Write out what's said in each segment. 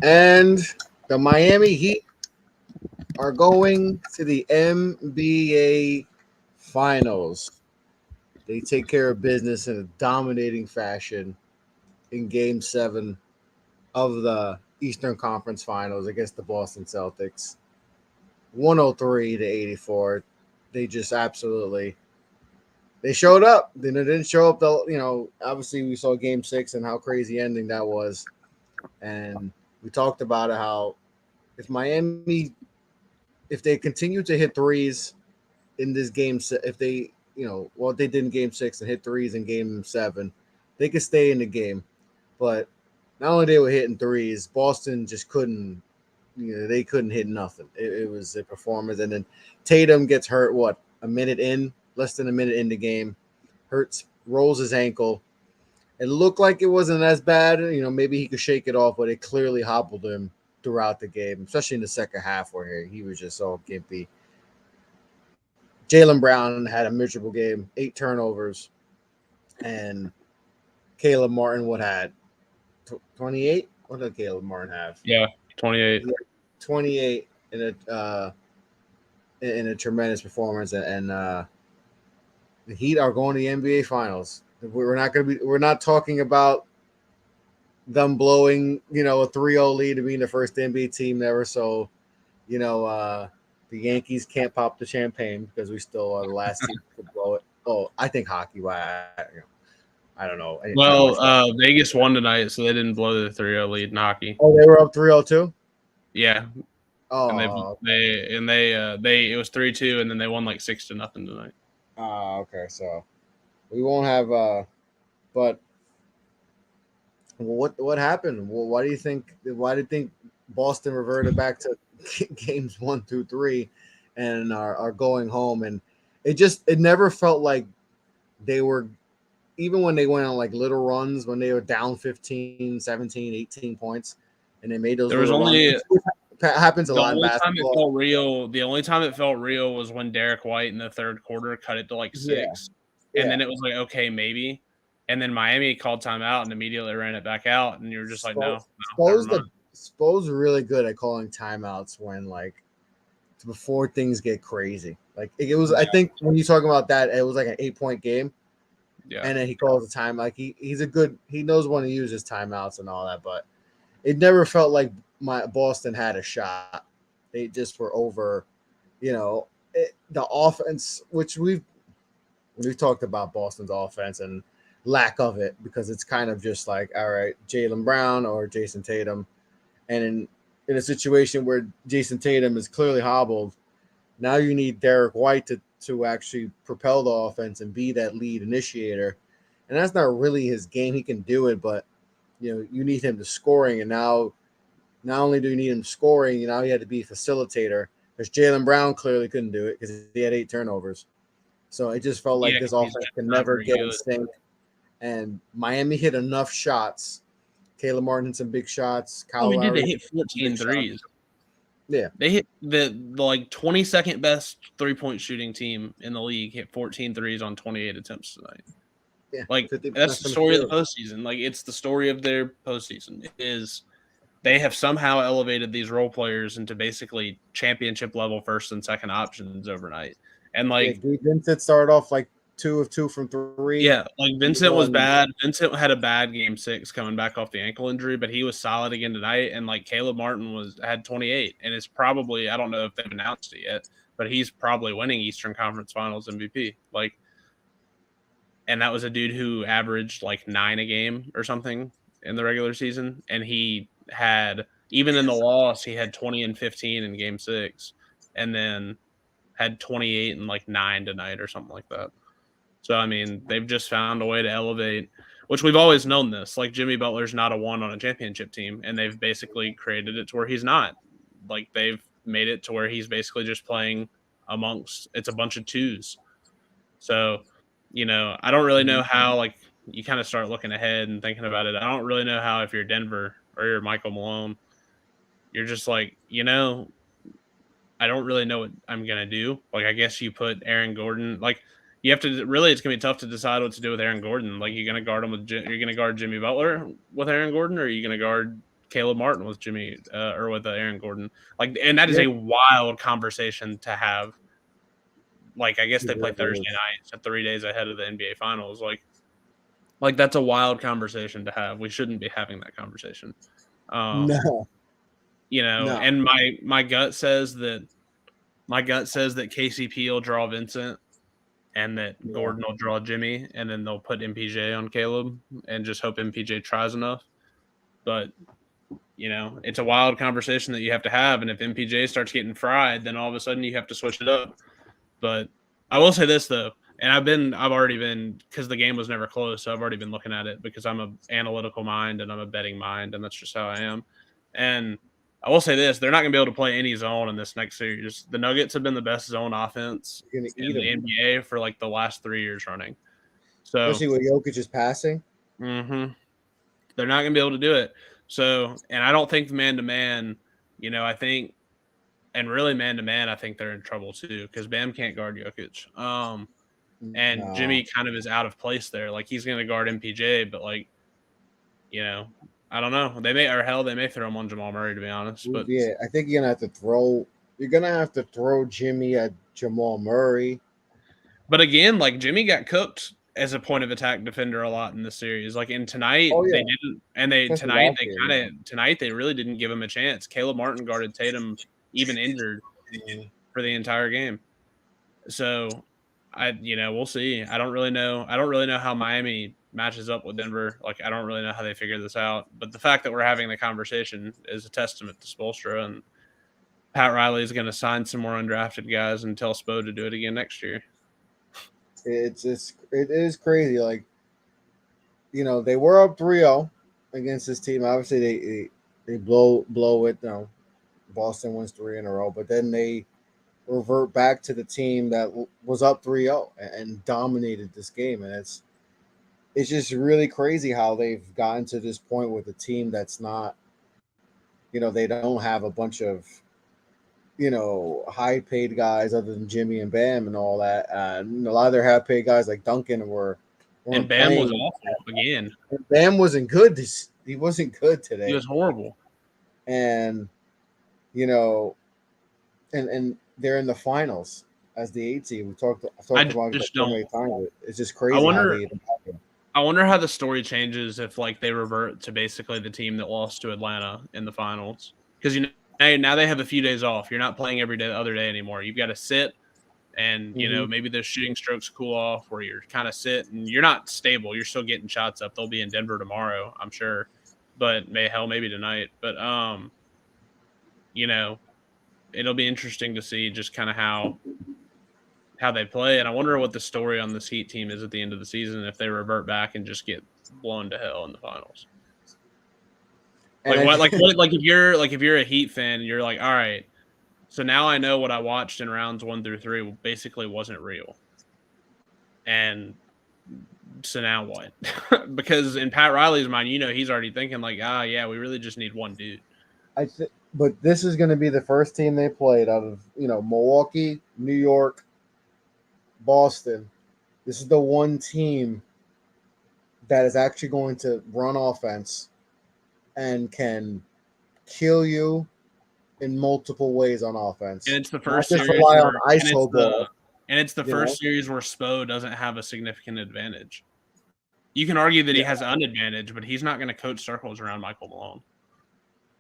And the Miami Heat are going to the NBA Finals. They take care of business in a dominating fashion in Game 7 of the Eastern Conference Finals against the Boston Celtics. 103 to 84. They just absolutely they showed up. Then they didn't show up. Obviously we saw Game 6 and how crazy ending that was, and we talked about it. How if Miami, if they continue to hit threes in this game, if they what they did in Game 6 and hit threes in Game 7, they could stay in the game. But not only they were hitting threes, Boston just couldn't. They couldn't hit nothing. It was a performance, and then Tatum gets hurt. What, a minute in, less than a minute in the game, hurts, rolls his ankle. It looked like it wasn't as bad. Maybe he could shake it off, but it clearly hobbled him throughout the game, especially in the second half where he was just so gimpy. Jaylen Brown had a miserable game, 8 turnovers, and Caleb Martin had 28. What did Caleb Martin have? Yeah, 28. 28 in a tremendous performance, and the Heat are going to the NBA Finals. We're not talking about them blowing a 3-0 lead to being the first NBA team ever. So the Yankees can't pop the champagne because we still are the last team to blow it. Oh, I think hockey. I don't know. Well, Vegas won tonight, so they didn't blow the 3-0 lead in hockey. Oh, they were up 3-0 too? Yeah. Oh, they it was 3-2, and then they won like 6-0 tonight. Okay. So we won't have. But what happened? Well, why do you think? Why do you think Boston reverted back to games 1 through 3, and are going home? And it never felt like they were, even when they went on like little runs, when they were down 15, 17, 18 points, and they made those. There was only runs. Happens a lot in basketball. The only time it felt real was when Derek White in the third quarter cut it to like 6, and then it was like, okay, maybe. And then Miami called timeout and immediately ran it back out, and you were just like, no. Spo's really good at calling timeouts when before things get crazy. Like it was, I think when you talk about that, it was like an 8-point game. Yeah. And then he calls the time. Like he knows when to use his timeouts and all that, but it never felt like Boston had a shot. They just were over, the offense, which we've talked about Boston's offense and lack of it, because it's kind of just like, all right, Jaylen Brown or Jason Tatum. And in a situation where Jason Tatum is clearly hobbled, now you need Derek White to actually propel the offense and be that lead initiator. And that's not really his game. He can do it, but you need him to scoring. And now not only do you need him scoring, now he had to be a facilitator, because Jaylen Brown clearly couldn't do it because he had 8 turnovers. So it just felt like this offense can never get in sync. And Miami hit enough shots. Caleb Martin hit some big shots. They hit 14 threes. Yeah. They hit the 22nd best 3-point shooting team in the league, hit 14 threes on 28 attempts tonight. Yeah. That's the story of the postseason. It's the story of their postseason is they have somehow elevated these role players into basically championship level first and second options overnight. And Vincent started off 2 of 2 from 3. Yeah, Vincent was bad. Vincent had a bad game 6 coming back off the ankle injury, but he was solid again tonight. And Caleb Martin had 28, and it's probably, I don't know if they've announced it yet, but he's probably winning Eastern Conference Finals MVP. And that was a dude who averaged 9 a game or something in the regular season, and he had, even in the loss, he had 20 and 15 in game 6, and then had 28 and 9 tonight or something like that. So, I mean, they've just found a way to elevate, which we've always known this. Jimmy Butler's not a 1 on a championship team, and they've basically created it to where he's not. They've made it to where he's basically just playing it's a bunch of 2s. So, I don't really know how, you kind of start looking ahead and thinking about it. I don't really know how, if you're Denver or you're Michael Malone, you're just I don't really know what I'm going to do. I guess you put Aaron Gordon, you have to really, it's going to be tough to decide what to do with Aaron Gordon. You're going to guard him you're going to guard Jimmy Butler with Aaron Gordon, or are you going to guard Caleb Martin with Jimmy or with Aaron Gordon. Like, and that is a wild conversation to have. Like, I guess they play Thursday night, so 3 days ahead of the NBA Finals. Like that's a wild conversation to have. We shouldn't be having that conversation. No. And my gut says that KCP will draw Vincent and that Gordon will draw Jimmy, and then they'll put MPJ on Caleb and just hope MPJ tries enough. But it's a wild conversation that you have to have, and if MPJ starts getting fried, then all of a sudden you have to switch it up. But I will say this though, and I've already been, because the game was never close, so I've already been looking at it because I'm an analytical mind and I'm a betting mind, and that's just how I am. And I will say this: they're not going to be able to play any zone in this next series. The Nuggets have been the best zone offense in the NBA for like the last 3 years running. So, especially with Jokic is passing. Mm-hmm. They're not going to be able to do it. So, and I don't think man-to-man, I think, and really man-to-man, I think they're in trouble too because Bam can't guard Jokic. And Jimmy kind of is out of place there. Like, he's going to guard MPJ, but I don't know. They may throw him on Jamal Murray, to be honest. But yeah, I think you're gonna have to throw Jimmy at Jamal Murray. But again, like, Jimmy got cooked as a point of attack defender a lot in this series. Like, in tonight, they didn't, and tonight they really didn't give him a chance. Caleb Martin guarded Tatum even injured for the entire game. So we'll see. I don't really know how Miami matches up with Denver. Like, I don't really know how they figure this out. But the fact that we're having the conversation is a testament to Spoelstra, and Pat Riley is going to sign some more undrafted guys and tell Spo to do it again next year. It is crazy. Like, they were up 3-0 against this team. Obviously, they blow it. Boston wins 3 in a row, but then they revert back to the team that was up 3-0 and dominated this game. And it's just really crazy how they've gotten to this point with a team that's not, they don't have a bunch of, high paid guys other than Jimmy and Bam and all that. And a lot of their high paid guys like Duncan and Bam was awful again. Bam wasn't good. He wasn't good today. He was horrible. And, and they're in the finals as the 8 seed. We talked about it so many times. It's just crazy how they even happen. I wonder how the story changes if they revert to basically the team that lost to Atlanta in the finals. Because now they have a few days off. You're not playing every other day anymore. You've got to sit, and maybe those shooting strokes cool off where you're kind of sit and you're not stable. You're still getting shots up. They'll be in Denver tomorrow, I'm sure, but maybe tonight. But it'll be interesting to see just kind of how they play. And I wonder what the story on this Heat team is at the end of the season if they revert back and just get blown to hell in the finals. If you're a Heat fan and you're like, all right, so now I know what I watched in rounds 1 through 3 basically wasn't real. And so now what? Because in Pat Riley's mind, he's already thinking like, yeah, we really just need one dude. But this is going to be the first team they played out of, Milwaukee, New York, Boston. This is the one team that is actually going to run offense and can kill you in multiple ways on offense. And it's the first series it's the first series where Spo doesn't have a significant advantage. You can argue that he has an advantage, but he's not going to coach circles around Michael Malone.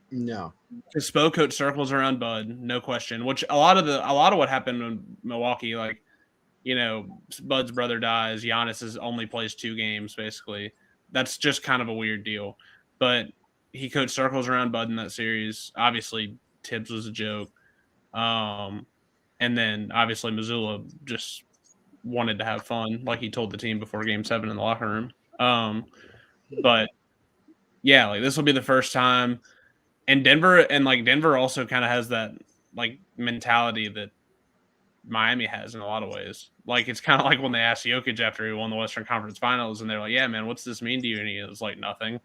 No, because Spo coached circles around Bud, no question. Which a lot of what happened in Milwaukee, Bud's brother dies, Giannis only plays 2 games basically. That's just kind of a weird deal. But he coached circles around Bud in that series. Obviously, Tibbs was a joke. And then obviously Missoula just wanted to have fun, like he told the team before Game 7 in the locker room. But yeah, this will be the first time. And Denver also kind of has that mentality that Miami has in a lot of ways. It's kind of like when they asked Jokic after he won the Western Conference Finals, and they're like, "Yeah, man, what's this mean to you?" And he was like, "Nothing."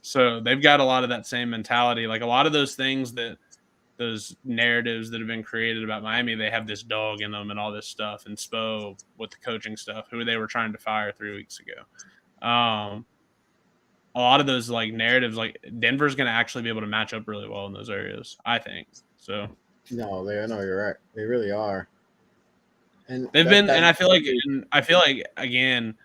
So they've got a lot of that same mentality. A lot of those things those narratives that have been created about Miami, they have this dog in them and all this stuff. And Spo with the coaching stuff, who they were trying to fire 3 weeks ago. a lot of those like narratives, like Denver's going to actually be able to match up really well in those areas, I think. So No, you're right. They really are. And they've been, that and I feel like again,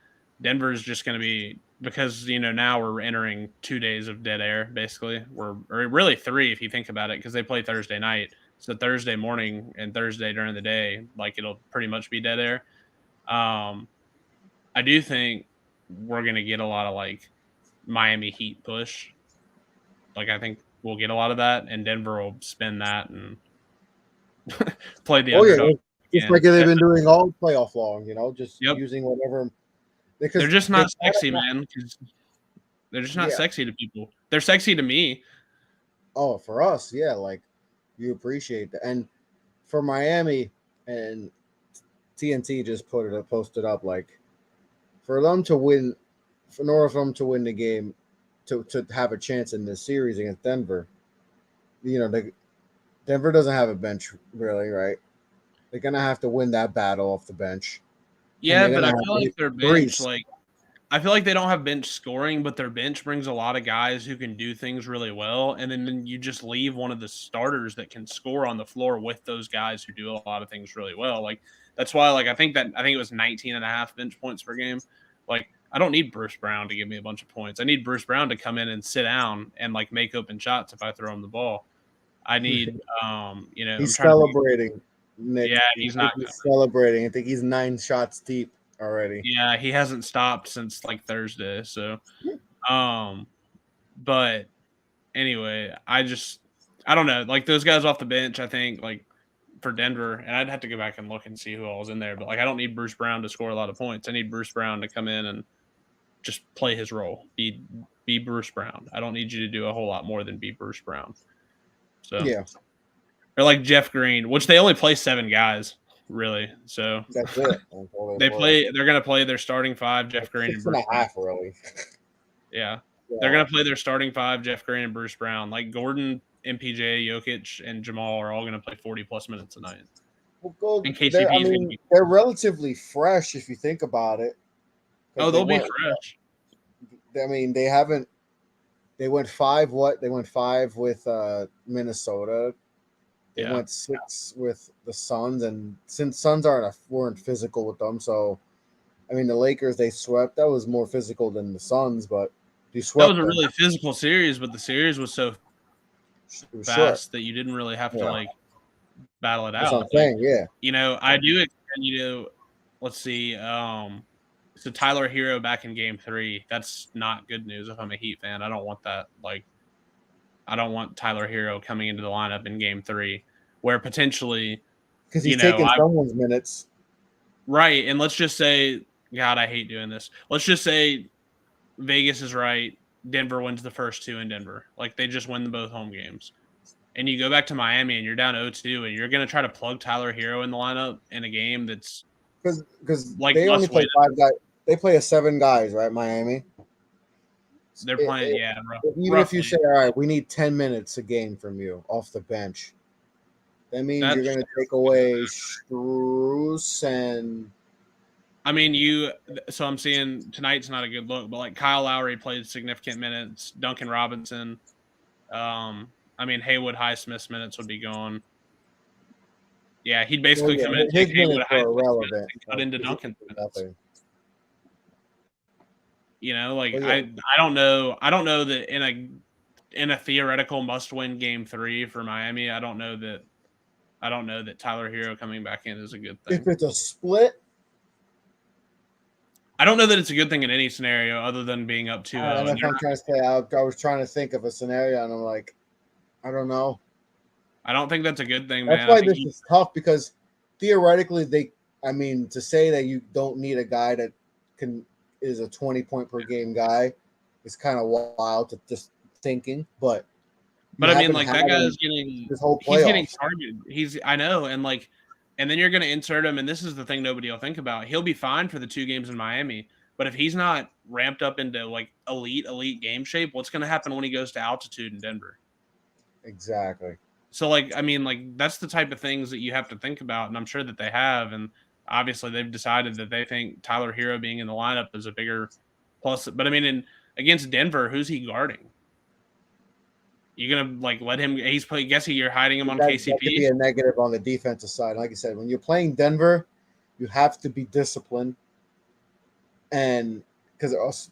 Denver's just going to be, because now we're entering 2 days of dead air basically. Or really 3 if you think about it, because they play Thursday night, so Thursday morning and Thursday during the day, like it'll pretty much be dead air. I do think we're going to get a lot of like Miami Heat push. Like I think we'll get a lot of that, and Denver will spin that and play the oh yeah, underdog. just like And they've been doing all playoff long. Just yep, using whatever they're because just they not sexy, man. They're just not yeah. sexy to people. They're sexy to me. Oh, for us, yeah, like you appreciate that, and for Miami and TNT just posted up like for them to win, in order for them to win the game, to have a chance in this series against Denver, Denver doesn't have a bench really, right? They're gonna have to win that battle off the bench, and Yeah, they're but gonna I have feel like to their bench, Greece. like I feel like they don't have bench scoring, but their bench brings a lot of guys who can do things really well, and then you just leave one of the starters that can score on the floor with those guys who do a lot of things really well. Like that's why, like I think it was 19 and a half bench points per game. Like I don't need Bruce Brown to give me a bunch of points. I need Bruce Brown to come in and sit down and like make open shots if I throw him the ball. I need, I'm He's trying to think. celebrating, Nick. Yeah, he's not He's coming. celebrating. I think he's 9 shots deep already. Yeah, he hasn't stopped since like Thursday. So, um, but anyway, I don't know. Like those guys off the bench, I think like for Denver, and I'd have to go back and look and see who all was in there. But like, I don't need Bruce Brown to score a lot of points. I need Bruce Brown to come in and just play his role. Be Bruce Brown. I don't need you to do a whole lot more than be Bruce Brown. So, Yeah, or like Jeff Green, which they only play 7 guys really. So that's it. That's all they're going to play their starting 5, Jeff Green and six and Bruce a Brown. half, really. Yeah. Yeah. They're going to play their starting 5, Jeff Green and Bruce Brown. Like Gordon, MPJ, Jokic, and Jamal are all going to play 40-plus minutes a night. And KCP is going to be. They're relatively fresh if you think about it. Oh, they'll be fresh. I mean, they haven't. They went 5. What? They went 5 with Minnesota. They went 6 with the Suns, and since Suns weren't physical with them, so I mean the Lakers they swept. That was more physical than the Suns, but you swept. That was a really physical series, but the series was so fast that you didn't really have to like battle it out. That's what I'm saying, yeah. I do extend let's see. So Tyler Hero back in game 3. That's not good news if I'm a Heat fan. I don't want that. Like, I don't want Tyler Hero coming into the lineup in game 3, where potentially because he's taking someone's minutes. Right, and let's just say, God, I hate doing this. Let's just say Vegas is right. Denver wins the first 2 in Denver. Like they just win both home games. And you go back to Miami and you're down 0-2 and you're going to try to plug Tyler Hero in the lineup in a game that's because like they only play 5 guys. They play a 7 guys, right? Miami. They're playing, even if you say, all right, we need 10 minutes a game from you off the bench, that means you're going to take away Strus and. I mean, so I'm seeing tonight's not a good look, but like Kyle Lowry played significant minutes. Duncan Robinson. I mean, Haywood Highsmith's minutes would be gone. Yeah, he'd basically come in and take Haywood Highsmith's minutes and cut into Duncan's minutes. Nothing. I don't know. I don't know that in a theoretical must-win game 3 for Miami, I don't know that Tyler Hero coming back in is a good thing. If it's a split, I don't know that it's a good thing in any scenario other than being up 2-0. That's what I'm trying to say. I was trying to think of a scenario, and I'm like, I don't know. I don't think that's a good thing, man. That's why this is tough because theoretically, to say that you don't need a guy that is a 20-point per game guy is kind of wild to just thinking, but I mean, like that guy's getting he's getting targeted. I know, and then you're going to insert him, and this is the thing nobody will think about. He'll be fine for the 2 games in Miami, but if he's not ramped up into like elite game shape, what's going to happen when he goes to altitude in Denver? Exactly. So, that's the type of things that you have to think about, and I'm sure that they have, and obviously they've decided that they think Tyler Hero being in the lineup is a bigger plus. But I mean, against Denver, who's he guarding? You gonna like let him? He's playing. Guessing you're hiding him on That could KCP. be a negative on the defensive side. Like I said, when you're playing Denver, you have to be disciplined, and because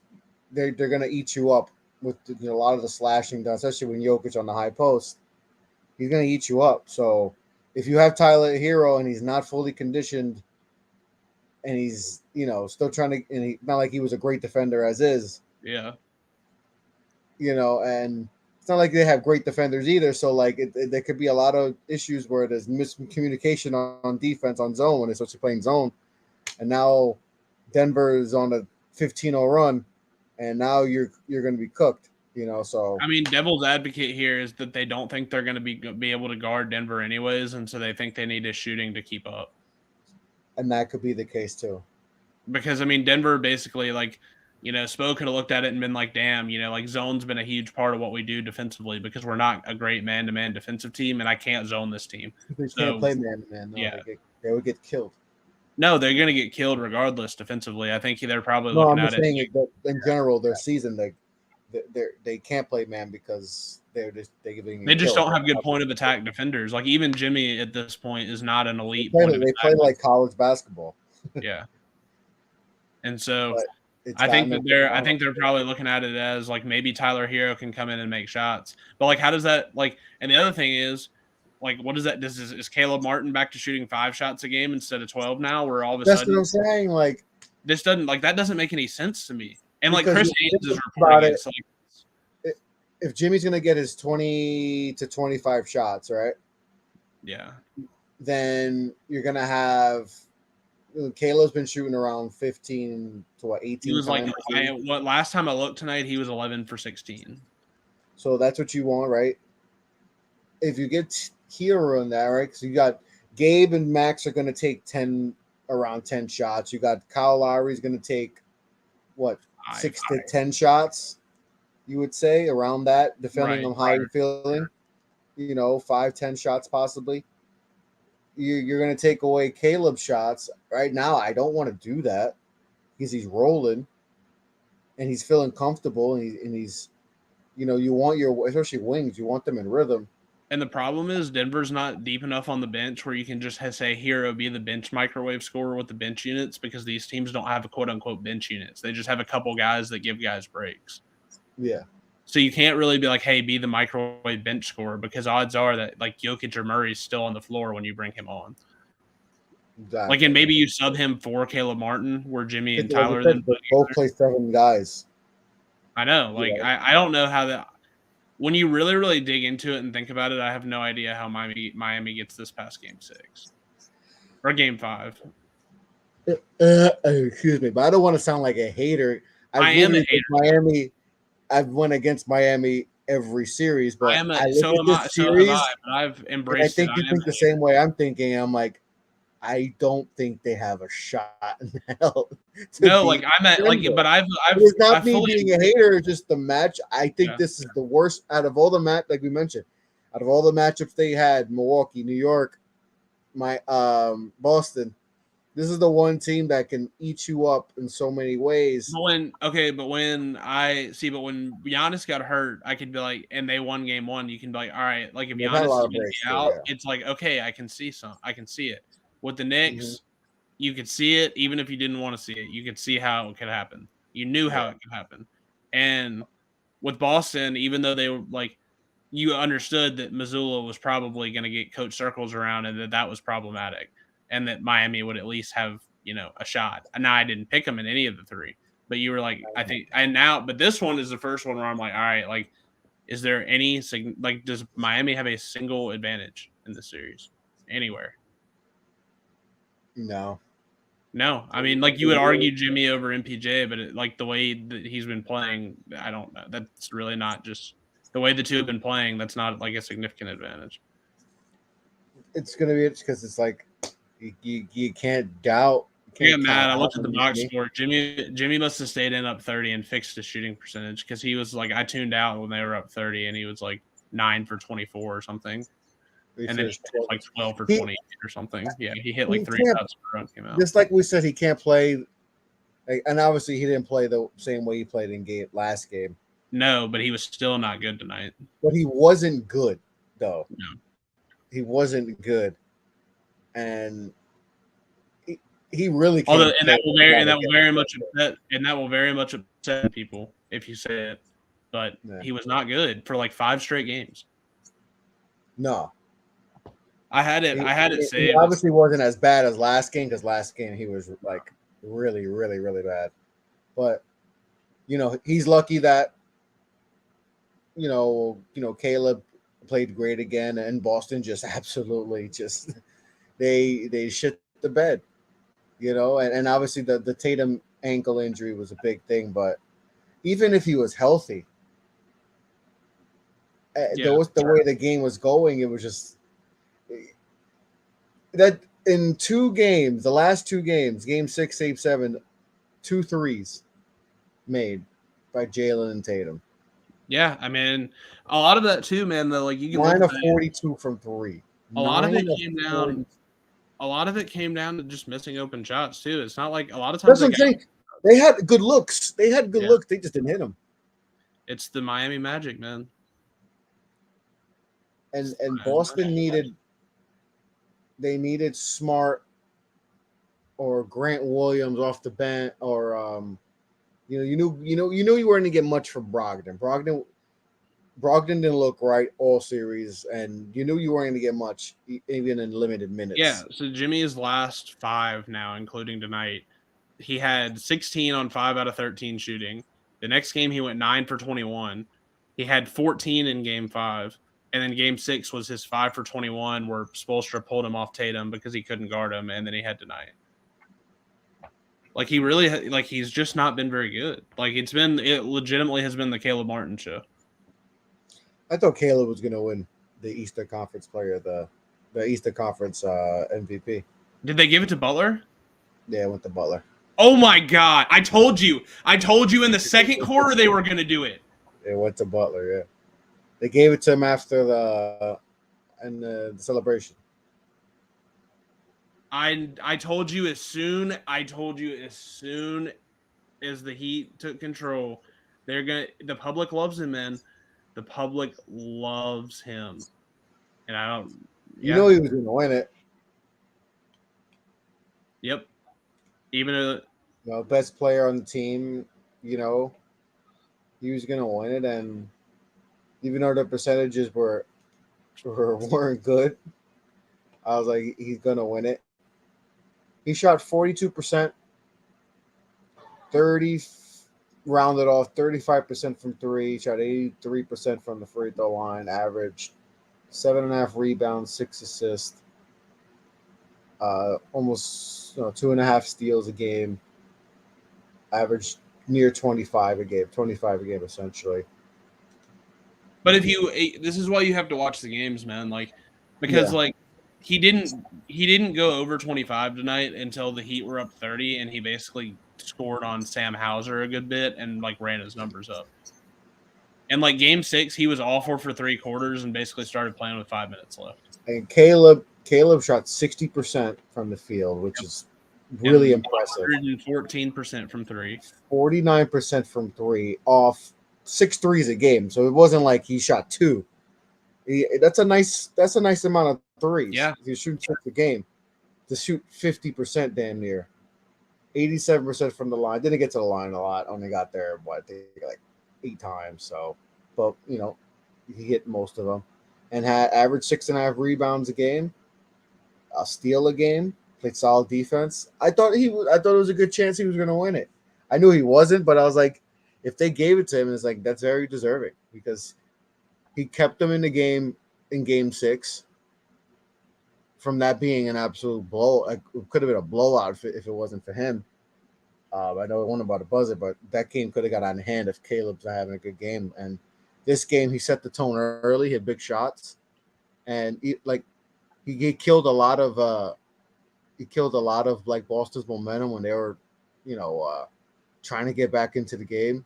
they're going to eat you up with a lot of the slashing done, especially when Jokic on the high post. He's going to eat you up. So if you have Tyler Hero and he's not fully conditioned, and he's still trying to, and not like he was a great defender as is, Yeah. And it's not like they have great defenders either. So like there could be a lot of issues where there's miscommunication on defense on zone when they're supposed to play in zone, and now Denver is on a 15-0 run, and now you're going to be cooked. So I mean, devil's advocate here is that they don't think they're going to be able to guard Denver anyways, and so they think they need his shooting to keep up. And that could be the case too. Because I mean, Denver basically Spo could have looked at it and been like, damn, zone's been a huge part of what we do defensively because we're not a great man-to-man defensive team, and I can't zone this team. They can't play man-to-man. No, yeah. They would get killed. No, they're going to get killed regardless defensively. I think they're probably looking at it. I'm saying in general, their season, they can't play man because they just don't have good point of attack defenders. Like even Jimmy at this point is not an elite. They play like college basketball. Yeah. And so I think they're probably looking at it as like maybe Tyler Hero can come in and make shots. But like how does that and the other thing is like what is that is Caleb Martin back to shooting 5 shots a game instead of 12 now where all of a sudden that's what I'm saying, like this doesn't that doesn't make any sense to me. And like Chris Haynes is reporting it, like if Jimmy's going to get his 20 to 25 shots, right? Yeah. Then you're going to have Caleb's been shooting around 15 to 18. He was last time I looked tonight, he was 11 for 16. So that's what you want, right? If you get Hero in that, right? Because you got Gabe and Max are going to take around 10 shots. You got Kyle Lowry's going to take 6 to 10 shots, you would say, around that, depending on how you're feeling. 5-10 shots possibly. You're going to take away Caleb's shots. Right now, I don't want to do that because he's rolling and he's feeling comfortable and he's you want especially wings, you want them in rhythm. And the problem is Denver's not deep enough on the bench where you can just say Hero be the bench microwave scorer with the bench units because these teams don't have a quote-unquote bench units. They just have a couple guys that give guys breaks. Yeah. So you can't really be like, hey, be the microwave bench scorer because odds are that like Jokic or Murray's still on the floor when you bring him on. Exactly. And maybe you sub him for Caleb Martin where Jimmy and Tyler then both play 7 guys. I know. I don't know how that – when you really, really dig into it and think about it, I have no idea how Miami gets this past Game 6 or Game 5. Excuse me, but I don't want to sound like a hater. I am a hater. Miami, I've won against Miami every series, but so have I, but I've embraced it. I think you think the same way I'm thinking. I'm like, I don't think they have a shot in hell. No, like I'm at like, but I've it's not me being a hater, just the match. I think this is the worst out of all the like we mentioned, out of all the matchups they had, Milwaukee, New York, Boston. This is the one team that can eat you up in so many ways. But when Giannis got hurt, I could be like, and they won Game 1, you can be like, all right, like if Giannis is going to be out, it's like, okay, I can see it. With the Knicks, you could see it even if you didn't want to see it. You could see how it could happen. You knew how it could happen. And with Boston, even though they were like, you understood that Missoula was probably going to get coach circles around and that was problematic. And that Miami would at least have, a shot. And now I didn't pick them in any of the 3, but you were like, but this one is the first one where I'm like, all right, like, is there any, like, does Miami have a single advantage in this series anywhere? No. I mean, like you would argue Jimmy over MPJ, but like the way that he's been playing, I don't know. That's really not just the way the two have been playing. That's not like a significant advantage. It's going to be because it's like, you can't doubt. I got mad. I looked at the box score. Jimmy must have stayed in up 30 and fixed his shooting percentage because he was like, I tuned out when they were up 30 and he was like 9 for 24 or something. And then like 12 for 28 or something. Yeah, he hit like 3 shots per run came out. Just like we said, he can't play Like, and obviously he didn't play the same way he played in last game. No, but he was still not good tonight. But he wasn't good though. No. He wasn't good, and he really Although, can't and play. that will very much upset people if you say it. But Yeah. he was not good for like 5 straight games. No, I had it he saved. obviously wasn't as bad as last game because last game he was like really, really, really bad. But he's lucky that Caleb played great again, and Boston just absolutely just they shit the bed, and obviously the Tatum ankle injury was a big thing, but even if he was healthy, Yeah. the way the game was going, it was just that in 2 games, the last 2 games, game 6, game 7, 2 threes made by Jalen and Tatum. Yeah, I mean, a lot of that too, man. Though, like you can 9 look of at 42 from 3. a lot of 9 it of came 40. down. A lot of it came down to just missing open shots too. It's not like a lot of times That's what I'm saying. They had good looks. They just didn't hit them. It's the Miami Magic, man. And Boston needed Smart or Grant Williams off the bench, or you knew you weren't gonna get much from Brogdon. Brogdon didn't look right all series, and you knew you weren't gonna get much even in limited minutes. Yeah, so Jimmy's last 5 now, including tonight, he had 16 on 5 out of 13 shooting. The next game he went 9 for 21. He had 14 in game 5. And then game 6 was his 5 for 21 where Spoelstra pulled him off Tatum because he couldn't guard him, and then he had tonight. Like he really he's just not been very good. Like it legitimately has been the Caleb Martin show. I thought Caleb was gonna win the Eastern Conference Player, the Eastern Conference MVP. Did they give it to Butler? Yeah, it went to Butler. Oh my God! I told you in the second quarter they were gonna do it. It went to Butler. Yeah, they gave it to him after the celebration. I told you as soon as the Heat took control, the public loves him, man. The public loves him. And I don't You know he was gonna win it. Yep. Even best player on the team, he was gonna win it, and even though the percentages weren't good, I was like, he's gonna win it. He shot 42%, 30 rounded off, 35% from 3, shot 83% from the free throw line, averaged 7.5 rebounds, 6 assists, almost 2.5 steals a game, averaged near 25 a game essentially. But this is why you have to watch the games, man. Because he didn't go over 25 tonight until the Heat were up 30, and he basically scored on Sam Hauser a good bit and ran his numbers up. And game 6, he was all for 3 quarters and basically started playing with 5 minutes left. And Caleb shot 60% from the field, which is really impressive. 114% from 3. 49% from 3 off 6 threes a game. So it wasn't like he shot 2. That's a nice amount of threes. Yeah. If you shoot 6 a game, to shoot 50% damn near. 87% from the line. Didn't get to the line a lot. Only got there, I think 8 times. So, but he hit most of them, and had averaged 6.5 rebounds a game, a steal a game. Played solid defense. I thought it was a good chance he was going to win it. I knew he wasn't, but I was like, if they gave it to him, it's like that's very deserving because he kept them in the game in game 6. From that being an absolute blow, it could have been a blowout if it wasn't for him. I know it wasn't about a buzzer, but that game could have got out of hand if Caleb's not having a good game. And this game, he set the tone early, hit big shots, and he killed a lot of Boston's momentum when they were, trying to get back into the game.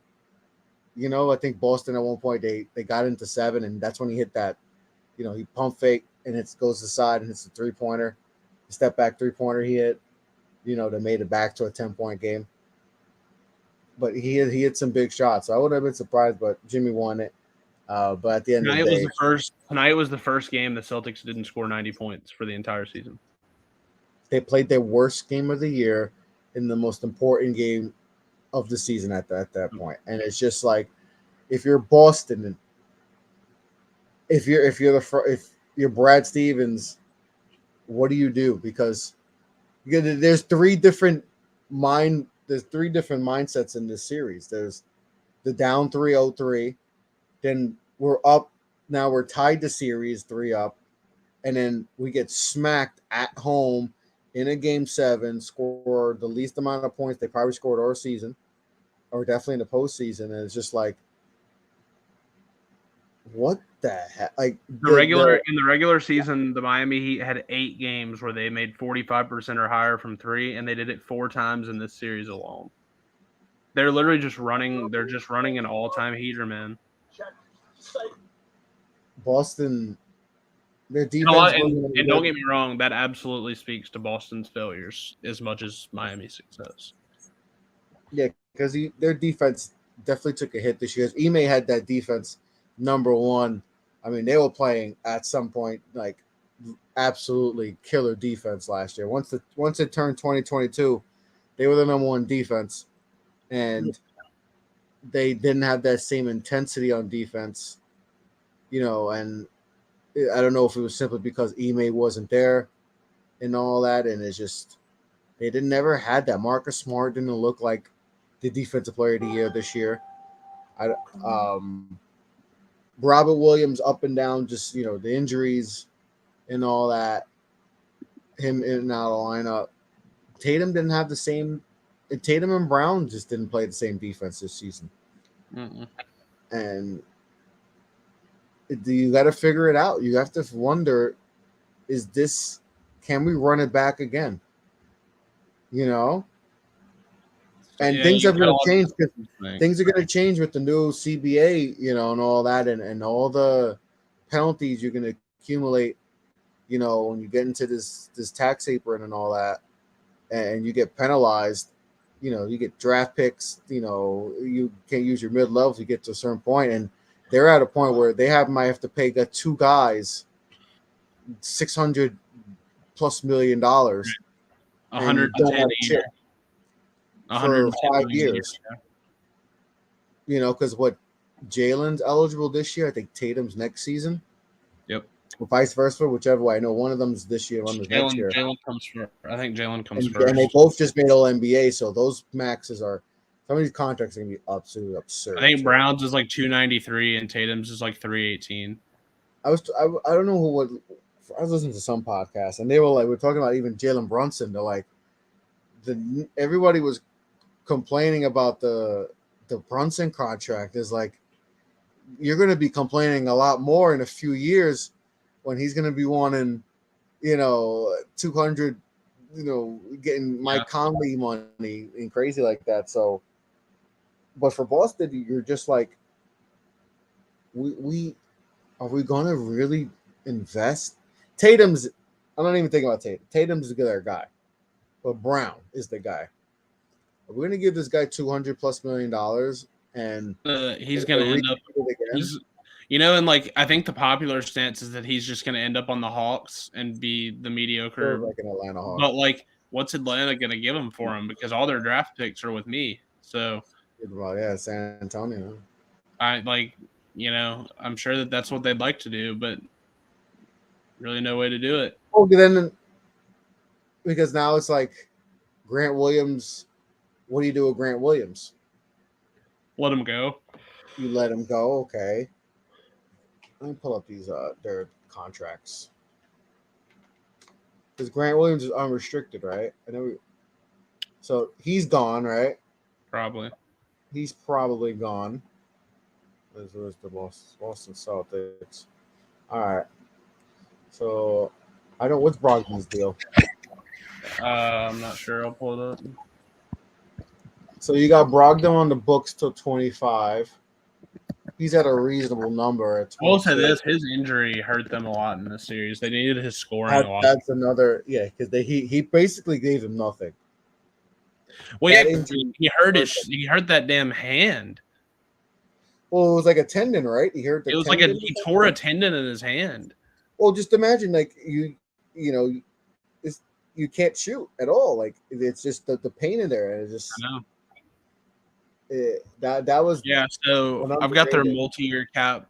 I think Boston at one point they got into 7, and that's when he hit that, he pump fake and it goes to the side and hits a 3-pointer, step back 3-pointer he hit, that made it back to a 10-point game. but he hit some big shots. So I wouldn't have been surprised, but Jimmy won it. But at the end of the day, Tonight was the first game the Celtics didn't score 90 points for the entire season. they played their worst game of the year in the most important game of the season at that point. And it's just like, if you're Boston, if you're Brad Stevens, what do you do? Because there's three different mindsets in this series. There's the down 3-0-3, then we're up. Now we're tied to series 3-up, and then we get smacked at home in a game 7, score the least amount of points they probably scored all season, or definitely in the postseason. And it's just like, what the heck? Like in the regular season, the Miami Heat had 8 games where they made 45% or higher from 3, and they did it 4 times in this series alone. They're literally just running. They're just running an all-time heater, man. Boston, their defense. And don't get me wrong, that absolutely speaks to Boston's failures as much as Miami's success. Yeah, because their defense definitely took a hit this year. Ime had that defense number 1. I mean, they were playing at some point like absolutely killer defense last year. Once it turned 2022, they were the number 1 defense, and they didn't have that same intensity on defense, and I don't know if it was simply because Ime wasn't there and all that, and it's just they never had that. Marcus Smart didn't look like the defensive player of the year this year. Robert Williams up and down, just the injuries and all that, him in and out of the lineup. Tatum didn't have the same. Tatum and Brown just didn't play the same defense this season. Mm-mm. And you got to figure it out. You have to wonder, can we run it back again? And things are going to change, because things are going to change with the new CBA, and all that, and all the penalties you're going to accumulate, when you get into this tax apron and all that, and you get penalized, you get draft picks, you can't use your mid levels. You get to a certain point, and they're at a point where they might have to pay 2 guys $600+ million, 110 a year. For 5 years. Because what Jalen's eligible this year, I think Tatum's next season. Yep. Or vice versa, whichever way. I know one of them's this year, one of them next year. I think Jalen comes first. And they both just made All NBA, so those maxes are. Some of these contracts are gonna be absolutely absurd. I think Brown's is like 293 and Tatum's is like 318. I don't know what. I was listening to some podcast, and they we're talking about even Jalen Brunson. They're like, everybody was complaining about the Brunson contract. Is like, you're going to be complaining a lot more in a few years when he's going to be wanting 200, getting Mike Conley money and crazy like that. So, but for Boston, you're just like, we are we going to really invest? I'm not even thinking about Tatum. Tatum's a good guy, but Brown is the guy. We're going to give this guy $200+ million, and he's going to end up. And like, I think the popular stance is that he's just going to end up on the Hawks and be the mediocre, like an Atlanta Hawks. But like, what's Atlanta going to give him for him? Because all their draft picks are with me. So, San Antonio. I'm sure that's what they'd like to do, but really no way to do it. Oh, then because now it's like Grant Williams. What do you do with Grant Williams? Let him go. You let him go, okay. Let me pull up these their contracts. Because Grant Williams is unrestricted, right? So he's gone, right? Probably. He's probably gone. Where's the Boston Celtics? All right. So what's Brogdon's deal? I'm not sure. I'll pull it up. So you got Brogdon on the books till 25. He's at a reasonable number at 22. I will say this: his injury hurt them a lot in this series. They needed his scoring a lot. That's another, because he basically gave them nothing. Well, yeah, That injury. he hurt that damn hand. Well, it was like a tendon, right? He hurt the It was like tendon. he tore a tendon in his hand. Well, just imagine like you know, it's, you can't shoot at all. Like it's just the pain in there, and it's just I know. that was Yeah, so an I've got their underrated. multi-year cap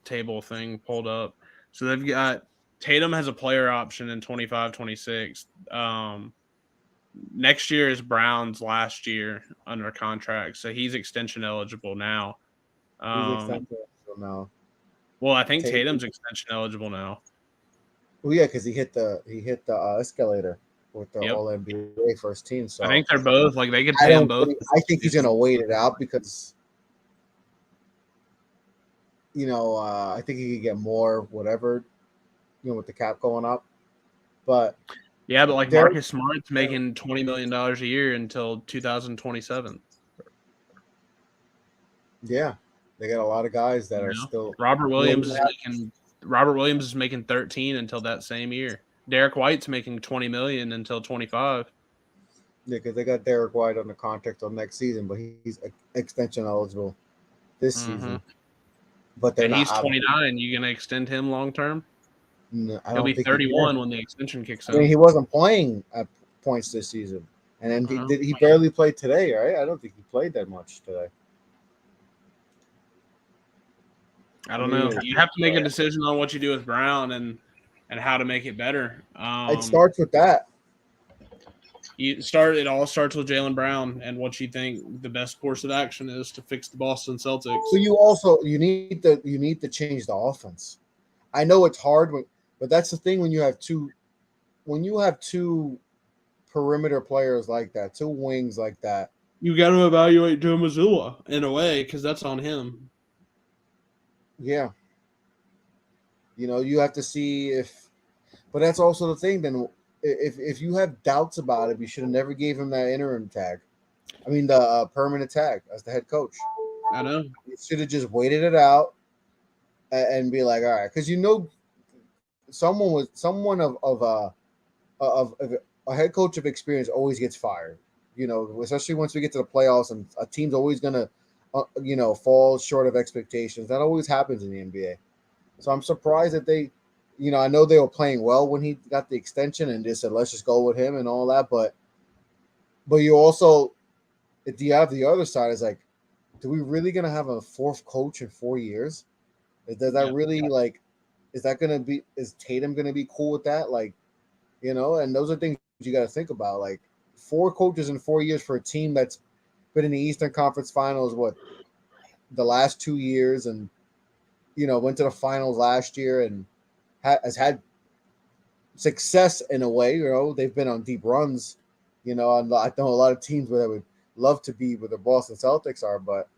table thing pulled up. So they've got Tatum has a player option in 25-26. Next year is Brown's last year under contract, so he's extension eligible now. He's extension now. Well, I think Tatum. Tatum's extension eligible now. Well, yeah, because he hit the escalator with the Yep. All NBA first team. So I think they're both like they could pay them both. I think he's gonna wait it out because I think he could get more whatever with the cap going up. But yeah, but like Marcus Smart's making $20 million a year until 2027. Yeah, they got a lot of guys that are still. Robert Williams is making 13 until that same year. Derek White's making 20 million until 25. Yeah, because they got Derek White on the contract till next season, but he's extension eligible this season. But he's 29. You gonna extend him long term? No, He'll be 31 when the extension kicks in. I mean, he wasn't playing at points this season, and then he barely played today, right? I don't think he played that much today. I don't know. You have to make a decision on what you do with Brown and how to make it better. It starts with that. It all starts with Jaylen Brown and what you think the best course of action is to fix the Boston Celtics. So you need to change the offense. I know it's hard, but that's the thing when you have two perimeter players like that, two wings like that. You got to evaluate Joe Mazzulla in a way because that's on him. Yeah. You have to see but that's also the thing. Then if you have doubts about it, you should have never gave him that interim tag. I mean, the permanent tag as the head coach. I know. You should have just waited it out and be like, all right, because someone of a head coach of experience always gets fired. Especially once we get to the playoffs and a team's always gonna fall short of expectations. That always happens in the NBA. So I'm surprised that they, I know they were playing well when he got the extension and just said, let's just go with him and all that. But you also, do you have the other side is like, do we really going to have a fourth coach in 4 years? Does that really is Tatum going to be cool with that? Like, and those are things you got to think about. Like 4 coaches in 4 years for a team that's been in the Eastern Conference Finals, the last 2 years, and went to the finals last year and has had success in a way. They've been on deep runs. I know a lot of teams where they would love to be where the Boston Celtics are, but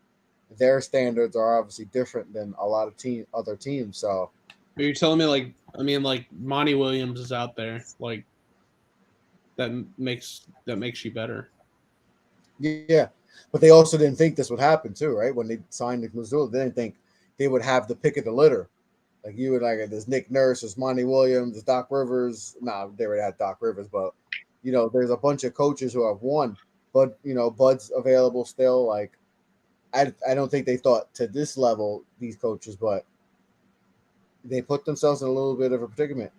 their standards are obviously different than a lot of other teams. So, are you telling me like Monty Williams is out there, like that makes you better? Yeah, but they also didn't think this would happen too, right? When they signed Mazzulla, they didn't think they would have the pick of the litter. Like you would there's Nick Nurse, there's Monty Williams, there's Doc Rivers. Nah, they already had Doc Rivers, but there's a bunch of coaches who have won. But Bud's available still. Like I don't think they thought to this level, these coaches, but they put themselves in a little bit of a predicament.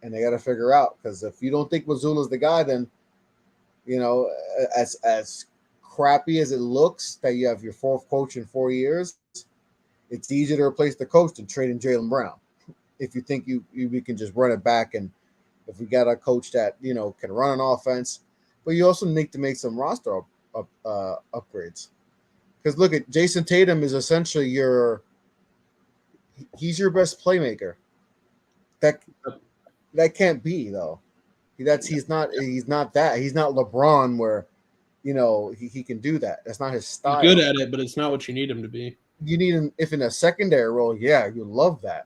And they got to figure out, because if you don't think Mazzulla's the guy, then as crappy as it looks that you have your fourth coach in 4 years, it's easier to replace the coach than trading Jaylen Brown. If you think we can just run it back, and if we got a coach that can run an offense, but you also need to make some roster upgrades. Because look at Jason Tatum is essentially he's your best playmaker. That can't be though. He's not that. He's not LeBron where he can do that. That's not his style. He's good at it, but it's not what you need him to be. You need him if in a secondary role, yeah, you love that.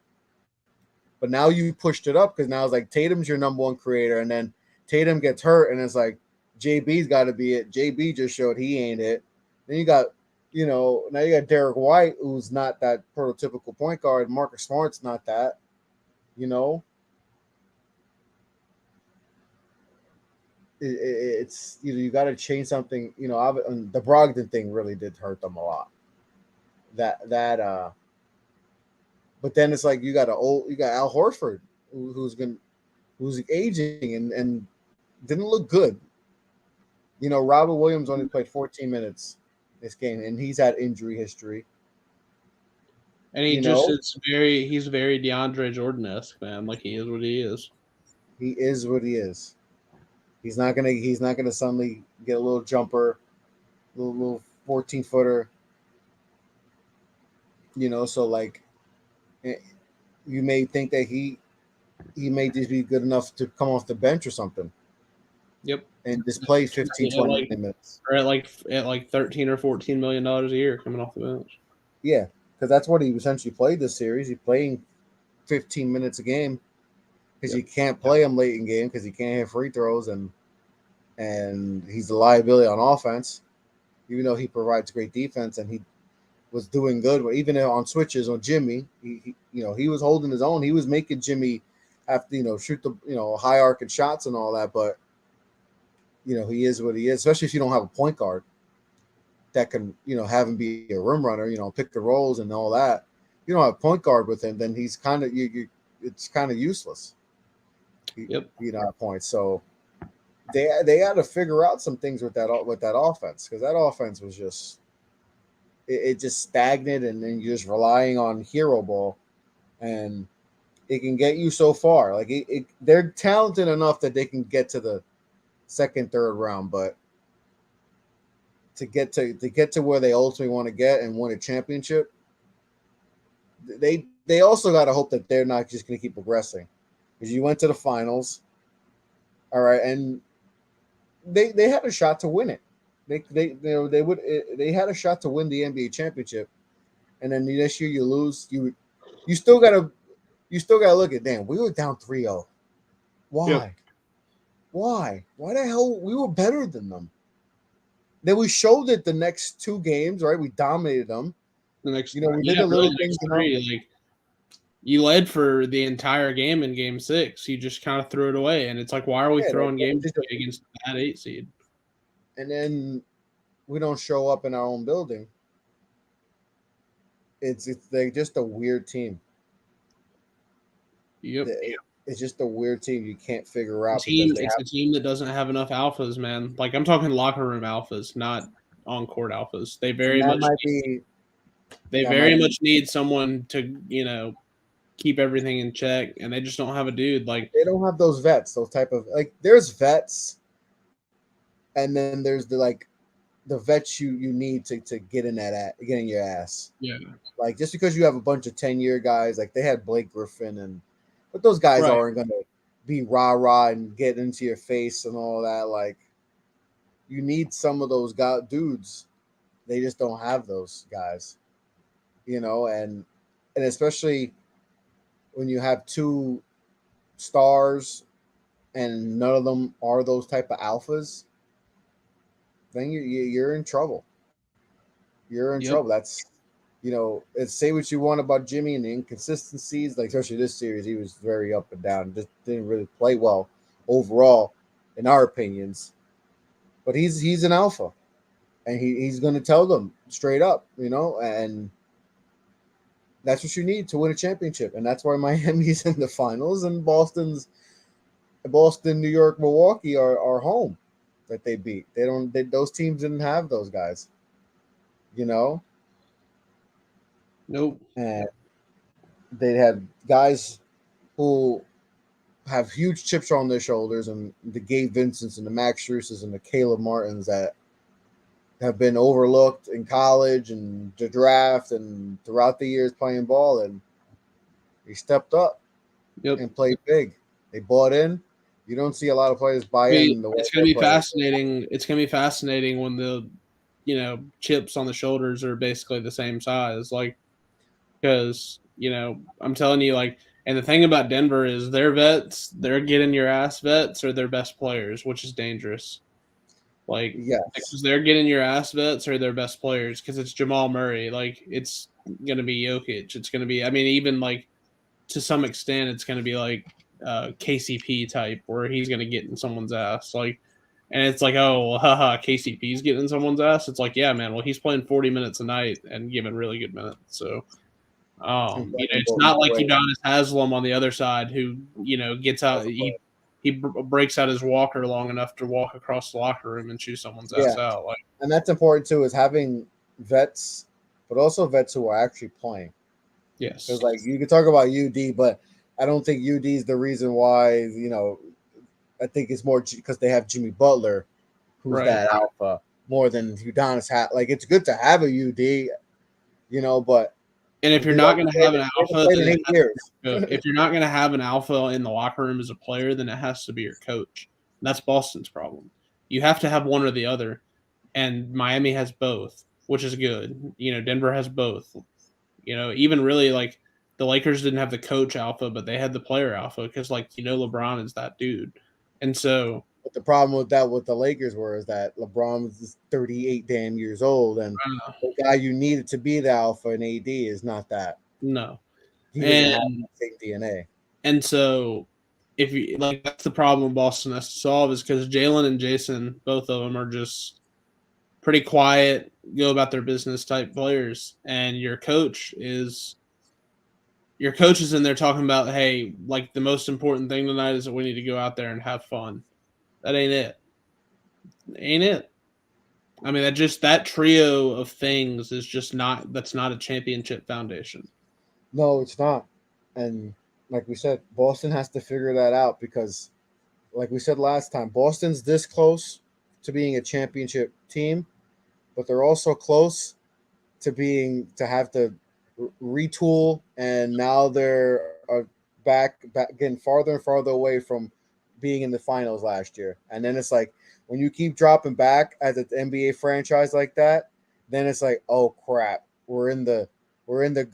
But now you pushed it up because now it's like Tatum's your number one creator, and then Tatum gets hurt, and it's like JB's got to be it. JB just showed he ain't it. Then you got, now you got Derek White, who's not that prototypical point guard. Marcus Smart's not that, it's you got to change something. The Brogdon thing really did hurt them a lot. That but then it's like you got Al Horford who's aging and didn't look good. Robert Williams only played 14 minutes this game, and he's had injury history. And he's very DeAndre Jordan-esque, man. Like he is what he is. He is what he is. He's not gonna suddenly get a little jumper, little 14-footer. So like you may think that he may just be good enough to come off the bench or something. Yep. And just play 15, 20 minutes. Or at like $13 or $14 million a year coming off the bench. Yeah, because that's what he essentially played this series. He's playing 15 minutes a game because you can't play him late in game because he can't hit free throws and he's a liability on offense, even though he provides great defense and he was doing good. But even on switches on Jimmy, he was holding his own. He was making Jimmy have to shoot the high arcing shots and all that, but. He is what he is, especially if you don't have a point guard that can, have him be a rim runner, pick the rolls and all that. You don't have a point guard with him, then he's kind of it's kind of useless. Yep. At points. So they had to figure out some things with that offense because that offense was just it just stagnant and then you're just relying on hero ball, and it can get you so far. Like they're talented enough that they can get to the second, third round, but to get to where they ultimately want to get and win a championship, they also got to hope that they're not just going to keep progressing, because you went to the finals, all right, and they had a shot to win it. They had a shot to win the NBA championship, and then this year you lose. You still gotta look at, damn, we were down 3-0. Why? Yep. Why the hell? We were better than them. Then we showed it the next two games, right? We dominated them. We did the little things. Like you led for the entire game in Game 6. You just kind of threw it away, and it's like, why are we throwing games against that 8 seed? And then we don't show up in our own building. It's like just a weird team. Yep. It's just a weird team you can't figure out. It's a team that doesn't have enough alphas, man. Like, I'm talking locker room alphas, not on-court alphas. They very much need someone to, keep everything in check, and they just don't have a dude. Like, they don't have those vets, those type of, like, there's vets, and then there's the vets you need to get in your ass. Yeah. Like, just because you have a bunch of 10-year guys, like they had Blake Griffin but those guys aren't going to be rah-rah and get into your face and all that. Like, you need some of those dudes. They just don't have those guys, and especially when you have two stars and none of them are those type of alphas, then you're in trouble. You're in trouble. That's, say what you want about Jimmy and the inconsistencies, like especially this series, he was very up and down. Just didn't really play well overall, in our opinions. But he's an alpha, and he's going to tell them straight up, and that's what you need to win a championship. And that's why Miami's in the finals and Boston, New York, Milwaukee are home that they beat. Those teams didn't have those guys, Nope. And they had guys who have huge chips on their shoulders, and the Gabe Vincents and the Max Struses and the Caleb Martins that have been overlooked in college and the draft and throughout the years playing ball, and they stepped up and played big. They bought in. You don't see a lot of players buy in. It's going to be fascinating. It's going to be fascinating when the chips on the shoulders are basically the same size. Like, because, I'm telling you, like, and the thing about Denver is their vets, they're getting your ass vets or their best players, which is dangerous. Like, because they're getting your ass vets or their best players, because it's Jamal Murray. Like, it's going to be Jokic. It's going to be, I mean, even like to some extent, it's going to be like KCP type where he's going to get in someone's ass. Like, And it's like, oh, well, haha, KCP's getting someone's ass. It's like, yeah, man. Well, he's playing 40 minutes a night and giving really good minutes. So, it's not like Udonis Haslam on the other side who, gets out. He breaks out his walker long enough to walk across the locker room and chew someone's ass out. Like, and that's important too, is having vets, but also vets who are actually playing. Yes, because like you could talk about UD, but I don't think UD is the reason why. I think it's more because they have Jimmy Butler, who's that alpha more than Udonis. Like it's good to have a UD, but. And if you're not going to have an alpha, then if you're not going to have an alpha in the locker room as a player, then it has to be your coach. And that's Boston's problem. You have to have one or the other, and Miami has both, which is good. Denver has both. Even really like the Lakers didn't have the coach alpha, but they had the player alpha because LeBron is that dude, and so. But the problem with the Lakers is that LeBron was 38 damn years old, and the guy you needed to be the alpha in AD is not that. No, he doesn't have the same DNA. And so, if you that's the problem Boston has to solve is because Jalen and Jason, both of them, are just pretty quiet, go about their business type players, and your coach is in there talking about, hey, like the most important thing tonight is that we need to go out there and have fun. That ain't it. Ain't it? I mean, that trio of things is just not. That's not a championship foundation. No, it's not. And like we said, Boston has to figure that out because, like we said last time, Boston's this close to being a championship team, but they're also close to have to retool, and now they're back getting farther and farther away from being in the finals last year. And then it's like when you keep dropping back as an NBA franchise like that, then it's like, oh crap, we're in the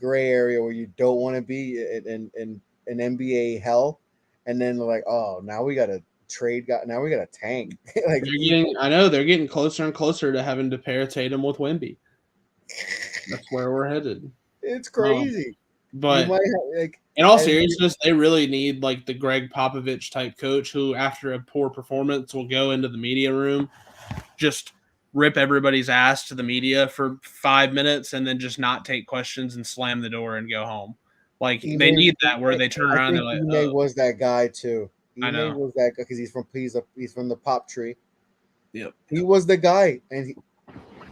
gray area where you don't want to be in NBA hell. And then they're like, oh, now we got to trade. Now we got to tank. Like they're getting closer and closer to having to pair Tatum with Wemby. That's where we're headed. It's crazy. But in all seriousness, they really need like the Greg Popovich type coach who, after a poor performance, will go into the media room, just rip everybody's ass to the media for 5 minutes and then just not take questions and slam the door and go home. Like they need that where they turn around and they're like, Ime was that guy too. I know. Was that guy because he's from the pop tree. Yep. He was the guy, and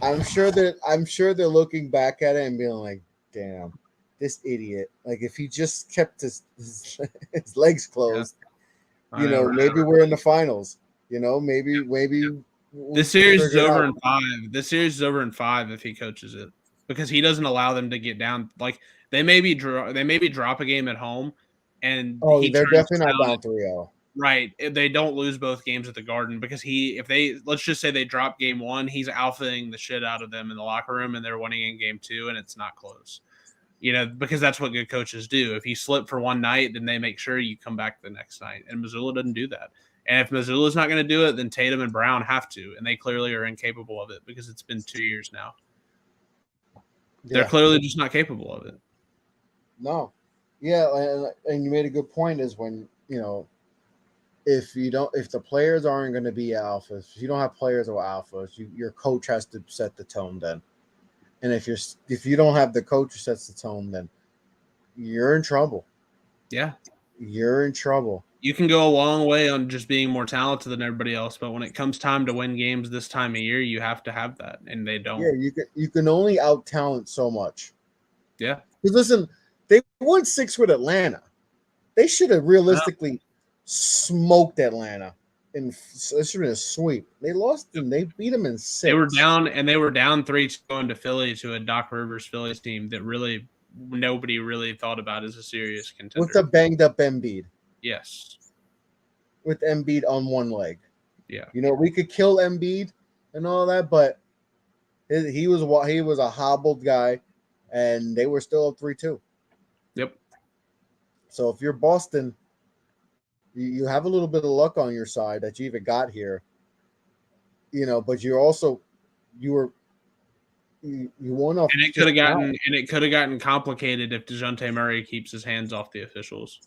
I'm sure they're looking back at it and being like, damn, this idiot. Like if he just kept his legs closed, maybe we're in the finals. Maybe this series is over in 5. This series is over in 5 if he coaches it, because he doesn't allow them to get down. Like they maybe drop a game at home, and they're definitely not down 3-0. Right, they don't lose both games at the Garden because let's just say they drop game 1, he's alphaing the shit out of them in the locker room, and they're winning in game 2, and it's not close. Because that's what good coaches do. If you slip for one night, then they make sure you come back the next night, and Missoula doesn't do that. And if Missoula's not going to do it, then Tatum and Brown have to, and they clearly are incapable of it because it's been 2 years now. They're clearly just not capable of it. No. Yeah, and you made a good point is when, if the players aren't going to be alphas, if you don't have players or alphas, your coach has to set the tone then. And if you don't have the coach who sets the tone, then you're in trouble. Yeah. You're in trouble. You can go a long way on just being more talented than everybody else, but when it comes time to win games this time of year, you have to have that, and they don't. Yeah, you can only out-talent so much. Yeah. Because listen, they won 6 with Atlanta. They should have realistically smoked Atlanta. And it should have been a sweep. They lost them. They beat them in 6. They were down 3-2 going to Philly, to a Doc Rivers Phillies team that really nobody really thought about as a serious contender. With a banged up Embiid. Yes. With Embiid on one leg. Yeah. We could kill Embiid and all that, but he was a hobbled guy, and they were still up 3-2. Yep. So if you're Boston, you have a little bit of luck on your side that you even got here, but you won off. And it could have gotten complicated if DeJounte Murray keeps his hands off the officials.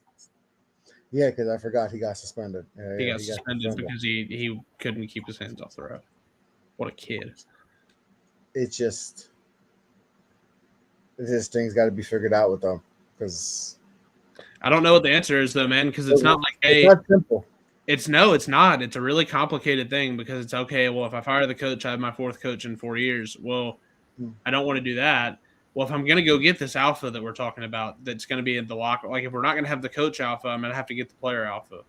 Yeah, because I forgot he got suspended. He Yeah, got he got suspended suspended. because he couldn't keep his hands off the ref. What a kid! It's just this thing's got to be figured out with them because I don't know what the answer is though, man. Because it's not like, it's hey, not simple. it's not. It's a really complicated thing because it's okay. Well, if I fire the coach, I have my fourth coach in 4 years. Well, Hmm. I don't want to do that. Well, if I'm going to go get this alpha that we're talking about, that's going to be in the locker, like if we're not going to have the coach alpha, I'm going to have to get the player alpha,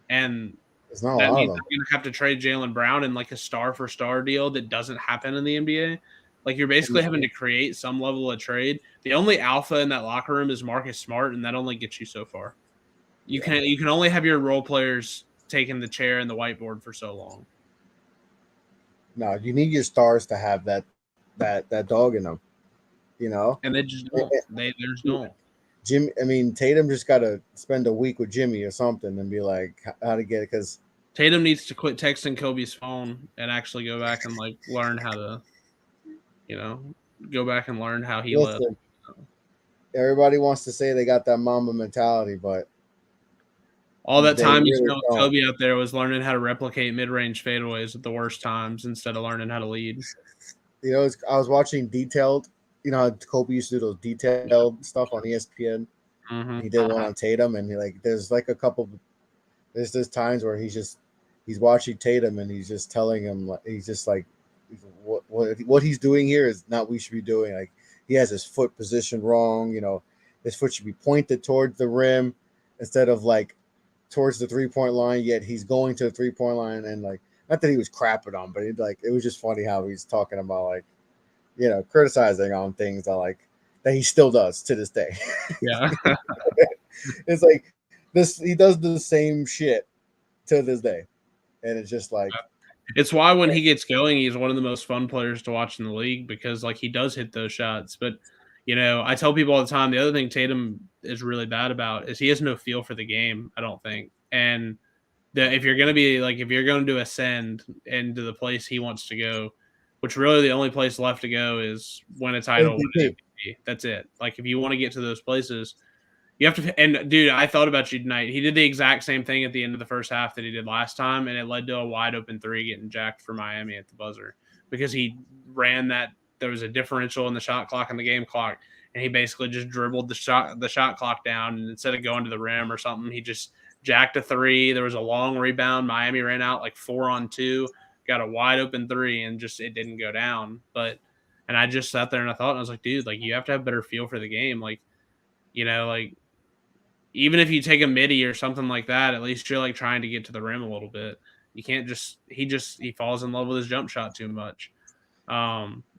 and It's not a that lot of means them. I'm going to have to trade Jalen Brown in like a star for star deal that doesn't happen in the NBA. Like you're basically having to create some level of trade. The only alpha in that locker room is Marcus Smart, and that only gets you so far. Yeah. You can only have your role players taking the chair and the whiteboard for so long. No, you need your stars to have that dog in them. You know, And they just don't. They just don't. Jim. I mean, Tatum just got to spend a week with Jimmy or something and be like, how to get it. Because Tatum needs to quit texting Kobe's phone and actually go back and like learn how to, you know, go back and learn how he led. listen, everybody wants to say they got that Mamba mentality, but All that they time you really spent with don't. Kobe out there was learning how to replicate mid-range fadeaways at the worst times instead of learning how to lead. You know, I was watching detailed. You know how Kobe used to do those detailed stuff on ESPN. Mm-hmm. He did one on Tatum, and he like there's like a couple. There's times where he's watching Tatum, and he's just telling him he's just like what he's doing here is not what we should be doing. Like he has his foot positioned wrong. You know, his foot should be pointed towards the rim instead of like towards the 3 point line. Yet he's going to the 3 point line, and like not that he was crapping on, but it was just funny how he's talking about like criticizing on things that he still does to this day. Yeah. It's like this he does the same shit to this day. And it's just like It's why when he gets going, he's one of the most fun players to watch in the league because like he does hit those shots. But I tell people all the time the other thing Tatum is really bad about is he has no feel for the game, I don't think. And if you're going to ascend into the place he wants to go, which really the only place left to go is win a title, win an MVP. MVP. That's it. Like if you want to get to those places, you have to. And dude, I thought about you tonight. He did the exact same thing at the end of the first half that he did last time, and it led to a wide open three getting jacked for Miami at the buzzer because he ran that. There was a differential in the shot clock and the game clock, and he basically just dribbled the shot clock down, and instead of going to the rim or something, he just jacked a three. There was a long rebound. Miami ran out like 4-on-2, got a wide open three, and just it didn't go down. And I just sat there and I thought, and I was like, dude, like you have to have better feel for the game, like even if you take a midi or something like that, at least you're like trying to get to the rim a little bit. You can't he falls in love with his jump shot too much.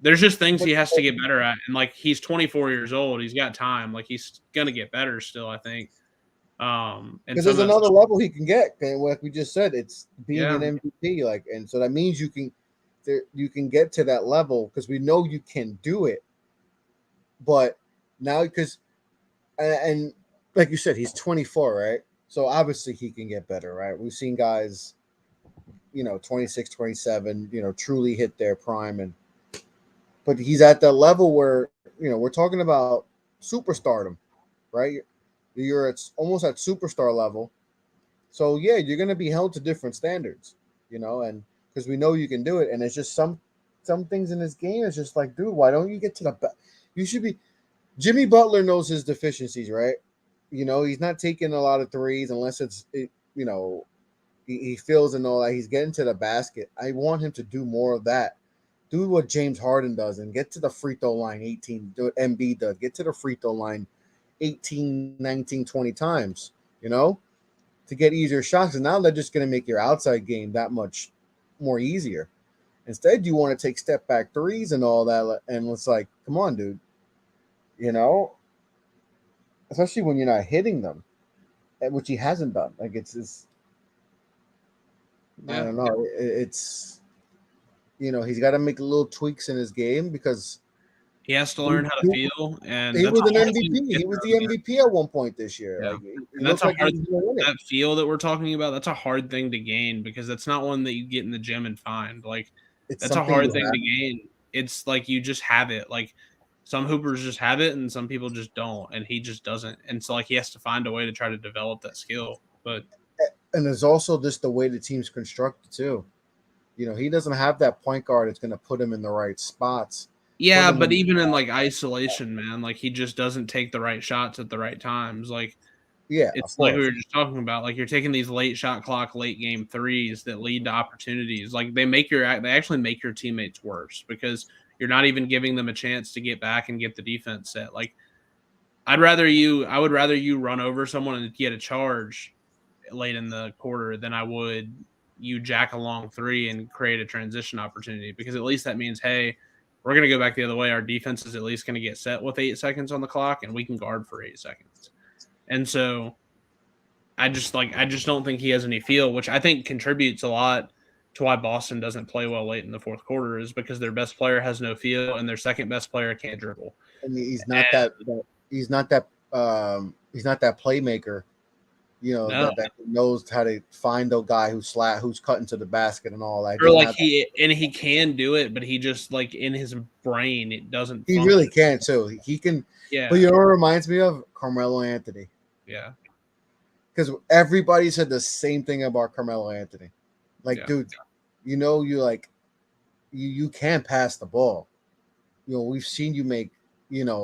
There's just things he has to get better at, and like he's 24 years old, he's got time. Like he's gonna get better still, I think. And Because some there's of that another stuff, level he can get. And like we just said, it's being yeah, an MVP. Like, and so that means you can get to that level because we know you can do it. But now because and like you said, he's 24, right? So obviously he can get better, right? We've seen guys, 26, 27, truly hit their prime but he's at the level where, we're talking about superstardom, right? You're almost at superstar level. So yeah, you're going to be held to different standards, and because we know you can do it. And it's just some things in this game is just like, dude, why don't you get to the you should be Jimmy Butler knows his deficiencies, right? He's not taking a lot of threes unless he feels and all that. He's getting to the basket. I want him to do more of that. Do what James Harden does and get to the free throw line 18. Do what Embiid does. Get to the free throw line 18, 19, 20 times, to get easier shots. And now they're just going to make your outside game that much more easier. Instead, you want to take step back threes and all that. And it's like, come on, dude. Especially when you're not hitting them, which he hasn't done. Like it's I yeah. don't know. It's he's got to make little tweaks in his game because He has to he, learn how to feel, and he that's was a an hard thing to MVP. get He was the through. MVP at one point this year. Yeah, Like he and that's looked a like he hard was going to win it. that feel that we're talking about. That's a hard thing to gain because that's not one that you get in the gym and find. Like It's that's a something hard you thing to have. gain. It's like you just have it. Like some hoopers just have it, and some people just don't, and he just doesn't. And so like he has to find a way to try to develop that skill. But And there's also just the way the team's constructed too. He doesn't have that point guard that's going to put him in the right spots. Put yeah, him but in, even in like isolation, man, like he just doesn't take the right shots at the right times. Like yeah, it's of like we course. were just talking about. Like you're taking these late shot clock, late game threes that lead to opportunities. Like they actually make your teammates worse because you're not even giving them a chance to get back and get the defense set. Like I would rather you run over someone and get a charge late in the quarter than I would you jack a long three and create a transition opportunity, because at least that means, hey, we're going to go back the other way. Our defense is at least going to get set with 8 seconds on the clock and we can guard for 8 seconds. And so I just don't think he has any feel, which I think contributes a lot to why Boston doesn't play well late in the fourth quarter, is because their best player has no feel and their second best player can't dribble. And he's not that he's not that playmaker. No, That knows how to find a guy who's cutting to the basket and all that. He or doesn't like have. he can do it, but he just like in his brain it doesn't He function. really can too. He can. Yeah, But you know what reminds me of Carmelo Anthony, yeah, because everybody said the same thing about Carmelo Anthony. Like, yeah. dude, you like you can pass the ball. We've seen you make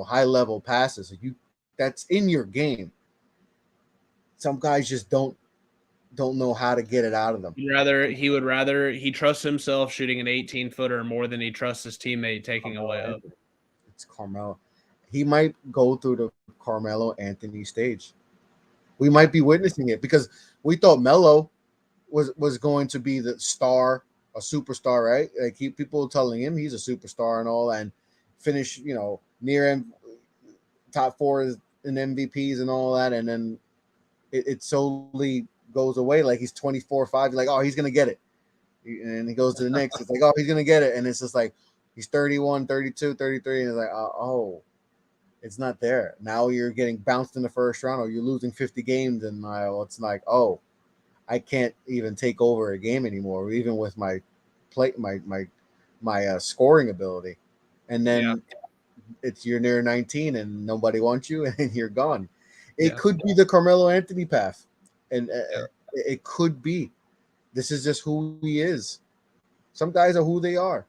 high level passes. That's in your game. Some guys just don't know how to get it out of them. He trusts himself shooting an 18-footer more than he trusts his teammate taking a Carmelo layup. Anthony. It's Carmelo. He might go through the Carmelo Anthony stage. We might be witnessing it because we thought Melo was going to be the star, a superstar, right? Like people telling him he's a superstar and all, and finish near him, top 4 in MVPs and all that, and then it solely goes away. Like he's 24-5. You're like, oh, he's gonna get it, and he goes to the Knicks. It's like, oh, he's gonna get it, and it's just like he's 31, 32, 33, and it's like, oh, it's not there. Now you're getting bounced in the first round, or you're losing 50 games, and it's like, oh, I can't even take over a game anymore, even with my play, my scoring ability. And Yeah, then you're near 19, and nobody wants you, and you're gone. It yeah, could be the Carmelo Anthony path, and yeah, it could be. This is just who he is. Some guys are who they are,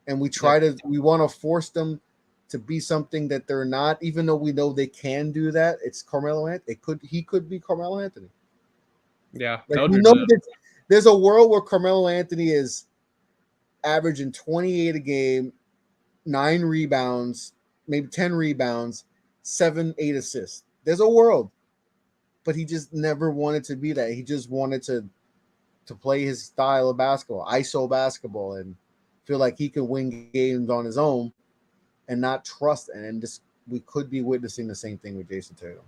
and yeah, we want to force them to be something that they're not, even though we know they can do that. It's Carmelo Anthony. He could be Carmelo Anthony. yeah. Like No, we know that there's a world where Carmelo Anthony is averaging 28 a game, 9 rebounds, maybe 10 rebounds, 7, 8 assists. There's a world, but he just never wanted to be that. He just wanted to play his style of basketball, ISO basketball, and feel like he could win games on his own and not trust. And this, we could be witnessing the same thing with Jason Tatum.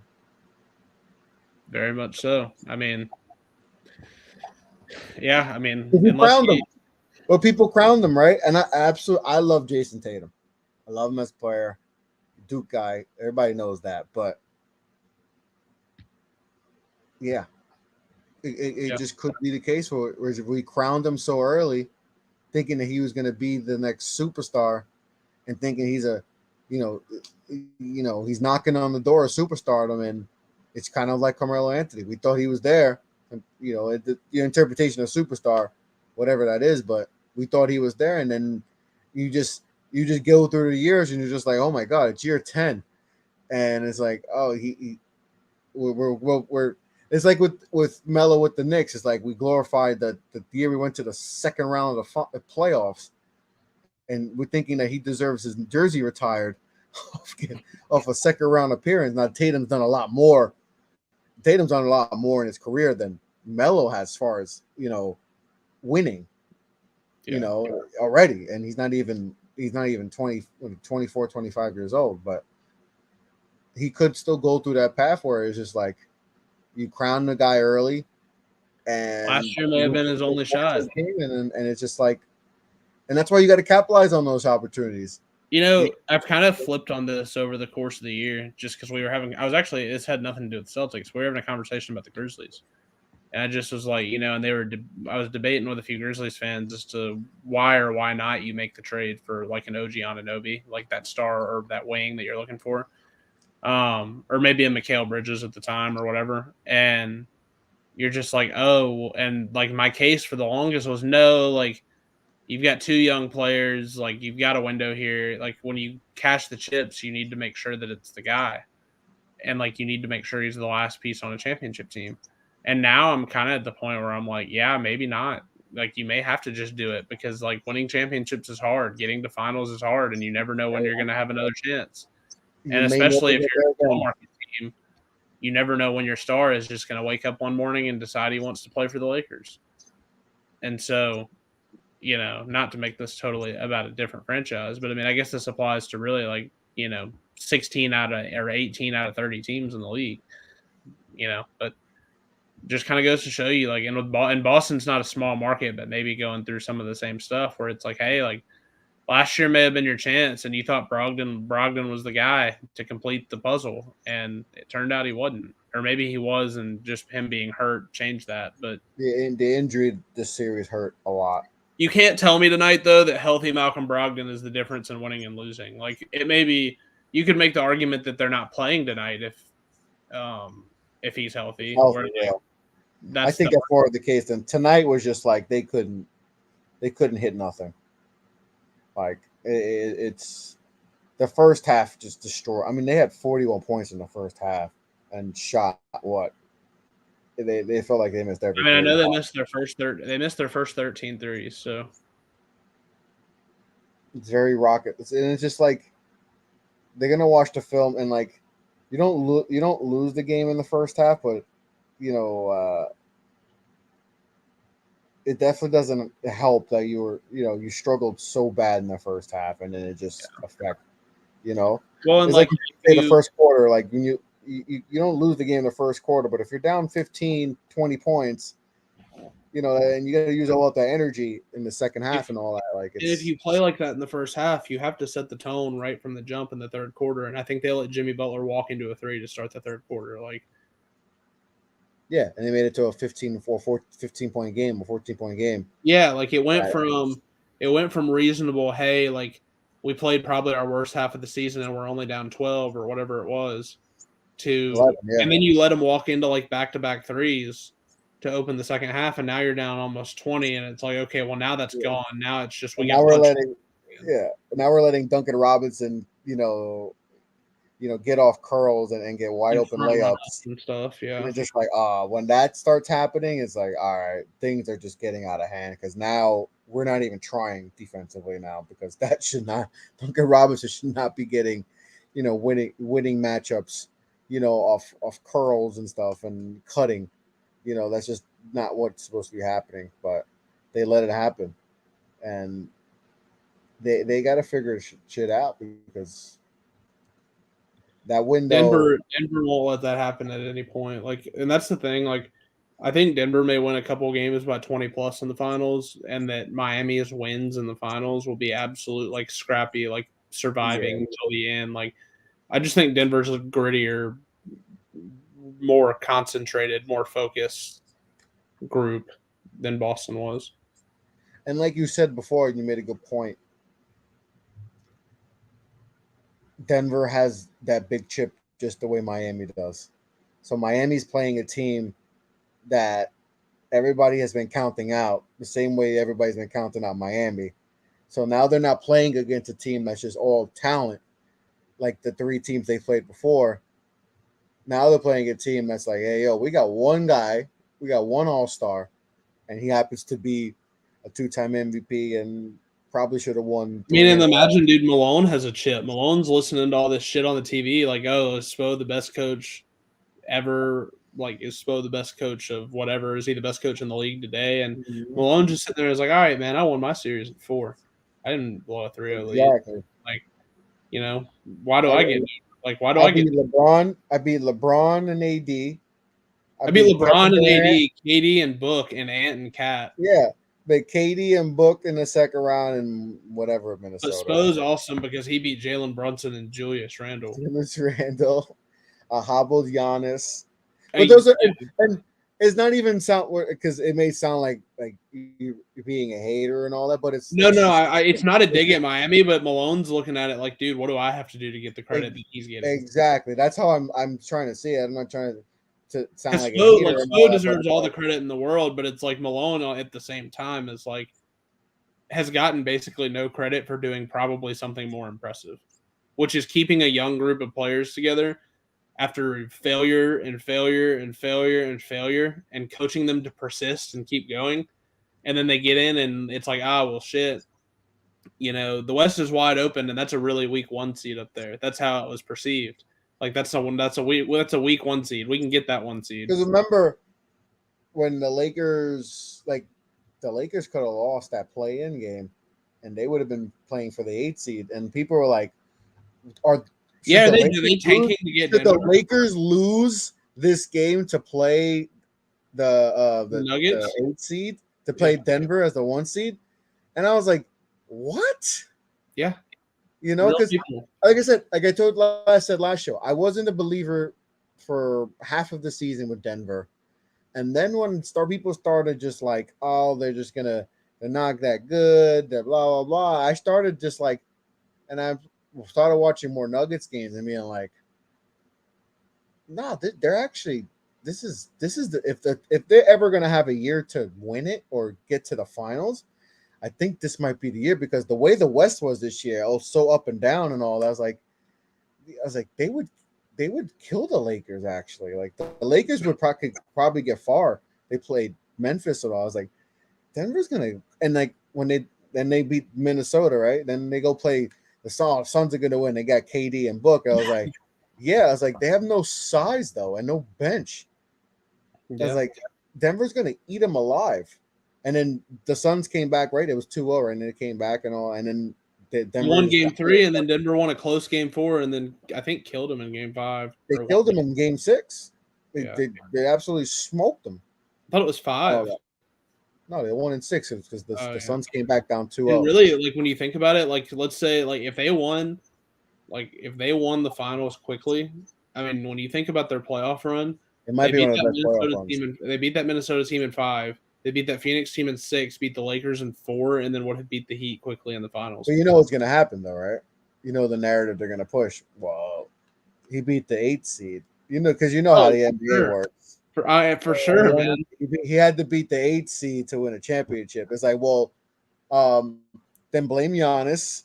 very much so. I mean, yeah. I mean, People unless crowned him, he, or people crowned him, right? And I love Jason Tatum. I love him as a player, Duke guy. Everybody knows that, but yeah, it yeah, just could be the case where if we crowned him so early, thinking that he was going to be the next superstar, and thinking he's he's knocking on the door of superstardom, and it's kind of like Carmelo Anthony. We thought he was there, and your interpretation of superstar, whatever that is, but we thought he was there, and then you just go through the years, and you're just like, oh my god, it's year 10, and it's like, oh, we're it's like with Melo with the Knicks. It's like we glorified the year we went to the second round of the playoffs, and we're thinking that he deserves his jersey retired off a second round appearance. Now Tatum's done a lot more. Tatum's done a lot more in his career than Melo has, as far as winning. yeah, Already, and he's not even 20, 24, 25 years old, but he could still go through that path where it's just like you crown the guy early, and last year may have been his only shot. and it's just like, and that's why you got to capitalize on those opportunities. I've kind of flipped on this over the course of the year, just because this had nothing to do with the Celtics. We were having a conversation about the Grizzlies, and I just was like, and I was debating with a few Grizzlies fans as to why or why not you make the trade for like an OG Anunoby, like that star or that wing that you're looking for, or maybe a Mikal Bridges at the time or whatever. And you're just like, oh, and like my case for the longest was no, like you've got two young players, like you've got a window here. Like when you cash the chips, you need to make sure that it's the guy, and like you need to make sure he's the last piece on a championship team. And now I'm kind of at the point where I'm like, yeah, maybe not. Like you may have to just do it because like winning championships is hard, getting to finals is hard, and you never know when you're going to have another chance. You And may never especially if get you're there a small again. market team, you never know when your star is just going to wake up one morning and decide he wants to play for the Lakers. And so, not to make this totally about a different franchise, but I mean, I guess this applies to really like, 16 out of or 18 out of 30 teams in the league, but just kind of goes to show you like, and Boston's not a small market, but maybe going through some of the same stuff where it's like, hey, like last year may have been your chance and you thought Brogdon was the guy to complete the puzzle, and it turned out he wasn't. Or maybe he was, and just him being hurt changed that. But The injury this series hurt a lot. you can't tell me tonight, though, that healthy Malcolm Brogdon is the difference in winning and losing. Like, it may be – you could make the argument that they're not playing tonight if he's healthy. Healthy, yeah. I think that's more of the case than tonight was just like they couldn't hit nothing. Like it's the first half just destroyed. I mean, they had 41 points in the first half and shot what? They felt like they missed everything. I mean, I know they missed their first 13 threes, so it's very rocket. And it's just like they're gonna watch the film and like you don't lose the game in the first half, but it definitely doesn't help that you struggled so bad in the first half and then it just affect. Well, and it's like you say the first quarter, like when you don't lose the game in the first quarter, but if you're down 15, 20 points, and you got to use all that energy in the second half and all that. Like, if you play like that in the first half, you have to set the tone right from the jump in the third quarter. And I think they let Jimmy Butler walk into a three to start the third quarter. Like, yeah, and they made it to a 15-point game, a 14-point game. Yeah, like it went from reasonable. Hey, like we played probably our worst half of the season and we're only down 12 or whatever it was. To 11, yeah. And then you let them walk into like back-to-back threes to open the second half, and now you're down almost 20, and it's like, okay, well now that's gone. Now it's just now we're letting Duncan Robinson, get off curls and get wide open layups and stuff. Yeah, and it's just like, when that starts happening, it's like, all right, things are just getting out of hand because now we're not even trying defensively now because that should not. Duncan Robinson should not be getting, winning matchups. Off curls and stuff and cutting, that's just not what's supposed to be happening. But they let it happen, and they got to figure shit out because that window. Denver won't let that happen at any point. Like, and that's the thing. Like, I think Denver may win a couple games by 20 plus in the finals, and that Miami's wins in the finals will be absolute like scrappy, like surviving until the end. Like, I just think Denver's a grittier, more concentrated, more focused group than Boston was. And like you said before, you made a good point. Denver has that big chip just the way Miami does. So Miami's playing a team that everybody has been counting out the same way everybody's been counting out Miami. So now they're not playing against a team that's just all talent like the three teams they played before. Now they're playing a team that's like, hey, yo, we got one guy, we got one all-star, and he happens to be a two-time MVP and probably should have won. I mean, and imagine, dude, Malone has a chip. Malone's listening to all this shit on the TV, like, oh, is Spo the best coach ever? Like, is Spo the best coach of whatever? Is he the best coach in the league today? And Malone just sitting there and is like, all right, man, I won my series at 4. I didn't blow a 3-0 lead. Exactly. Like, why do I get like? Why do I get LeBron? I beat LeBron and AD. I beat LeBron and AD, KD and Book and Ant and Cat. Yeah, but KD and Book in the second round and whatever Minnesota. But Spo's awesome because he beat Jalen Brunson and Julius Randle. Hobbled Giannis. But those are and it's not even sound because it may sound like you're being a hater and all that, but it's it's not a dig at Miami, but Malone's looking at it like, dude, what do I have to do to get the credit that he's getting? Exactly. That's how I'm trying to see it. I'm not trying to sound like a hater. Spo deserves all the credit in the world, but it's like Malone at the same time is like has gotten basically no credit for doing probably something more impressive, which is keeping a young group of players together after failure and failure and failure and failure and coaching them to persist and keep going. And then they get in and it's like, well, shit. The West is wide open and that's a really weak 1 seed up there. That's how it was perceived. Like that's a weak 1 seed. We can get that 1 seed. Because remember when the Lakers could have lost that play-in game and they would have been playing for the 8 seed and people were like, they tanking to get Denver? Did the Lakers lose this game to play the Nuggets, the 8 seed, to play Denver as the 1 seed? And I was like, what? Yeah. Because like I said, like I said last show, I wasn't a believer for half of the season with Denver. And then when people started just like, they're not that good, they're blah, blah, blah. I started just like, and I started watching more Nuggets games and being like, no, they're actually, this is if they're ever going to have a year to win it or get to the finals, I think this might be the year, because the way the West was this year, so up and down and all that, I was like, they would kill the Lakers actually. Like the Lakers would probably get far. They played Memphis and all. I was like, Denver's gonna, and like when they beat Minnesota, right? Then they go play the Suns are gonna win. They got KD and Book. I was like, yeah. I was like, they have no size though and no bench. I was like, Denver's gonna eat them alive. And then the Suns came back, right? It was 2-0, and then it came back and all, and then Denver won game 3, and then Denver won a close game 4, and then I think killed them in game 5. They killed them in game 6. They absolutely smoked them. I thought it was 5. No, they won in 6 because the Suns came back down 2-0. And really, like when you think about it, like let's say, like if they won the finals quickly, I mean, when you think about their playoff run, it might be one of the best playoff runs. They beat that Minnesota team in 5. They beat that Phoenix team in 6, beat the Lakers in 4, and then would have beat the Heat quickly in the finals. But you know what's going to happen, though, right? You know the narrative they're going to push. Well, he beat the 8 seed. Because you know how the NBA works. For sure, man. He had to beat the 8 seed to win a championship. It's like, well, then blame Giannis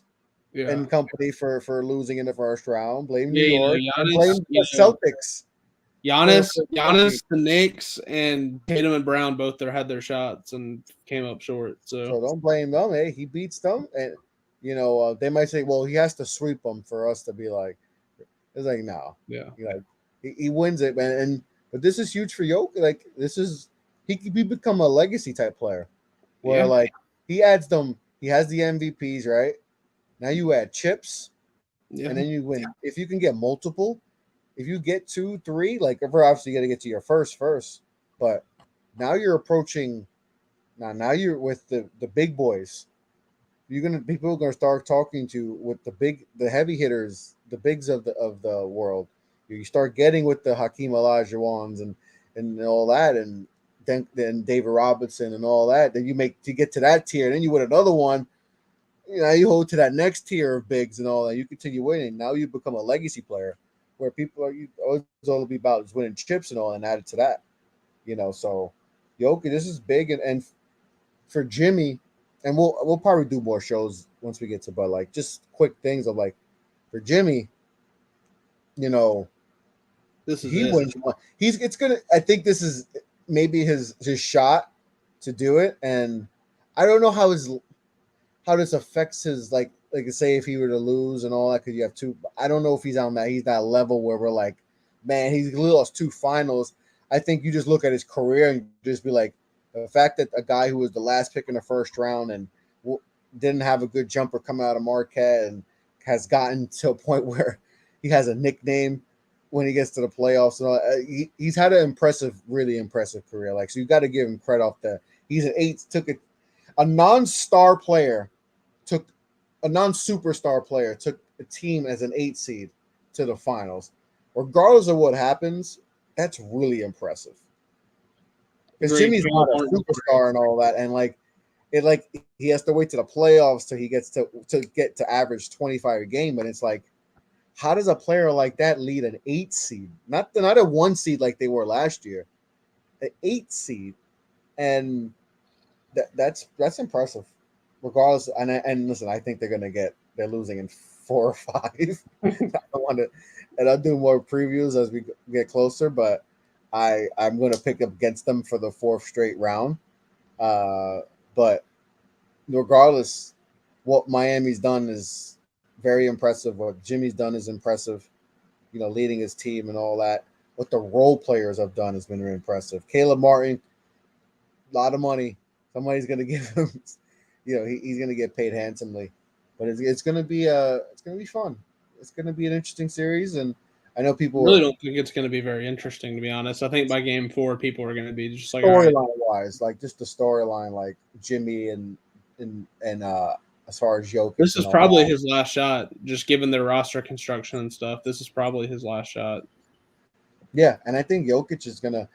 and company for losing in the first round. Blame New York. Blame the Celtics. Giannis, the Knicks, and Tatum and Brown both had their shots and came up short. So don't blame them. Hey, he beats them, and they might say, "Well, he has to sweep them for us to be like." It's like, no, he wins it, man. But this is huge for Jokic. Like he become a legacy type player, where like he adds them. He has the MVPs, right? Now you add chips, and then you win. If you can get multiple. If you get 2, 3, like obviously you got to get to your first, but now you're approaching. Now you're with the big boys. People are gonna start talking to with the heavy hitters, the bigs of the world. You start getting with the Hakeem Olajuwons and all that, and then David Robinson and all that. Then you get to that tier. Then you win another one. You hold to that next tier of bigs and all that. You continue winning. Now you become a legacy player, where people are all be about just winning chips and all, and added to that, So, Jokic, this is big, and for Jimmy, and we'll probably do more shows once we get to, but like just quick things of like for Jimmy, this is he wins. I think this is maybe his shot to do it, and I don't know how this affects his like say if he were to lose and all that, because you have 2. I don't know if he's that level where we're like, man, he's lost 2 finals. I think you just look at his career and just be like, the fact that a guy who was the last pick in the first round and didn't have a good jumper coming out of Marquette and has gotten to a point where he has a nickname when he gets to the playoffs and all. He's had an really impressive career. Like, so you got to give him credit off that. He's an 8. A non-star player took a non-superstar player took a team as an 8 seed to the finals. Regardless of what happens, that's really impressive. Because Jimmy's not a superstar and all that, and he has to wait to the playoffs till he gets to get to average 25 a game, but it's like how does a player like that lead an 8 seed? Not a 1 seed like they were last year, an 8 seed, and that's impressive. Regardless, and listen, I think they're losing in 4 or 5. I don't want to, and I'll do more previews as we get closer, but I'm going to pick up against them for the 4th straight round. But regardless, what Miami's done is very impressive. What Jimmy's done is impressive. Leading his team and all that. What the role players have done has been really impressive. Caleb Martin, a lot of money. Somebody's going to give him. He's going to get paid handsomely. But it's going to be fun. It's going to be an interesting series, and I know people I really don't think it's going to be very interesting, to be honest. I think by game 4, people are going to be just like storyline wise, like just the storyline, like Jimmy and as far as Jokic. This is probably his last shot, just given their roster construction and stuff. This is probably his last shot. Yeah, and I think Jokic is gonna,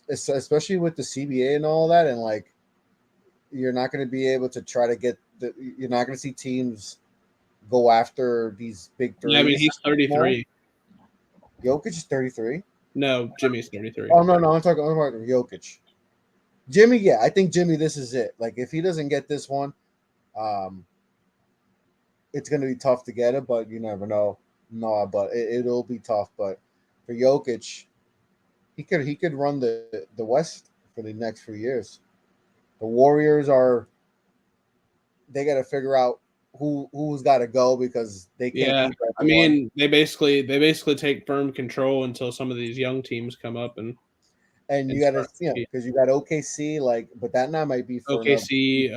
especially with the CBA and all that, and like you're not going to be able to try to get you're not going to see teams go after these big threes. Yeah, I mean he's 33. Jokic is 33. No, Jimmy's 33. Oh no, I'm talking Jokic. Jimmy, yeah, I think Jimmy, this is it. Like if he doesn't get this one, it's going to be tough to get it, but you never know. No, but it'll be tough. But for Jokic, he could run the West for the next few years. The Warriors they got to figure out who's got to go because they can't. Yeah, I mean they basically take firm control until some of these young teams come up and you got to because you got OKC but that now might be for OKC,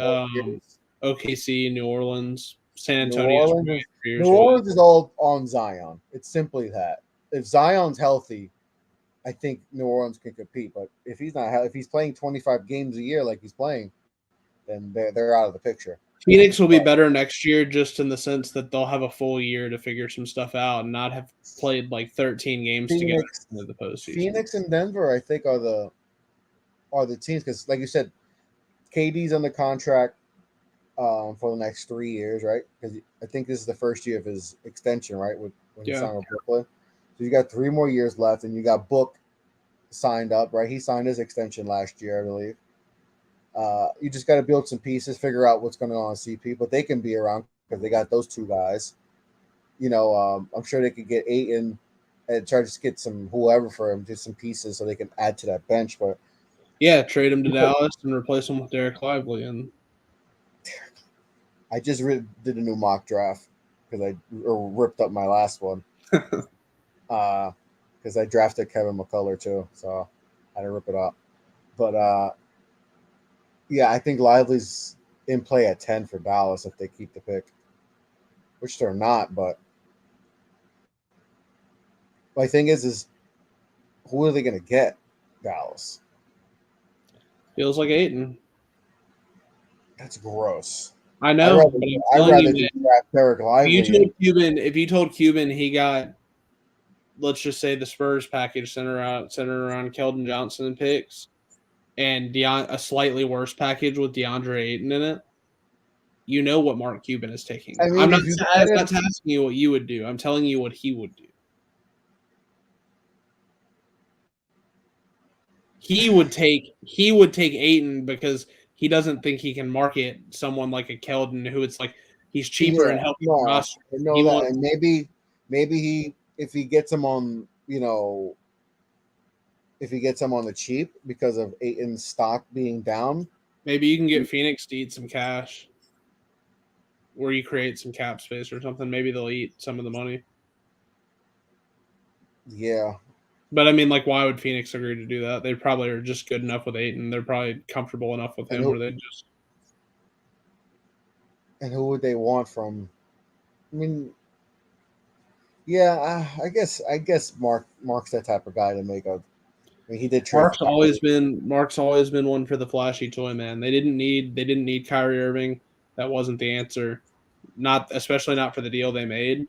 OKC, New Orleans, San Antonio. New Orleans is all on Zion. It's simply that if Zion's healthy, I think New Orleans can compete. But if he's not, if he's playing 25 games a year like he's playing, then they're out of the picture. Phoenix will be better next year, just in the sense that they'll have a full year to figure some stuff out and not have played like 13 games together in the postseason. Phoenix and Denver, I think, are the teams because, like you said, KD's on the contract for the next 3 years, right? Because I think this is the first year of his extension, right? When he signed with Brooklyn, so you got 3 more years left, and you got Book signed up, right? He signed his extension last year, I believe. You just got to build some pieces, figure out what's going on with CP, but they can be around because they got those 2 guys. I'm sure they could get Ayton and try to get some whoever for him, just some pieces so they can add to that bench. But yeah, trade him to Dallas and replace him with Derek Lively. And I just did a new mock draft because I ripped up my last one because I drafted Kevin McCullough too, so I had to rip it up. But yeah, I think Lively's in play at 10 for Dallas if they keep the pick, which they're not. But my thing is who are they going to get? Dallas. Feels like Ayton. That's gross. I know. I'd rather draft Derek Lively. If you told Cuban he got, let's just say, the Spurs package centered around Keldon Johnson picks, and a slightly worse package with DeAndre Ayton in it, you know what Mark Cuban is taking. I mean, I'm not asking you what you would do. I'm telling you what he would do. He would take Ayton because he doesn't think he can market someone like a Keldon who it's like he's cheaper and helping roster. I know that. And maybe if he gets him on, if he gets him on the cheap because of Ayton's stock being down. Maybe you can get Phoenix to eat some cash where you create some cap space or something. Maybe they'll eat some of the money. Yeah. But I mean, like, why would Phoenix agree to do that? They probably are just good enough with Ayton. They're probably comfortable enough with him where they just. And who would they want from? I mean, yeah, I guess Mark's that type of guy to make a. I mean, he did. Mark's always been one for the flashy toy man. They didn't need Kyrie Irving. That wasn't the answer. Especially not for the deal they made.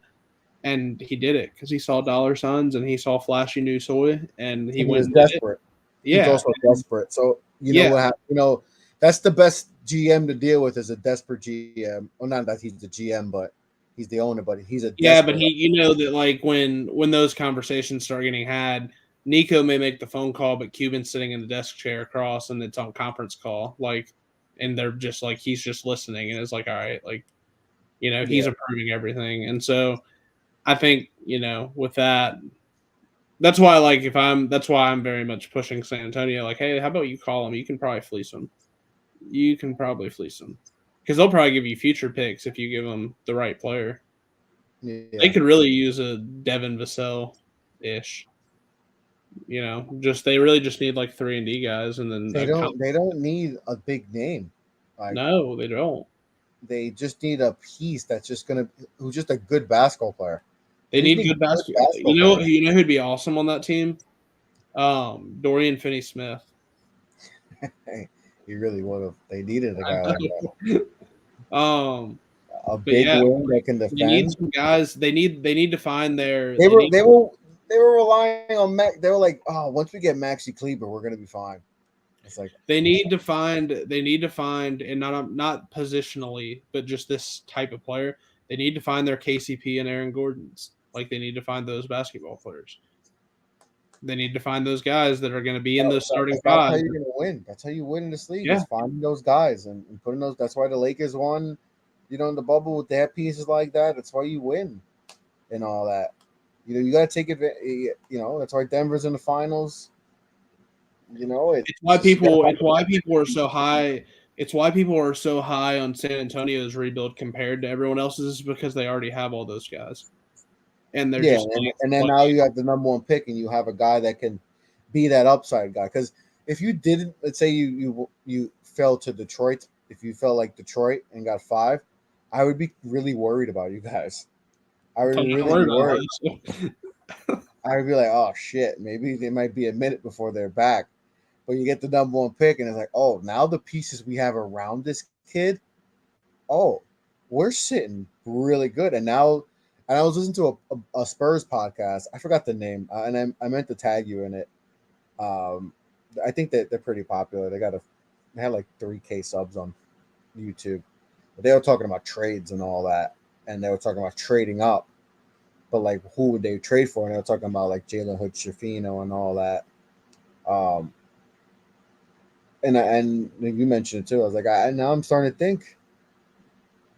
And he did it because he saw dollar signs and he saw flashy new toy, and he was desperate. Yeah, he's also desperate. So know what that's the best GM to deal with is a desperate GM. Well, not that he's the GM, but He's the owner, but he's a Yeah, but desperate. that like when those conversations start getting had, Nico may make the phone call, but Cuban's sitting in the desk chair across, and it's on conference call, like, and they're just like he's just listening, and it's like, all right, like, he's Yeah. approving everything, and so I think with that, that's why that's why I'm very much pushing San Antonio, like, hey, how about you call him? You can probably fleece him. You can probably fleece him because they'll probably give you future picks if you give them the right player. They Yeah. could really use a Devin Vassell ish. They really just need like 3-and-D guys, and then They don't need a big name. Like no, they don't. they just need a piece that's just gonna who's just a good basketball player. They They just need need good good basketball. basketball players. Who'd be awesome on that team? Dorian Finney-Smith. Hey, he really would have. They needed a guy like that. um, A but big yeah, wing that can they need defend. some guys. They need to find their. They They were need they were they were relying on Max. They were like, oh, once we get Maxi Kleber, we're gonna be fine. It's like They need to find. They need to find, and not positionally, but just this type of player. They need to find their KCP and Aaron Gordons. Like they need to find those basketball players. They need to find those guys that are going to be in those starting that's how five. you're gonna win. That's how you win in this league Yeah, is finding those guys and putting those. That's why the Lakers won. In the bubble with their pieces like that. That's why you win and all that. You got to take it. That's why Denver's in the finals. it's why You got to people. find It's why people are so high. It's why people are so high on San Antonio's rebuild compared to everyone else's, is because they already have all those guys, and they're yeah, just and then now you have the number one pick, and you have a guy that can be that upside guy. Because if you didn't, let's say you fell to Detroit, if you felt like Detroit and got 5, I would be really worried about you guys. I would don't really worry be about worried. this. I would be like, oh shit, maybe they might be a minute before they're back. But you get the number one pick, and it's like, oh, now the pieces we have around this kid, oh, we're sitting really good. And I was listening to a Spurs podcast. I forgot the name, and I meant to tag you in it. Um, I think that they're pretty popular. They had like 3K subs on YouTube. But they were talking about trades and all that, and they were talking about trading up. But like, who would they trade for? And they were talking about like Jalen Hood Schifino and all that. Um, and you mentioned it too. I was like, now I'm starting to think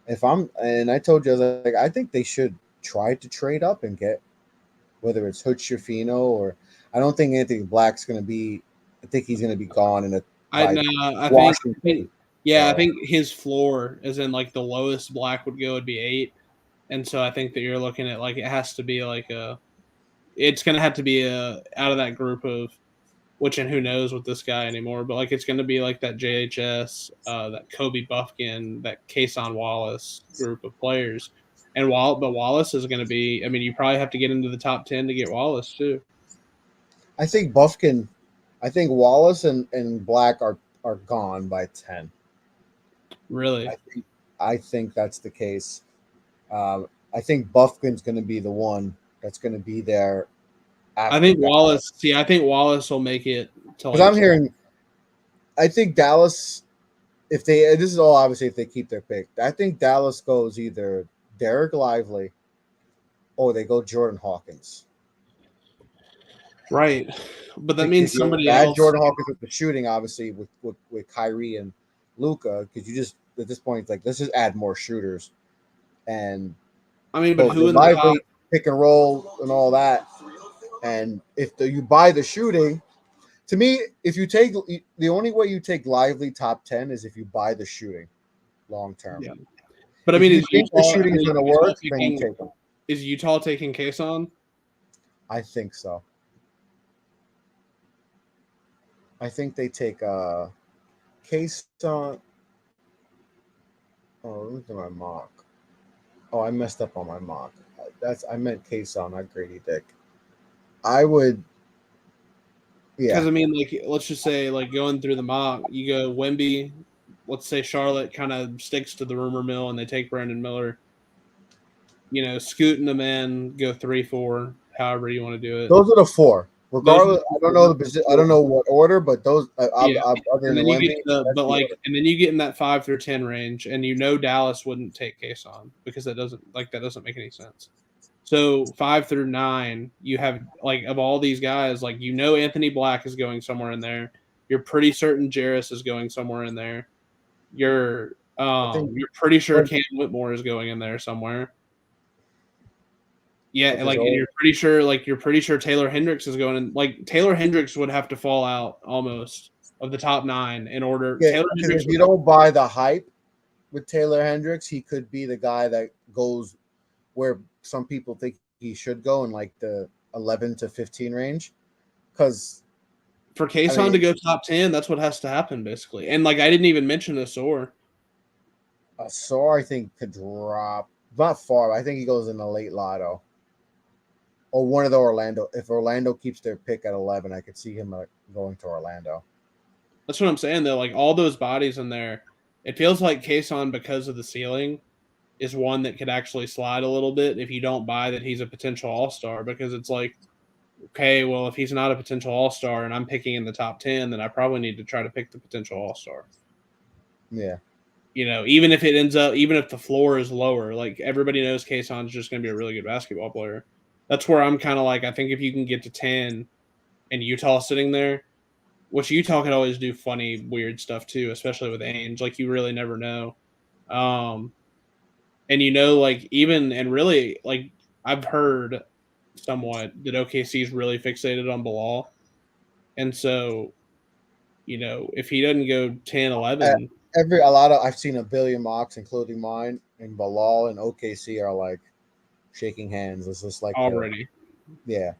and I told you, I was like, I think they should try to trade up and get whether it's Hood Schifino or I don't think Anthony Black's going to be. I think he's going to be gone I by know. Washington. I So think his floor, as in like the lowest Black would go, would be 8, and so I think that you're looking at like it has to be like it's going to have to be out of that group of which, and who knows with this guy anymore, but like it's going to be like that JHS, that Kobe Buffkin, that Kason Wallace group of players, and but Wallace is going to be. I mean, you probably have to get into the top 10 to get Wallace too. I think Buffkin, I think Wallace and Black are gone by 10. Really, I think that's the case. I think Buffkin's going to be the one that's going to be there I after think Dallas. Wallace. See, I think Wallace will make it to Because like. I'm hearing, I think Dallas, if they, this is all obviously if they keep their pick, I think Dallas goes either Derek Lively or they go Jordan Hawkins. Right, but that Because means you somebody add else. Jordan Hawkins with the shooting, obviously, with Kyrie and Luca, because you just, at this point, it's like, let's just add more shooters and I mean, but go who in the top? Lively, pick and roll, and all that. And if you buy the shooting, to me, if you take the only way you take Lively top 10 is if you buy the shooting long term. Yeah, but I If mean, you is think the Utah? I shooting mean, is going to Utah work, then you taking take them. is Utah taking Kason? I think so. I think they take case on. Oh, look at my mock. Oh, I messed up on my mock. I meant case on, not Grady Dick. I would. Because Yeah. I mean, like, let's just say, like, going through the mock, you go Wemby. Let's say Charlotte kind of sticks to the rumor mill and they take Brandon Miller. Scooting them in, go 3-4, however you want to do it. Those are the 4. Regardless, I don't know the position. I don't know what order, but those Yeah, other and than then you get Wemby, the that's but the like, order. and then you get in that 5 through 10 range, and Dallas wouldn't take Kason because that doesn't make any sense. So 5 through 9, you have like of all these guys, like Anthony Black is going somewhere in there. You're pretty certain Jarris is going somewhere in there. I think, You're pretty sure but Cam Whitmore is going in there somewhere. Yeah, and there's like, and always, you're pretty sure Taylor Hendricks is going in. Like Taylor Hendricks would have to fall out almost of the top 9 in order. yeah, Taylor because Hendricks if would you don't buy the hype with Taylor Hendricks, he could be the guy that goes where some people think he should go in like the 11 to 15 range. Because for I Kason to mean, go top 10, that's what has to happen basically. And like I didn't even mention Asor. Sor I think could drop not far. I think he goes in the late lotto or one of the Orlando. If Orlando keeps their pick at 11, I could see him going to Orlando. That's what I'm saying though. Like all those bodies in there, it feels like Kason because of the ceiling is one that could actually slide a little bit if you don't buy that he's a potential all-star, because it's like, okay, well, if he's not a potential all-star and I'm picking in the top 10, then I probably need to try to pick the potential all-star. Yeah. Even if it ends up, even if the floor is lower, like everybody knows Kason's just going to be a really good basketball player. That's where I'm kind of like, I think if you can get to 10 and Utah sitting there, which Utah could always do funny, weird stuff too, especially with Ainge. Like you really never know. And like even and really like I've heard somewhat that OKC is really fixated on Bilal, and so if he doesn't go 10, Uh, 11, a lot of I've seen a billion mocks, including mine, and Bilal and OKC are like shaking hands. It's just like already. yeah.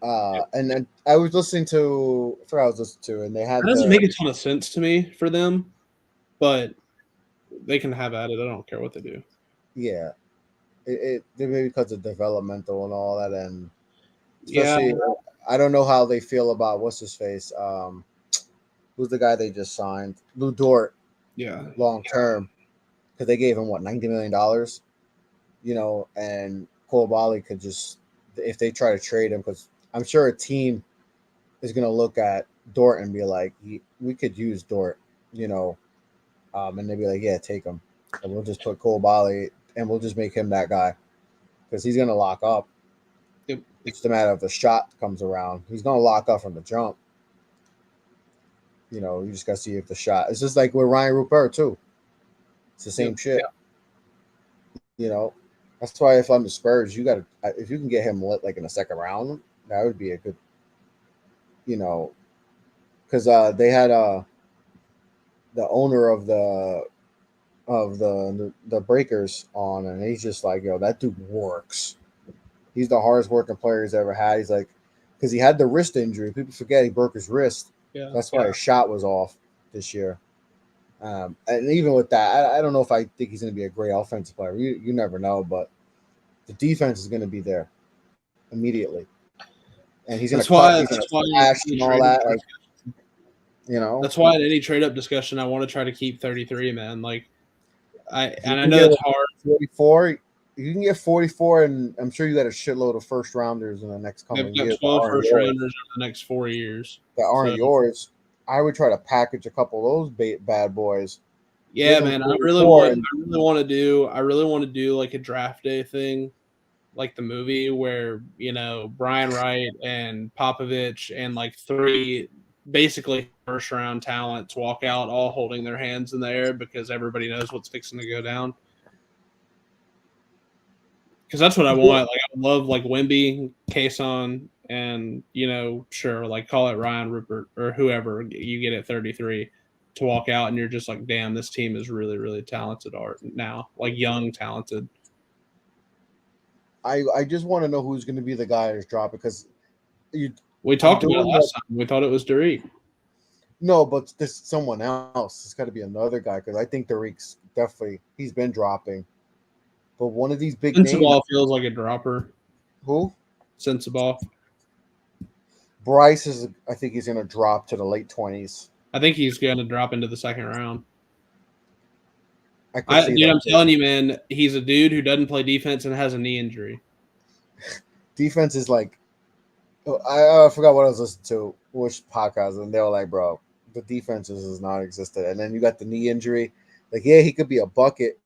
And then I was listening to, I forgot I was listening to, and they That had doesn't make a ton of sense to me for them, but they can have at it. I don't care what they do. yeah, maybe because of developmental and all that, and Yeah, especially I don't know how they feel about what's his face, who's the guy they just signed, Lou Dort, yeah. long term, because they gave him what $90 million, and Koulibaly could just if they try to trade him, because I'm sure a team is going to look at Dort and be like, we could use Dort, and they'd be like, yeah, take him, and we'll just put Koulibaly and we'll just make him that guy because he's going to lock up. Yep. It's just a matter of the shot comes around. He's going to lock up from the jump. You just got to see if the shot. It's just like with Ryan Rupert too. It's the same shit. That's why if I'm the Spurs, you got to if you can get him lit like in the second round, that would be a good, because they had the owner of the Breakers on, and he's just like, yo, that dude works. He's the hardest working player he's ever had. He's like, because he had the wrist injury. People forget he broke his wrist. Yeah. That's why his shot was off this year. And even with that, I don't know if I think he's going to be a great offensive player. You never know, but the defense is going to be there immediately, and he's going to cut. He's going to slash and all that. Like, that's why in any trade up discussion, I want to try to keep 33, man. Like, I know it's hard. 44. You can get 44, and I'm sure you got a shitload of first rounders in the next couple of years. 12 first rounders in the next 4 years that aren't yours. I would try to package a couple of those bad boys. Yeah, man. I really want to do like a draft day thing, like the movie where Brian Wright and Popovich and like 3 basically first round talents walk out all holding their hands in the air because everybody knows what's fixing to go down. Because that's what I want. Like I love like Wemby, Kason, and sure, like call it Ryan Rupert or whoever you get at 33 to walk out, and you're just like, damn, this team is really, really talented art now, like young, talented. I just want to know who's going to be the guy that's dropping because we talked about it last time. We thought it was Derek. No, but there's someone else. It's got to be another guy because I think Derek's definitely he's been dropping. But one of these big Sensabaugh names feels like a dropper. Who? Sensabaugh. Bryce is. I think he's going to drop to the late 20s. I think he's going to drop into the second round. I'm telling you, man, he's a dude who doesn't play defense and has a knee injury. Defense is like I forgot what I was listening to, which podcast, and they were like, "Bro, the defenses is non-existent." And then you got the knee injury. Like, yeah, he could be a bucket,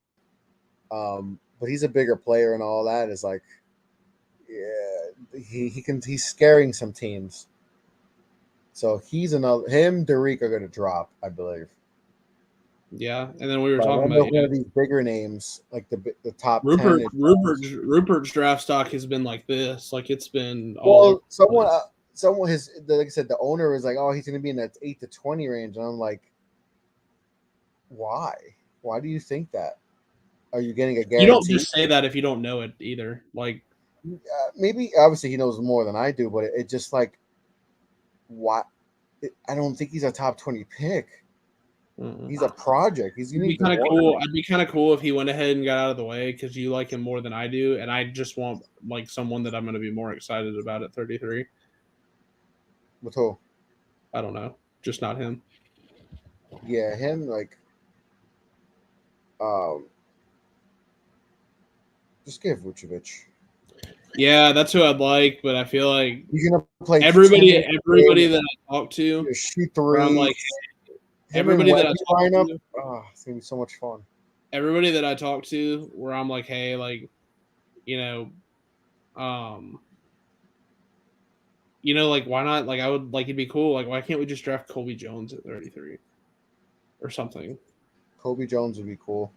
but he's a bigger player and all that. Is like, yeah, he can he's scaring some teams. So he's another him. Derek are going to drop, I believe. Yeah, and then we were But I talking wonder about if one of these bigger names, like the top 10, Rupert. is Rupert's draft stock has been like this. Like it's been all over well, the someone, place. someone has, like I said, the owner was like, "Oh, he's going to be in that 8 to 20 range," and I'm like, "Why? Why do you think that? Are you getting a You don't guarantee?" just say that if you don't know it either. Like Maybe, obviously, he knows more than I do, but it just like, why? I don't think he's a top 20 pick. He's a project. He's going it'd to be need to kind of work. cool. I'd be kind of cool if he went ahead and got out of the way because you like him more than I do, and I just want like someone that I'm going to be more excited about at 33. With who? I don't know, just not him. Yeah, him, like, um, just give Vucevic. Yeah, that's who I'd like, but I feel like He's gonna play 10 everybody minutes, that I talk to, shoot where I'm like, threes. Him and everybody that I Wemby talk lineup. to, Oh, it's gonna be so much fun. everybody that I talk to, where I'm like, hey, like, you know, um, like why not? Like I would like it'd be cool. Like why can't we just draft Colby Jones at 33 or something? Kobe Jones would be cool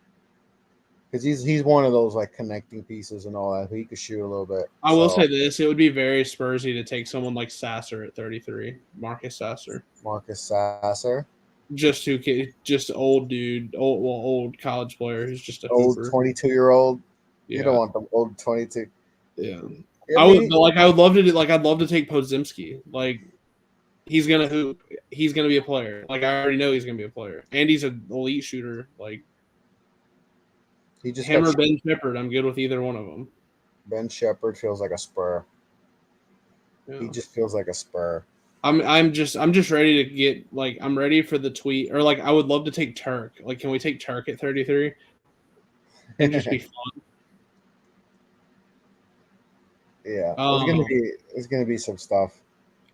because he's one of those like connecting pieces and all that. He could shoot a little bit. I will So say this: it would be very Spursy to take someone like Sasser at 33, Marcus Sasser, Marcus Sasser, just old dude, old college player who's just a old hooper. 22-year-old. You don't Yeah, want the old 22. yeah. I I would mean, but, like. I would love to do like. I'd love to take Podzimski. Like he's gonna hoop. He's gonna be a player. Like I already know he's gonna be a player, and he's an elite shooter. Like he just him got or Ben Shepherd, I'm good with either one of them. Ben Shepherd feels like a spur. He Yeah. just feels like a spur. I'm just ready to get like I'm ready for the tweet or like I would love to take Turk. Like can we take Turk at 33 and just be fun? Yeah, Um there's gonna be some stuff.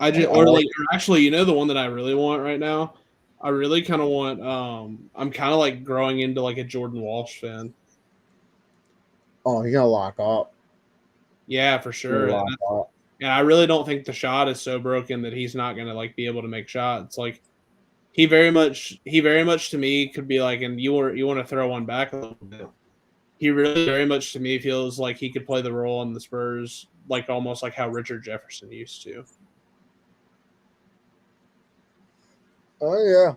I just I or like. like or actually the one that I really want right now. I really kind of want I'm kind of like growing into like a Jordan Walsh fan. Oh, you're gonna lock up. Yeah, for You're sure. gonna lock up. And I really don't think the shot is so broken that he's not going to like be able to make shots. Like he very much to me could be like, and you want to throw one back a little bit. He really very much to me feels like he could play the role in the Spurs, like almost like how Richard Jefferson used to. Oh yeah,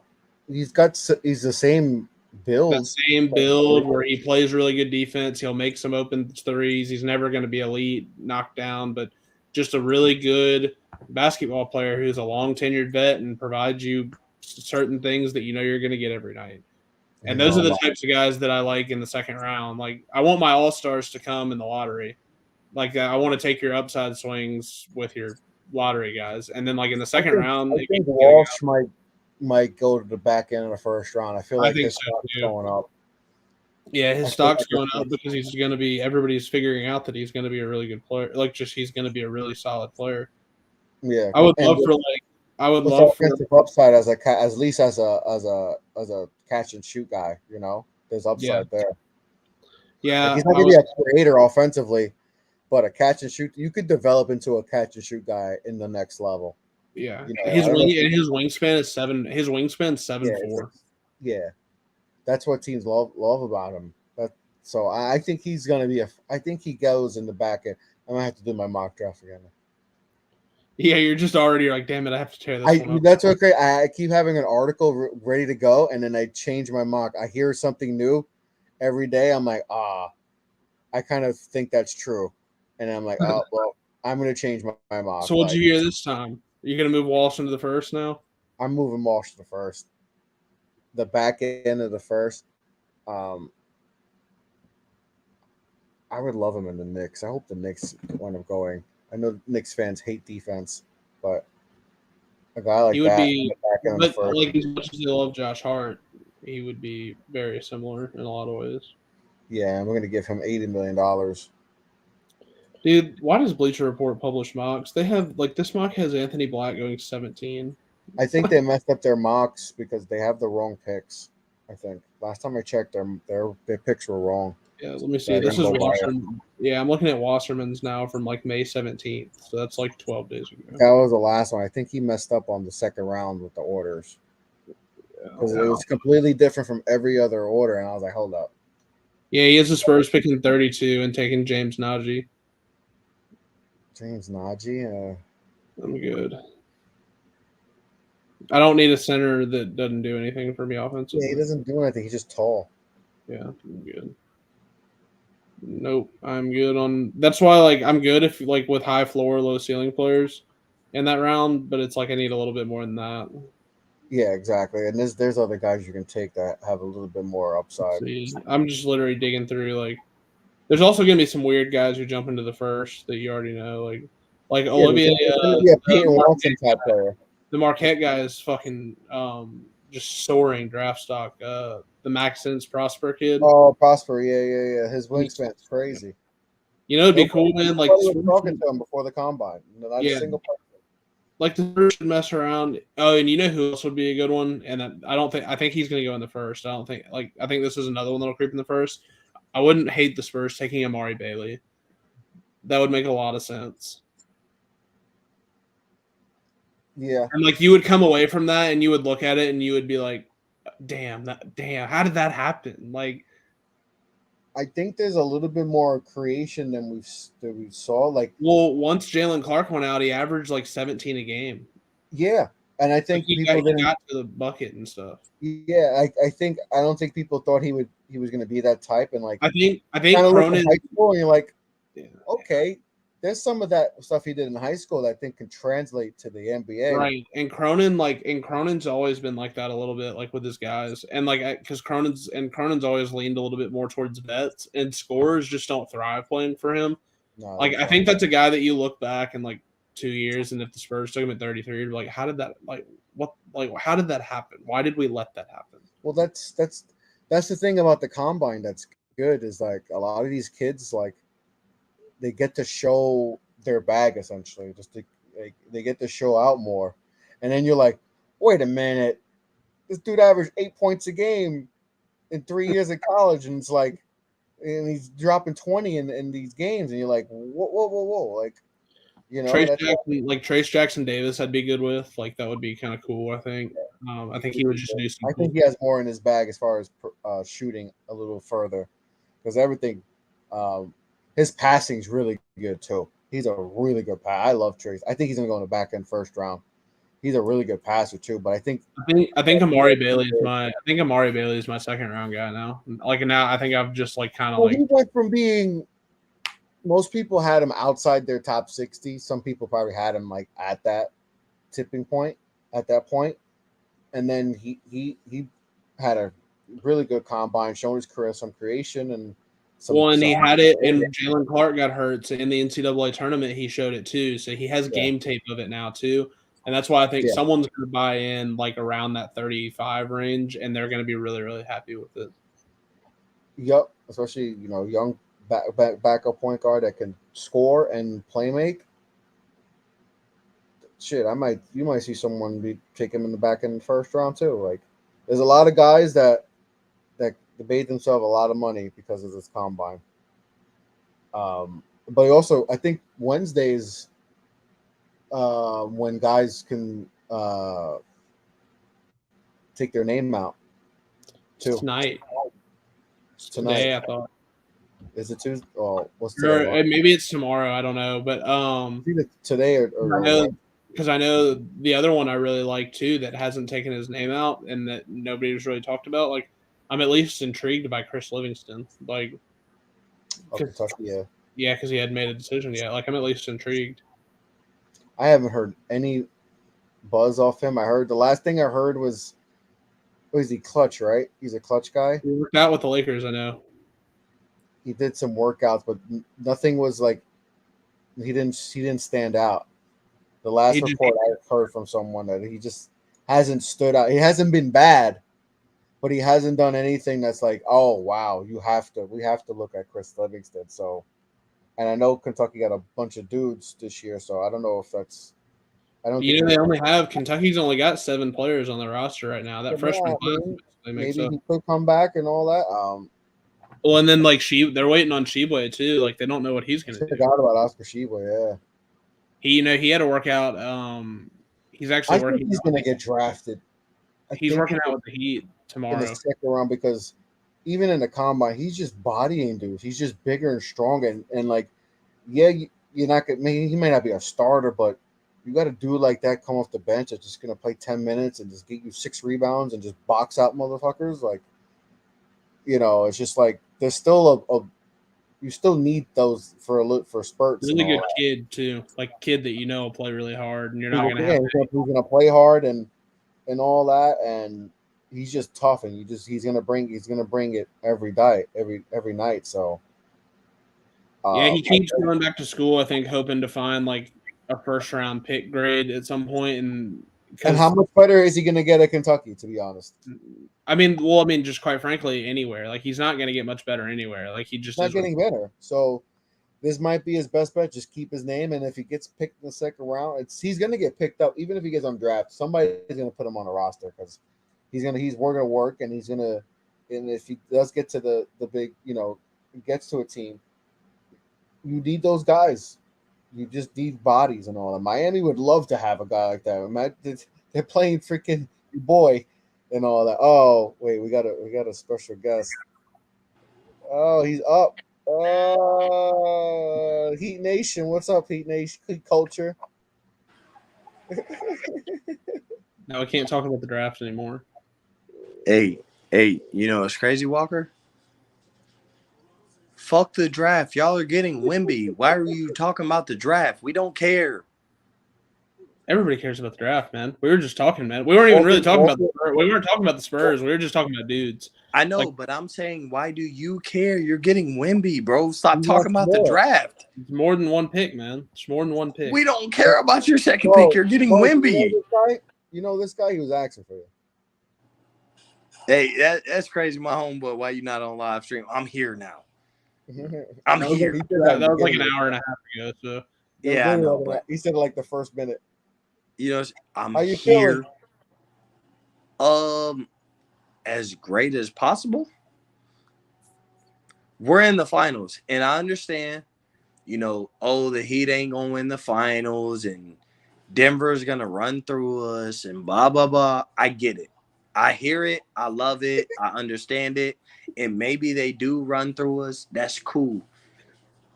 he's the same That build. same build where he plays really good defense. He'll make some open threes. He's never going to be elite, knocked down, but just a really good basketball player who's a long tenured vet and provides you certain things that you know you're going to get every night. And He's those are gonna the lock. types of guys that I like in the second round. Like I want my all stars to come in the lottery. Like I want to take your upside swings with your lottery guys, and then like in the second round, I if you think get a guy, Walsh might go to the back end of the first round. I feel I like think his so stock's too. going up. Yeah, I his feel stock's like going up because he's going to be. Everybody's figuring out that he's going to be a really good player. Like just he's going to be a really solid player. yeah, I would and love for like I would with love for offensive upside as at least as a catch and shoot guy. There's yeah upside there. Like yeah he's not I gonna be was a creator offensively, but a catch and shoot. You could develop into a catch and shoot guy in the next level. yeah I don't know if his wingspan is seven. His wingspan yeah, seven it's like, four. yeah. That's what teams love about him. So I think he's gonna be I think he goes in the back end. I'm gonna have to do my mock draft again. Yeah, you're just already like, damn it, I have to tear this I one up. That's okay. I keep having an article ready to go, and then I change my mock. I hear something new every day. I'm like, I kind of think that's true, and I'm like, oh well, I'm gonna change my mock. So what'd you Like hear this time? You're gonna move Walsh into the first now? I'm moving Walsh to the first, the back end of the first. Um, I would love him in the Knicks. I hope the Knicks wind up going. I know Knicks fans hate defense, but a guy He like would that in be, the back end of the but first. like as much as they love Josh Hart, he would be very similar in a lot of ways. Yeah, and we're gonna give him $80 million. Dude, why does Bleacher Report publish mocks? They have this mock has Anthony Black going 17. I think they messed up their mocks because they have the wrong picks. I think last time I checked, their picks were wrong. Yeah, let me see. That This didn't is go viral. Wasserman. Yeah, I'm looking at Wasserman's now from May 17th. So that's 12 days ago. That was the last one. I think he messed up on the second round with the orders because it was completely different from every other order, and I was like, hold up. Yeah, he has the Spurs picking 32 and taking James Najee. James Najee. I'm good. I don't need a center that doesn't do anything for me offensively. Yeah, he doesn't do anything. He's just tall. Yeah, I'm good. Nope, I'm good on. That's why I'm good if with high floor, low ceiling players in that round, but it's I need a little bit more than that. Yeah, exactly. And there's other guys you can take that have a little bit more upside. See, I'm just literally digging through There's also gonna be some weird guys who jump into the first that you already know, Olivia. Peyton Watson type player. The Marquette guy is fucking just soaring draft stock. The Maxence Prosper kid. Oh, Prosper, yeah. His wingspan's crazy. You know, it'd be cool, man. Talking to him before the combine. Not a single person. The first should mess around. Oh, and you know who else would be a good one? And I think he's going to go in the first. I think this is another one that'll creep in the first. I wouldn't hate the Spurs taking Amari Bailey. That would make a lot of sense. Yeah. And you would come away from that and you would look at it and you would be like, damn, how did that happen? I think there's a little bit more creation than we saw. Once Jalen Clark went out, he averaged 17 a game. Yeah, and I think he got to the bucket and stuff. Yeah, I don't think people thought he was going to be that type. And I think Cronin, high school, and you're like, okay, there's some of that stuff he did in high school that I think can translate to the NBA. Right. And Cronin's always been like that a little bit, with his guys. And because Cronin's always leaned a little bit more towards vets, and scorers just don't thrive playing for him. No, I think that's a guy that you look back in 2 years, and if the Spurs took him at 33, you're like, how did that how did that happen? Why did we let that happen? Well, that's the thing about the combine that's good is a lot of these kids they get to show their bag essentially, they get to show out more, and then you're like, wait a minute, this dude averaged 8 points a game in 3 years of college, and it's and he's dropping 20 in these games, and you're like, whoa, Trace Jackson Davis, I'd be good with. That would be kind of cool. I think. I think he would just do some. I think he has more in his bag as far as shooting a little further, because everything. His passing's really good too. He's a really good pass. I love Trace. I think he's gonna go in the back end first round. He's a really good passer too. But I think Amari Bailey is my second round guy now. Now, I think I've just he went from being. Most people had him outside their top 60. Some people probably had him at that tipping point, at that point, and then he had a really good combine, showing his career, some creation, and. He had it, and Jalen Clark got hurt. So in the NCAA tournament, he showed it too. So he has game tape of it now too, and that's why I think someone's going to buy in around that 35 range, and they're going to be really, really happy with it. Yep, especially young backup point guard that can score and play make. Shit, you might see someone take him in the back end first round too. There's a lot of guys that made themselves a lot of money because of this combine. But also, I think Wednesdays when guys can take their name out too. Tonight. Today, I thought. Is it Tuesday? Oh, what's today? Maybe it's tomorrow. I don't know, but either today or because I know the other one I really like too that hasn't taken his name out and that nobody's really talked about. I'm at least intrigued by Chris Livingston. Kentucky, yeah. Yeah, because he hadn't made a decision yet. I'm at least intrigued. I haven't heard any buzz off him. I heard the last thing I heard was he Clutch, right? He's a Clutch guy. He worked out with the Lakers, I know. He did some workouts, but nothing was he didn't stand out. The last report I heard from someone that he just hasn't stood out. He hasn't been bad, but he hasn't done anything that's oh wow, we have to look at Chris Livingston. So And I know Kentucky got a bunch of dudes this year, so I don't know if that's. I don't think They there's. only have Kentucky's only got 7 players on their roster right now. That freshman class they makes Maybe up. he could come back and all that. Well, and then like they're waiting on Sheboy too. Like they don't know what he's gonna do. Forgot about Oscar Sheba. Yeah, He had to work out. He's actually I think working. he's gonna get drafted. I He's think working out with the Heat in the tomorrow. second round because even in the combine, he's just bodying dudes. He's just bigger and strong and like, yeah, you're not gonna. He may not be a starter, but you got a dude like that come off the bench that's just gonna play 10 minutes and just get you 6 rebounds and just box out motherfuckers. Like, it's just like there's still a you still need those for spurts and Really all good that. kid too. Like kid that will play really hard, and you're not gonna Yeah, have. he's gonna play hard and all that, and he's just tough, and he's gonna bring it every night. So Yeah, he I, keeps going back to school. I think hoping to find like a first round pick grade at some point, and and how because much better is he gonna get at Kentucky? To be honest, just quite frankly, anywhere. Like he's not gonna get much better anywhere. Like he he's just not is. getting better. So this might be his best bet. Just keep his name, and if he gets picked in the second round, he's gonna get picked up. Even if he gets undrafted, somebody's gonna put him on a roster because we're gonna work, and and if he does get to the big, gets to a team, you need those guys. You just need bodies and all. And Miami would love to have a guy like that. They're playing freaking boy and all that. Oh wait, we got a special guest. Oh, he's up. Heat Nation, what's up, Heat Nation? Heat Culture. Now we can't talk about the draft anymore. Hey, it's crazy, Walker? Fuck the draft. Y'all are getting Wimby. Why are you talking about the draft? We don't care. Everybody cares about the draft, man. We were just talking, man. We weren't even really talking about the Spurs. We weren't talking about the Spurs. We were just talking about dudes. I know, Like, but I'm saying, why do you care? You're getting Wimby, bro. Stop He talking wants about the more. draft. it's more than one pick, man. It's more than one pick. We don't care about your second Bro, pick. You're getting bro, Wimby. this guy? He was asking for you. Hey, that's crazy, my homeboy. Why you not on live stream? I'm here now. I'm That was, here. that was like an hour and a half ago. So Yeah, I know, but he said like the first minute. I'm How you here. feeling? As great as possible. We're in the finals, and I understand, the Heat ain't gonna win the finals, and Denver's gonna run through us, and blah blah blah. I get it. I hear it. I love it. I understand it. And maybe they do run through us. That's cool.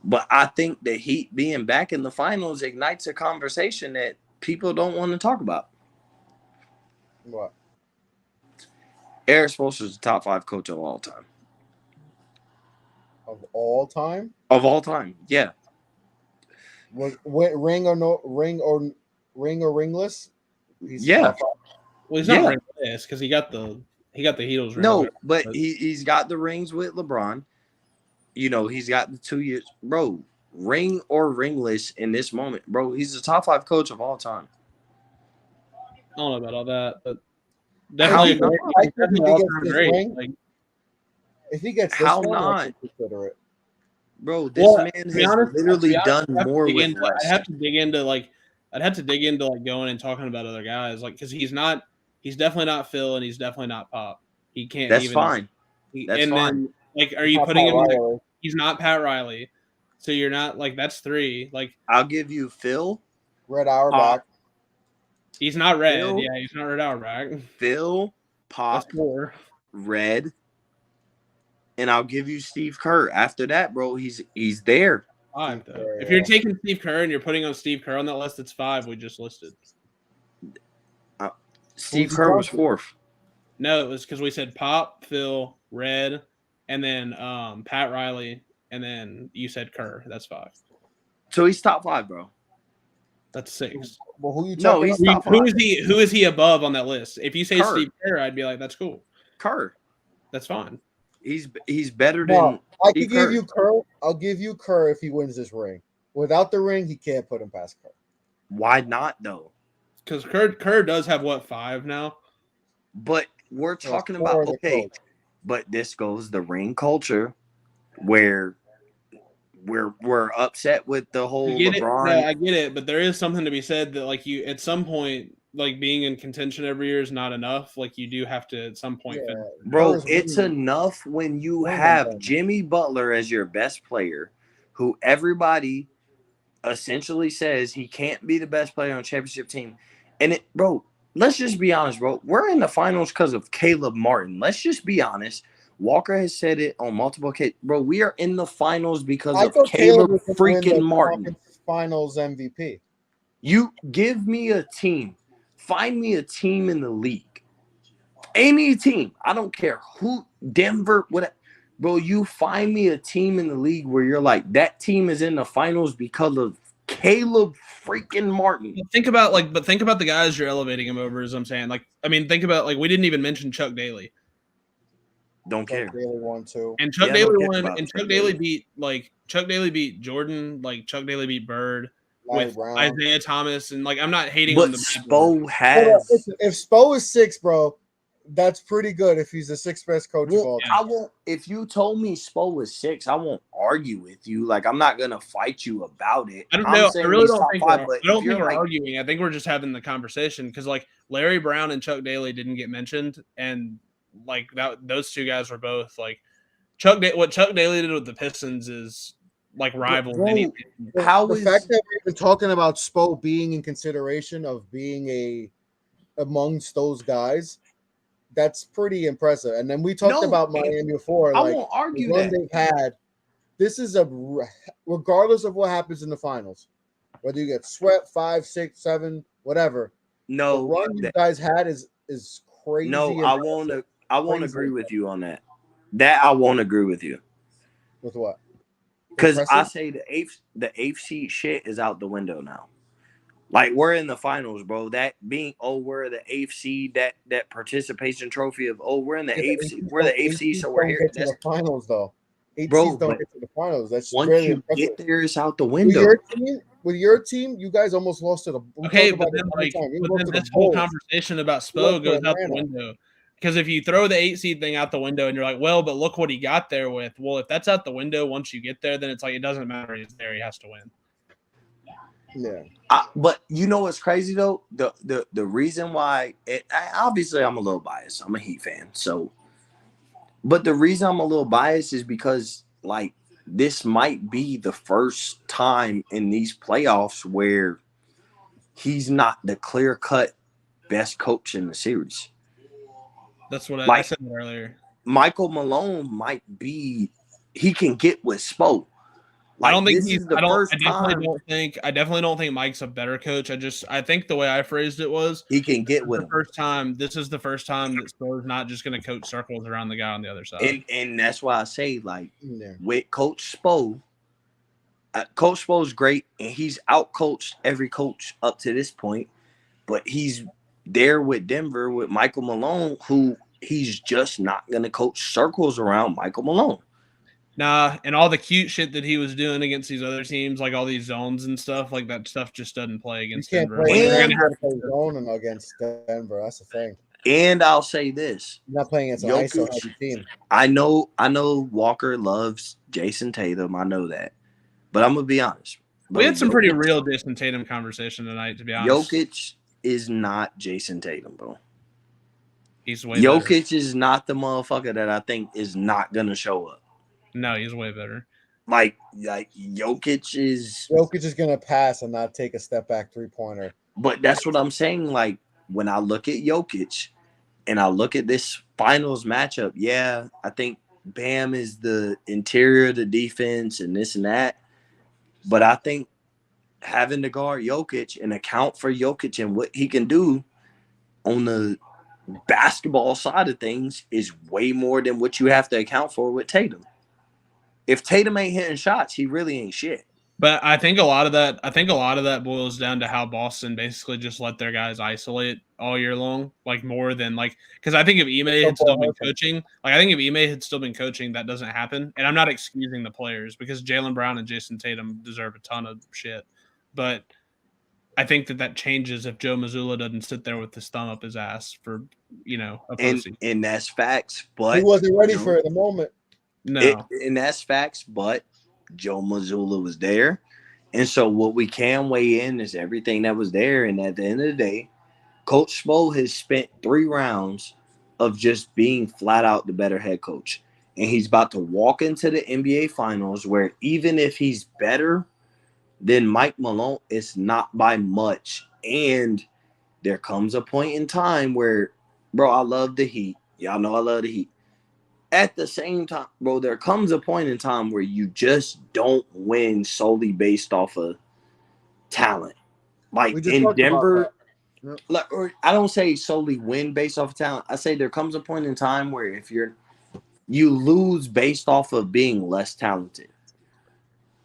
But I think the Heat being back in the finals ignites a conversation that people don't want to talk about. What? Eric Spoelstra's the top 5 coach of all time. Of all time? Of all time, yeah. What ring or ringless? Yeah. Well, he's not ringless because he got the Heatles ring. No, but he's got the rings with LeBron. He's got the 2 years. Bro, ring or ringless in this moment. Bro, he's the top 5 coach of all time. I don't know about all that, but definitely great. Like, if he gets how this one, not? Consider it. Bro, this man has literally done more with less. I'd have to dig into going and talking about other guys, like because he's definitely not Phil and he's definitely not Pop. He can't. That's fine. That's fine. Then, are you putting him? Like, he's not Pat Riley, so you're not like that's 3. Like I'll give you Phil, Red Auerbach. He's not Red. Phil, yeah, he's not Red Auerbach. Phil, Pop, 4. Red, and I'll give you Steve Kerr. After that, bro, he's there. 5 though. If you're taking Steve Kerr and you're putting on Steve Kerr on that list, it's 5 we just listed. Steve Kerr was 4th. No, it was because we said Pop, Phil, Red, and then Pat Riley, and then you said Kerr. That's 5. So he's top 5, bro. That's 6. Well, who you? No, he's top 5. Who is he above on that list? If you say Kerr. Steve Kerr, I'd be like, that's cool. Kerr. That's fine. He's better than. I could give you Kerr. I'll give you Kerr if he wins this ring. Without the ring, he can't put him past Kerr. Why not though? Because Kerr does have 5 now. But we're talking about but this goes the ring culture, where we're upset with the whole I get LeBron. it. No, I get it, but there is something to be said that like you at some point, like being in contention every year is not enough. Like you do have to at some point. Yeah. Bro, Spurs it's win. enough when you Win have them. Jimmy Butler as your best player, who everybody essentially says he can't be the best player on a championship team. And bro, let's just be honest, bro. We're in the finals because of Caleb Martin. Let's just be honest. Walker has said it on multiple occasions. Bro, we are in the finals because I of thought Caleb was gonna win freaking the Martin. Conference Finals MVP. You give me a team. Find me a team in the league. Any team. I don't care who, Denver, whatever. Bro, you find me a team in the league where you're like, that team is in the finals because of Caleb freaking Martin. Think about the guys you're elevating him over, as I'm saying. Like, I mean, think about we didn't even mention Chuck Daly. Don't care. Daly won too. And Chuck Daly won, and Chuck Daly beat Jordan, like Chuck Daly beat Bird with Brown. Isaiah Thomas, and like I'm not hating but on the Spo has. If Spo is 6, bro, that's pretty good. If he's the 6th best coach of all time. I won't. If you told me Spo was 6, I won't argue with you. Like I'm not gonna fight you about it. I don't know. I really don't think we're arguing. I think we're just having the conversation because like Larry Brown and Chuck Daly didn't get mentioned, and like those two guys were both like what Chuck Daly did with the Pistons is like rival anything. The fact that we've been talking about Spo being in consideration of being amongst those guys, that's pretty impressive. And then we talked about Miami before. I won't argue that they've had. This is regardless of what happens in the finals, whether you get swept 5, 6, 7, whatever. No, the run you guys had is crazy. No, I won't agree with you on that. That I won't agree with you. With what? Because I say the eighth seed shit is out the window now. Like we're in the finals, bro. That being we're the 8th seed, that participation trophy of we're in the 8th seed. We're the 8th seed, so we're here. That's the finals though. 8 bro, seeds don't get to the finals. That's once really you impressive. get there, it's out the window. With your team, you guys almost lost to the. Okay, but then this whole conversation about Spo goes out the window. Because if you throw the 8 seed thing out the window and you're like, well, but look what he got there with. Well, if that's out the window once you get there, then it's like it doesn't matter. He's there. He has to win. Yeah. But you know what's crazy though? The reason why obviously I'm a little biased. I'm a Heat fan, so. But the reason I'm a little biased is because like this might be the first time in these playoffs where he's not the clear-cut best coach in the series. That's what I said earlier. Michael Malone might be. He can get with Spo. Like, I don't think he's the first time. I definitely don't think Mike's a better coach. I think the way I phrased it was he can get with him. This is the first time that Spo's not just going to coach circles around the guy on the other side. And that's why I say with Coach Spo, Coach Spo's great, and he's outcoached every coach up to this point. But he's there with Denver with Michael Malone, who he's just not going to coach circles around Michael Malone. Nah, and all the cute shit that he was doing against these other teams, like all these zones and stuff, like that stuff just doesn't play against Denver. You're going to have to play zone against Denver. That's the thing. And I'll say this: you're not playing against an ISO team. I know Walker loves Jason Tatum. I know that, but I'm gonna be honest. We had some pretty real Jason Tatum conversation tonight. To be honest, Jokic is not Jason Tatum, bro. He's way. Jokic better. Is not the motherfucker that I think is not gonna show up. No, he's way better. Like Jokic is gonna pass and not take a step back 3-pointer. But that's what I'm saying. Like when I look at Jokic and I look at this finals matchup, yeah, I think Bam is the interior of the defense and this and that. But I think having to guard Jokic and account for Jokic and what he can do on the basketball side of things is way more than what you have to account for with Tatum. If Tatum ain't hitting shots, he really ain't shit. But I think a lot of that boils down to how Boston basically just let their guys isolate all year long, like more than like because I think if Ime had still been coaching, that doesn't happen. And I'm not excusing the players because Jaylen Brown and Jason Tatum deserve a ton of shit. But I think that changes if Joe Mazzulla doesn't sit there with his thumb up his ass for a pussy. And that's facts. But he wasn't ready for it at the moment. No, and that's facts. But Joe Mazzulla was there. And so what we can weigh in is everything that was there. And at the end of the day, Coach Spo has spent 3 rounds of just being flat out the better head coach. And he's about to walk into the NBA Finals where even if he's better than Mike Malone, it's not by much. And there comes a point in time where, bro, I love the Heat. Y'all know I love the Heat. At the same time, bro, there comes a point in time where you just don't win solely based off of talent. Like We just in talked about Denver, that. Yep. like, or I don't say solely win based off of talent. I say there comes a point in time where if you lose based off of being less talented.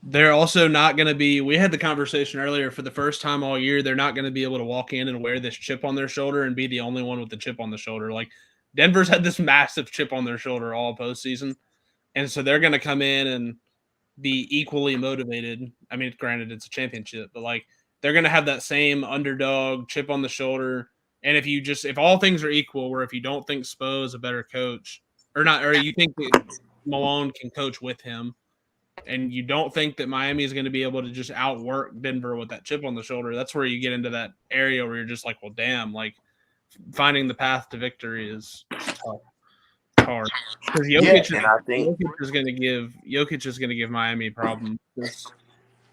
They're also not going to be, we had the conversation earlier, for the first time all year, they're not going to be able to walk in and wear this chip on their shoulder and be the only one with the chip on the shoulder. Like, Denver's had this massive chip on their shoulder all postseason. And so they're going to come in and be equally motivated. I mean, granted, it's a championship, but like, they're going to have that same underdog chip on the shoulder. And if all things are equal, where if you don't think Spo is a better coach, or not, or you think that Malone can coach with him, and you don't think that Miami is going to be able to just outwork Denver with that chip on the shoulder, that's where you get into that area where you're just like, well, damn, like finding the path to victory is tough. It's hard. Because Jokic is going to give Miami problems.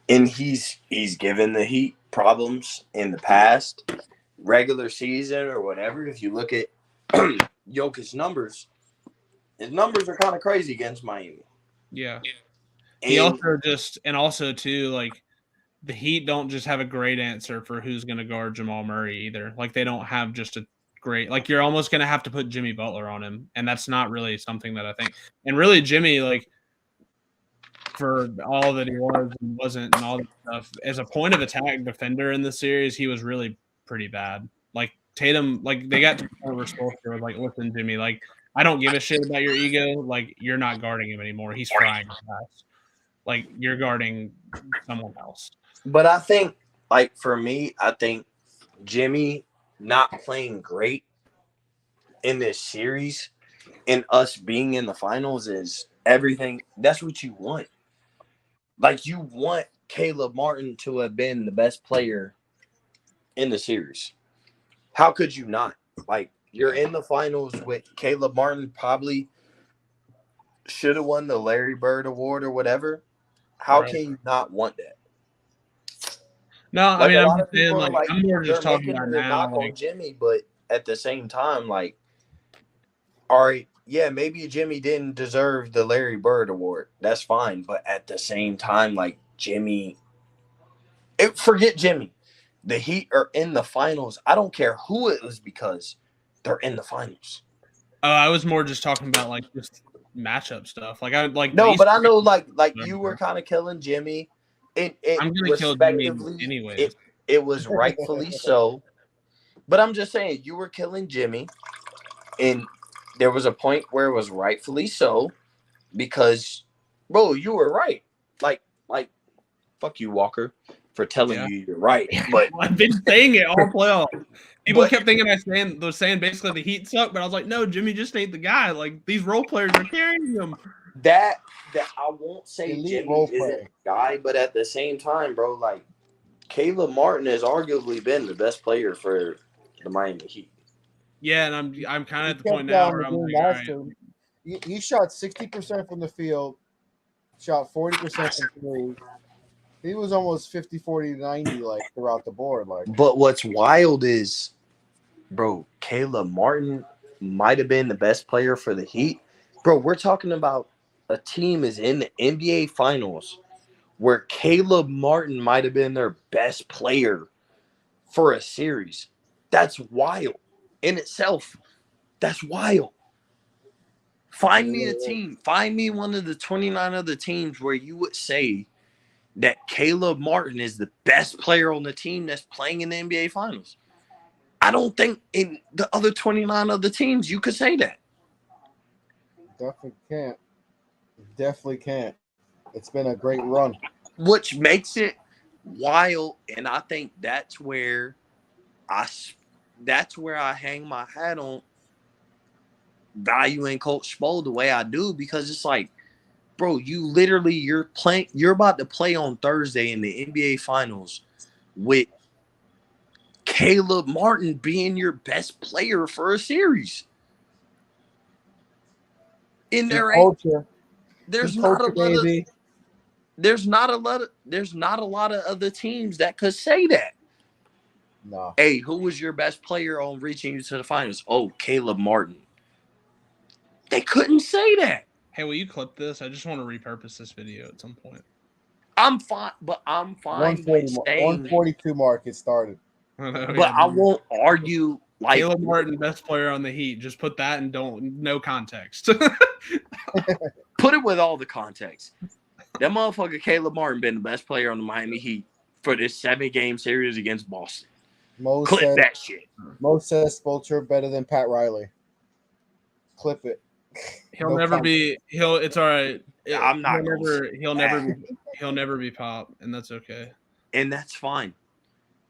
And he's given the Heat problems in the past, regular season or whatever. If you look at Jokic's numbers, his numbers are kind of crazy against Miami. Yeah. He also too, like, the Heat don't just have a great answer for who's going to guard Jamal Murray either. Like, they don't have just a great, like, you're almost going to have to put Jimmy Butler on him, and that's not really something that I think. And really, Jimmy, like, for all that he was and wasn't and all that stuff, as a point of attack defender in the series, he was really pretty bad. Like, Tatum, like, they got to the point where Spoelstra was like, listen, Jimmy, like, I don't give a shit about your ego. Like, you're not guarding him anymore. He's frying fast. Like, you're guarding someone else. But I think, like, for me, I think Jimmy not playing great in this series and us being in the finals is everything. That's what you want. Like, you want Caleb Martin to have been the best player in the series. How could you not? Like, you're in the finals with Caleb Martin, probably should have won the Larry Bird Award or whatever. How can you not want that? No, Like, I mean, a I'm lot just of saying, people are like, I'm more just talking about the now. knock on Jimmy, but at the same time, like, all right, yeah, maybe Jimmy didn't deserve the Larry Bird Award. That's fine. But at the same time, like, forget Jimmy. The Heat are in the finals. I don't care who it was because they're in the finals. I was more just talking about, like, just matchup stuff. Like, I like no, but I know, like you were kind of killing Jimmy. I'm gonna kill Jimmy anyway. It was rightfully so. But I'm just saying, you were killing Jimmy, and there was a point where it was rightfully so, because, bro, you were right. Like, fuck you, Walker, for telling you you're right. But I've been saying it all playoff. People kept thinking was saying basically the Heat suck, but I was like, no, Jimmy just ain't the guy. Like, these role players are carrying him. That I won't say elite Jimmy isn't the guy, but at the same time, bro, like, Caleb Martin has arguably been the best player for the Miami Heat. Yeah, and I'm kind of at the point now where I'm like, all right. He shot 60% from the field, shot 40% from three. He was almost 50, 40, 90, like, throughout the board. Like, but what's wild is, bro, Caleb Martin might have been the best player for the Heat. Bro, we're talking about a team is in the NBA Finals where Caleb Martin might have been their best player for a series. That's wild in itself. That's wild. Find me a team. Find me one of the 29 other teams where you would say that Caleb Martin is the best player on the team that's playing in the NBA Finals. I don't think in the other 29 other teams you could say that. Definitely can't. It's been a great run. Which makes it wild, and I think that's where I hang my hat on valuing Coach Spo the way I do, because it's like, bro, you're about to play on Thursday in the NBA Finals with Caleb Martin being your best player for a series. And His culture, there's his not a culture, lot of baby. there's not a lot of other teams that could say that. No. Hey, who was your best player on reaching you to the finals? Oh, Caleb Martin. They couldn't say that. Hey, will you clip this? I just want to repurpose this video at some point. I'm fine with 142 mark. It started. But I won't argue like Caleb Martin, best player on the Heat. Just put that and no context. Put it with all the context. That motherfucker Caleb Martin been the best player on the Miami Heat for this 7-game series against Boston. Clip that shit. Mo says Spolter better than Pat Riley. Clip it. He'll never be. It's all right. I'm not. He'll never be Pop, and that's okay. And that's fine.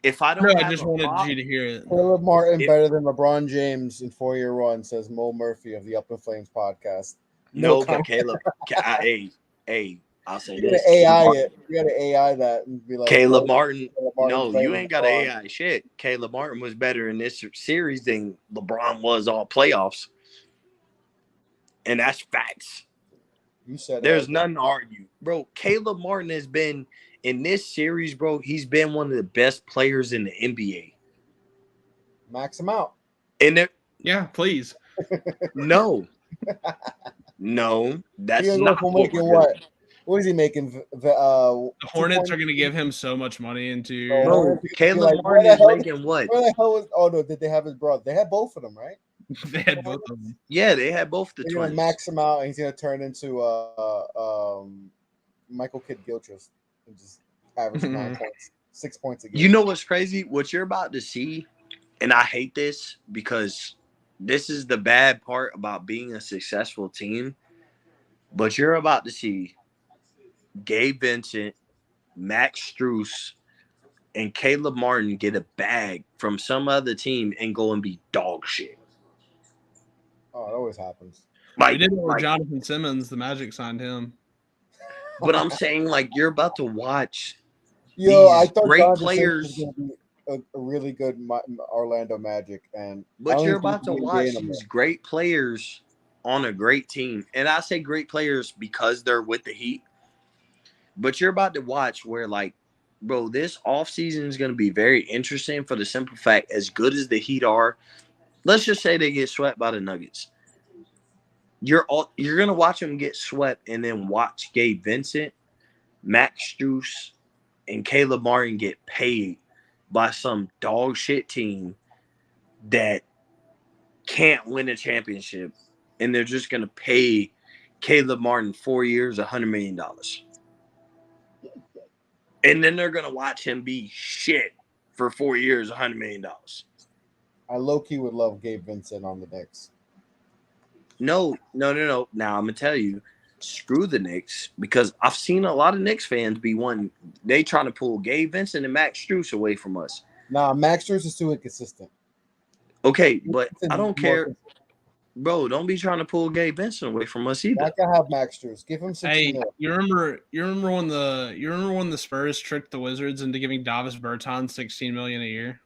If I don't, I just wanted you to hear it. Caleb Martin better than LeBron James in 4-year run, says Mo Murphy of the Up in Flames podcast. No, but Caleb. Hey, I'll say this. You gotta AI that and be like Caleb Martin. No, you ain't got to AI shit. Caleb Martin was better in this series than LeBron was all playoffs. And that's facts. You said there's nothing to argue. Bro, Caleb Martin has been in this series, bro. He's been one of the best players in the NBA. Max him out. Yeah, please. No. No, that's not what. What is he making? The Hornets are going to give him so much money into. Bro, Caleb Martin is making what? Where the hell was? Oh no, did they have his brother? They had both of them, right? They had both of them. Yeah, they had both the twins. Gonna max him out, and he's gonna turn into Michael Kidd-Gilchrist and just average 9 points, 6 points a game. You know what's crazy? What you're about to see, and I hate this because this is the bad part about being a successful team. But you're about to see Gabe Vincent, Max Strus, and Caleb Martin get a bag from some other team and go and be dog shit. Oh, it always happens. We did it with Jonathan Simmons. The Magic signed him. But I'm saying, like, you're about to watch I thought great Jonathan players. Simmons was gonna be a really good Orlando Magic, but you're about to watch these great players on a great team. And I say great players because they're with the Heat. But you're about to watch where, like, bro, this offseason is going to be very interesting for the simple fact, as good as the Heat are, let's just say they get swept by the Nuggets. You're going to watch them get swept and then watch Gabe Vincent, Max Strus, and Caleb Martin get paid by some dog shit team that can't win a championship. And they're just going to pay Caleb Martin 4 years, $100 million. And then they're going to watch him be shit for 4 years, $100 million. I low-key would love Gabe Vincent on the Knicks. No. Now, I'm going to tell you, screw the Knicks, because I've seen a lot of Knicks fans be they trying to pull Gabe Vincent and Max Strus away from us. Nah, Max Strus is too inconsistent. Okay, but I don't care. Bro, don't be trying to pull Gabe Vincent away from us either. I can have Max Strus. Give him some. Hey, you remember when the Spurs tricked the Wizards into giving Davis Bertans $16 million a year?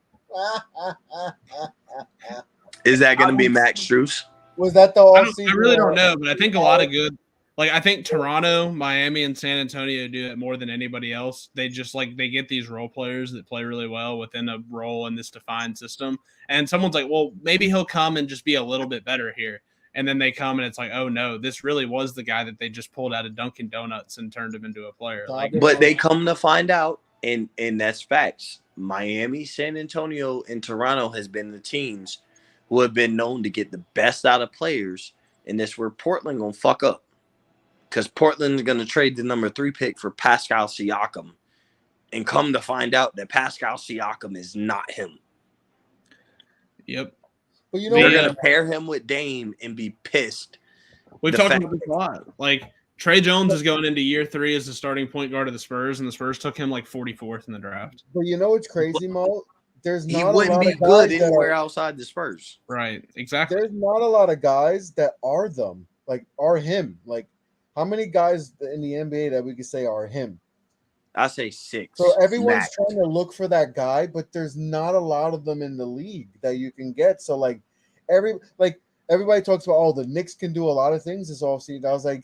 Is that going to be Max Strus? Was that the offseason? I really don't know, but I think a lot of good. Like, I think Toronto, Miami, and San Antonio do it more than anybody else. They just they get these role players that play really well within a role in this defined system. And someone's like, well, maybe he'll come and just be a little bit better here. And then they come and it's like, oh no, this really was the guy that they just pulled out of Dunkin' Donuts and turned him into a player. But they come to find out, and that's facts. Miami, San Antonio, and Toronto has been the teams who have been known to get the best out of players, and that's where Portland gonna fuck up. Because Portland's going to trade the number 3 pick for Pascal Siakam and come to find out that Pascal Siakam is not him. Yep. But they're going to pair him with Dame and be pissed. We've talked about this a lot. Like, Trey Jones is going into year 3 as the starting point guard of the Spurs, and the Spurs took him 44th in the draft. But you know what's crazy, Mo? He wouldn't be good anywhere outside the Spurs. Right, exactly. There's not a lot of guys that are them, are him. How many guys in the NBA that we could say are him? I say 6. So everyone's max. trying to look for that guy, but there's not a lot of them in the league that you can get. So everybody talks about, oh, the Knicks can do a lot of things this offseason. I was like,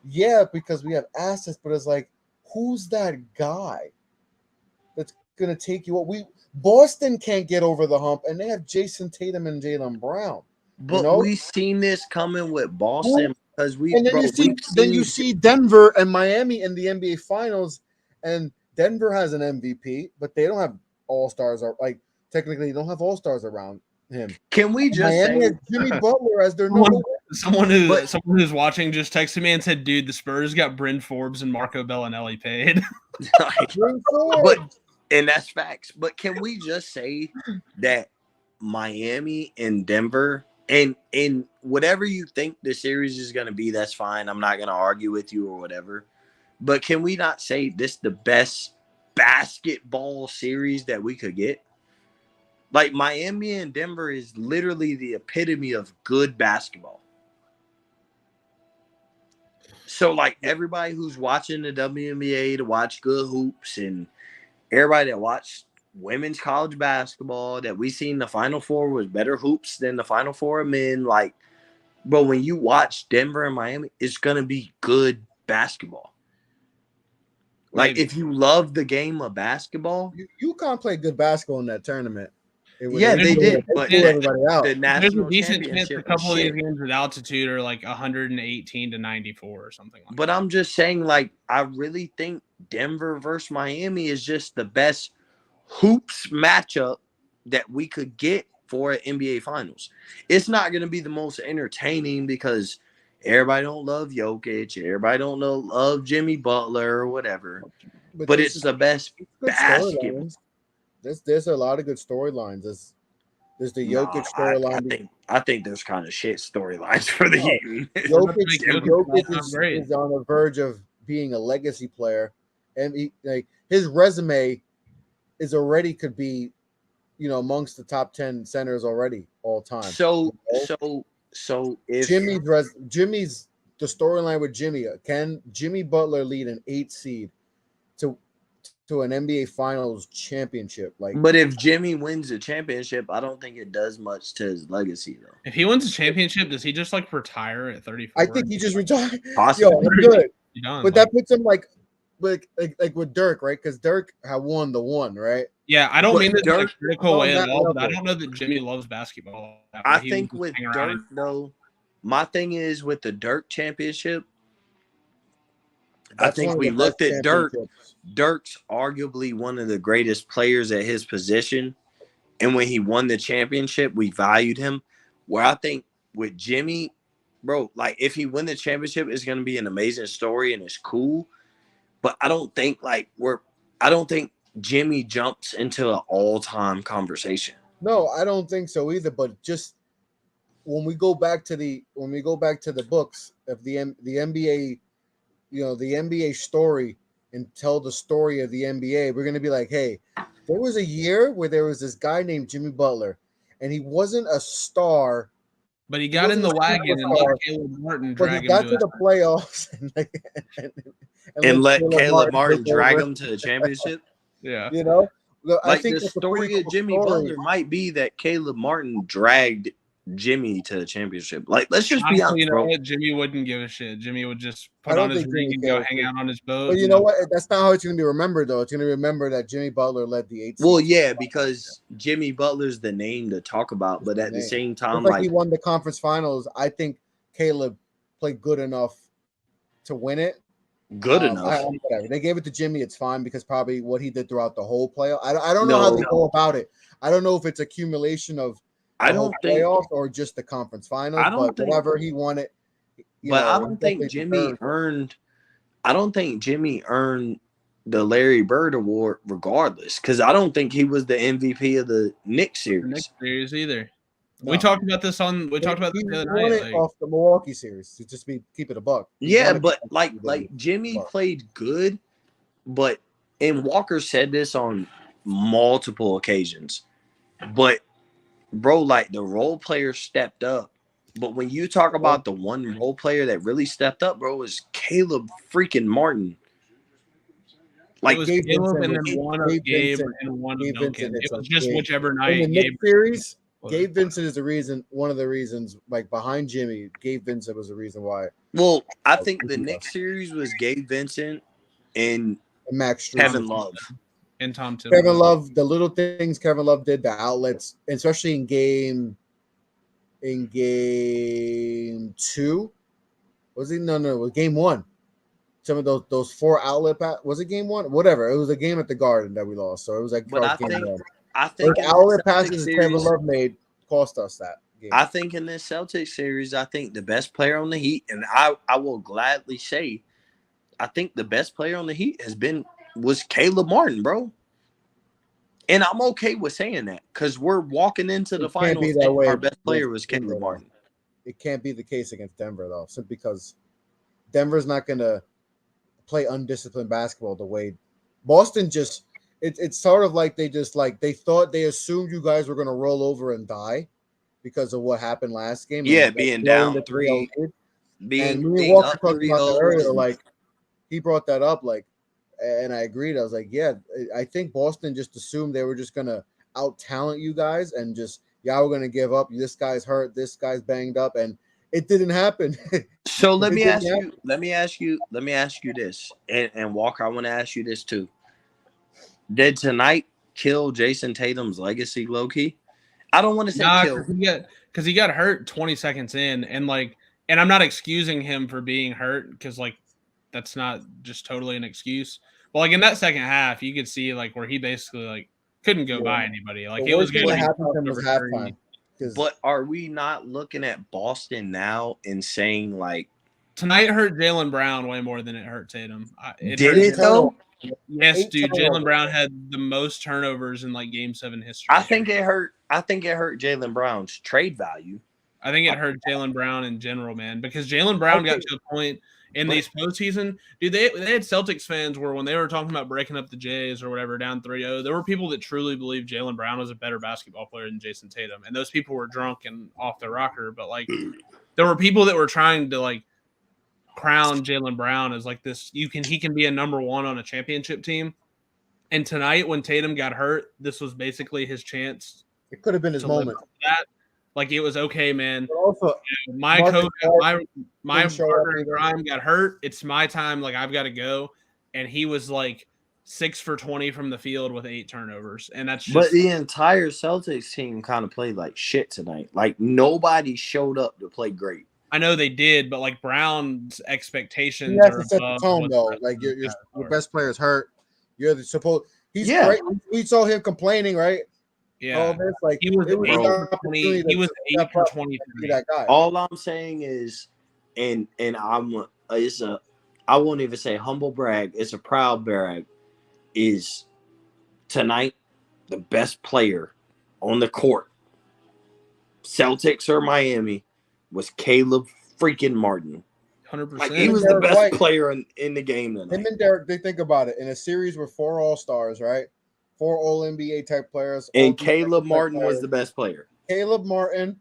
yeah, because we have assets, but it's like, who's that guy that's gonna take you? Boston can't get over the hump, and they have Jason Tatum and Jaylen Brown. But we've seen this coming with Boston because you see Denver and Miami in the NBA Finals, and Denver has an MVP, but they don't have all-stars. Like technically, they don't have all-stars around him. Can we just Miami say has Jimmy Butler as their number one? Someone who's watching just texted me and said, "Dude, the Spurs got Bryn Forbes and Marco Bellinelli paid." And that's facts. But can we just say that Miami and Denver and whatever you think the series is going to be, that's fine. I'm not going to argue with you or whatever. But can we not say this the best basketball series that we could get? Like Miami and Denver is literally the epitome of good basketball. So like everybody who's watching the WNBA to watch good hoops and everybody that watched women's college basketball that we seen the Final Four was better hoops than the Final Four of men. Like, bro, when you watch Denver and Miami, it's going to be good basketball. Like, if you love the game of basketball. UConn played good basketball in that tournament. They did. But everybody out. The national There's a decent chance championship. a couple of these games at altitude are like 118 to 94 or something like that. But I'm just saying, like, I really think Denver versus Miami is just the best hoops matchup that we could get for an NBA Finals. It's not going to be the most entertaining because everybody don't love Jokic, everybody don't love Jimmy Butler or whatever. But it's the best basketball. There's a lot of good storylines. There's the Jokic storyline. I think there's kind of shit storylines for the Heat. Jokic is on the verge of being a legacy player, and his resume is already could be, amongst the top 10 centers already all time. So if Jimmy's the storyline with Jimmy, can Jimmy Butler lead an 8 seed to an NBA Finals championship? But if Jimmy wins the championship, I don't think it does much to his legacy, though. If he wins a championship, does he just retire at 34? I think he just retired. Possibly. Good. But that puts him like with Dirk, right? Because Dirk had won the one, right? Yeah, I don't mean this in a critical way at all, level. but I don't know that Jimmy loves basketball. I think with Dirk, though, my thing is with the Dirk championship, I think we looked at Dirk. Dirk's arguably one of the greatest players at his position. And when he won the championship, we valued him. Where I think with Jimmy, bro, like if he win the championship, it's going to be an amazing story and it's cool. But I don't think Jimmy jumps into an all-time conversation. No, I don't think so either. But just when we go back to the books of the NBA, the NBA story and tell the story of the NBA, we're going to be like, hey, there was a year where there was this guy named Jimmy Butler, and he wasn't a star. But he got in the wagon and let Caleb Martin drag him to the playoffs and let Caleb Martin drag him to the championship. Yeah. I think the story of Jimmy Butler might be that Caleb Martin dragged Jimmy to the championship. Like, let's just be honest, bro. Jimmy wouldn't give a shit. Jimmy would just put on his ring and go hang out on his boat. But you know what? That's not how it's going to be remembered, though. It's going to be remembered that Jimmy Butler led the 8 seed. Well, yeah, because Jimmy Butler's the name to talk about, but at the same time, he won the conference finals. I think Caleb played good enough to win it. Good enough. Whatever. They gave it to Jimmy. It's fine because probably what he did throughout the whole playoff. I don't know how they go about it. I don't know if it's accumulation of playoffs or just the conference finals. Whatever, he won it. I don't think Jimmy earned. I don't think Jimmy earned the Larry Bird Award regardless, because I don't think he was the MVP of the Knicks series. The Knicks series either. No. We talked about this the other night. Off the Milwaukee series to just keep it a buck. Yeah, but like Jimmy played good, and Walker said this on multiple occasions, but bro, like the role players stepped up But when you talk about the one role player that really stepped up, bro, is Caleb freaking Martin. Like, it was Gabe Caleb Vincent and then was- one of Gabe Gabe Vincent- and one of Gabe Duncan. Vincent It hit was some just big- whichever In night the Gabe Knicks series, was. Gabe Vincent is the reason. One of the reasons, like behind Jimmy, Gabe Vincent was the reason why. Well, I think the next series was Gabe Vincent and Max Strus, Kevin Love. And Tom Thibodeau. Kevin Love, the little things Kevin Love did, the outlets, especially in game 2. Was it? No, it was game 1. Some of those 4 outlet was it game 1? Whatever. It was a game at the Garden that we lost. So it was like But I game think 1. I think Those in outlet this Celtics passes series, Kevin Love made cost us that game. I think in this Celtics series, I think the best player on the Heat, and I will gladly say, I think the best player on the Heat was Caleb Martin, bro. And I'm okay with saying that because we're walking into the finals and our best player was Caleb Martin. It can't be the case against Denver, though, simply because Denver's not going to play undisciplined basketball the way Boston just – it's sort of like they assumed you guys were going to roll over and die because of what happened last game. Yeah, and being down the 3. Being being Walker up talked 3 about that earlier, like he brought that up, like, and I agreed. I was like, yeah, I think Boston just assumed they were just gonna out talent you guys and just y'all were gonna give up. This guy's hurt, this guy's banged up, and it didn't happen. So let me ask you this, and Walker, I want to ask you this too. Did tonight kill Jason Tatum's legacy, low key? I don't want to say kill because he got hurt 20 seconds in, and I'm not excusing him for being hurt because that's not just totally an excuse. But like in that second half, you could see like where he basically like couldn't go by anybody. Like it was going to happen was halftime. But are we not looking at Boston now and saying like tonight hurt Jaylen Brown way more than it hurt Tatum? Did it though? Yes, dude. Jaylen Brown had the most turnovers in like Game 7 history. I think it hurt Jaylen Brown's trade value. I think it hurt Jaylen Brown in general, man, because Jaylen Brown got to a point in these postseason. Dude, they had Celtics fans where when they were talking about breaking up the Jays or whatever down 3-0, there were people that truly believed Jaylen Brown was a better basketball player than Jason Tatum. And those people were drunk and off their rocker. But like there were people that were trying to like crown Jaylen Brown as like this. He can be a number 1 on a championship team. And tonight when Tatum got hurt, this was basically his chance. It could have been his moment. That. Like it was okay, man. But also, my partner in crime got hurt. It's my time. Like I've got to go, and he was like 6 for 20 from the field with 8 turnovers, and that's just. But the entire Celtics team kind of played like shit tonight. Like nobody showed up to play great. I know they did, but like Brown's expectations are to set the tone though. Like your best player's hurt. You're the supposed. He's great. We saw him complaining, right? Yeah, all this, like he was 8 for 20. That guy. All I'm saying is, and I won't even say humble brag. It's a proud brag. Is tonight the best player on the court, Celtics or Miami, was Caleb freaking Martin. 100%. Like he was the best player in the game tonight. Him and Derek, they think about it in a series with 4 All-Stars, right? 4 All-NBA type players. And Caleb Martin was the best player. Caleb Martin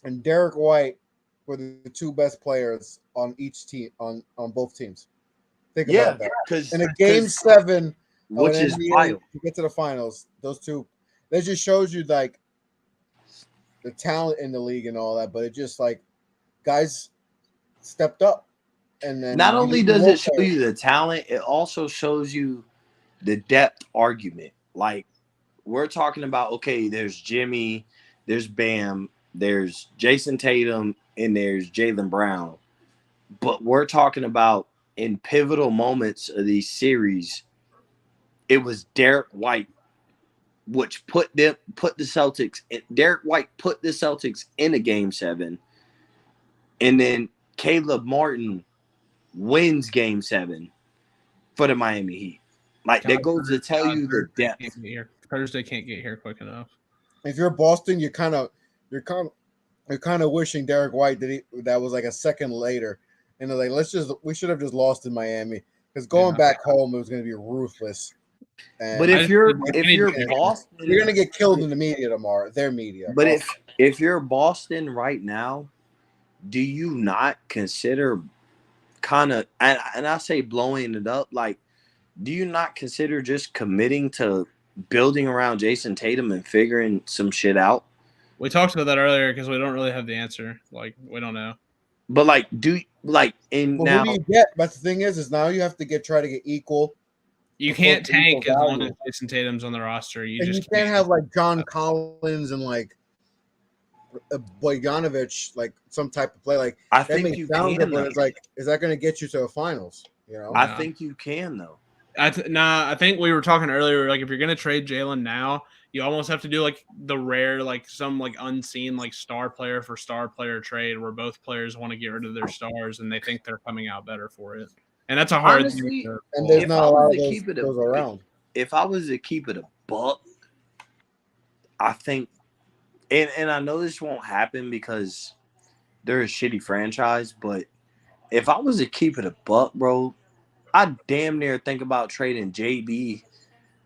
and Derek White were the 2 best players on each team, on both teams. Think about that. In a Game 7, which is wild, to get to the finals, those 2, that just shows you like the talent in the league and all that. But it just like guys stepped up, and then not only does it show you the talent, it also shows you the depth argument. Like we're talking about, okay, there's Jimmy, there's Bam, there's Jason Tatum, and there's Jaylen Brown. But we're talking about in pivotal moments of these series, it was Derek White, which put the Celtics. Derek White put the Celtics in a Game 7, and then Caleb Martin wins Game 7 for the Miami Heat. Like that goes to tell you the depth. Thursday can't get here quick enough. If you're Boston, you're kind of wishing Derek White that was like a second later, and they're like, we should have just lost in Miami because going back home it was going to be ruthless. And but if you're Boston, you're going to get killed in the media tomorrow. Their media. But if you're Boston right now, do you not consider kind of, and I say blowing it up, like, do you not consider just committing to building around Jason Tatum and figuring some shit out? We talked about that earlier because we don't really have the answer. Like, we don't know. But like, Well, now who do you get? But the thing is now you have to try to get equal. You can't tank as long as Jason Tatum's on the roster. You can't have like John Collins and like Bogdanovic, like some type of play. Like I think you can, good, but it's like, is that going to get you to a finals? You know, I think you can though. I think we were talking earlier. Like, if you're going to trade Jalen now, you almost have to do like the rare, like some like unseen, like star player for star player trade where both players want to get rid of their stars and they think they're coming out better for it. And that's a hard thing to and there's not a lot of those around. If I was to keep it a buck, I think, and I know this won't happen because they're a shitty franchise, but if I was to keep it a buck, bro, I'd damn near think about trading JB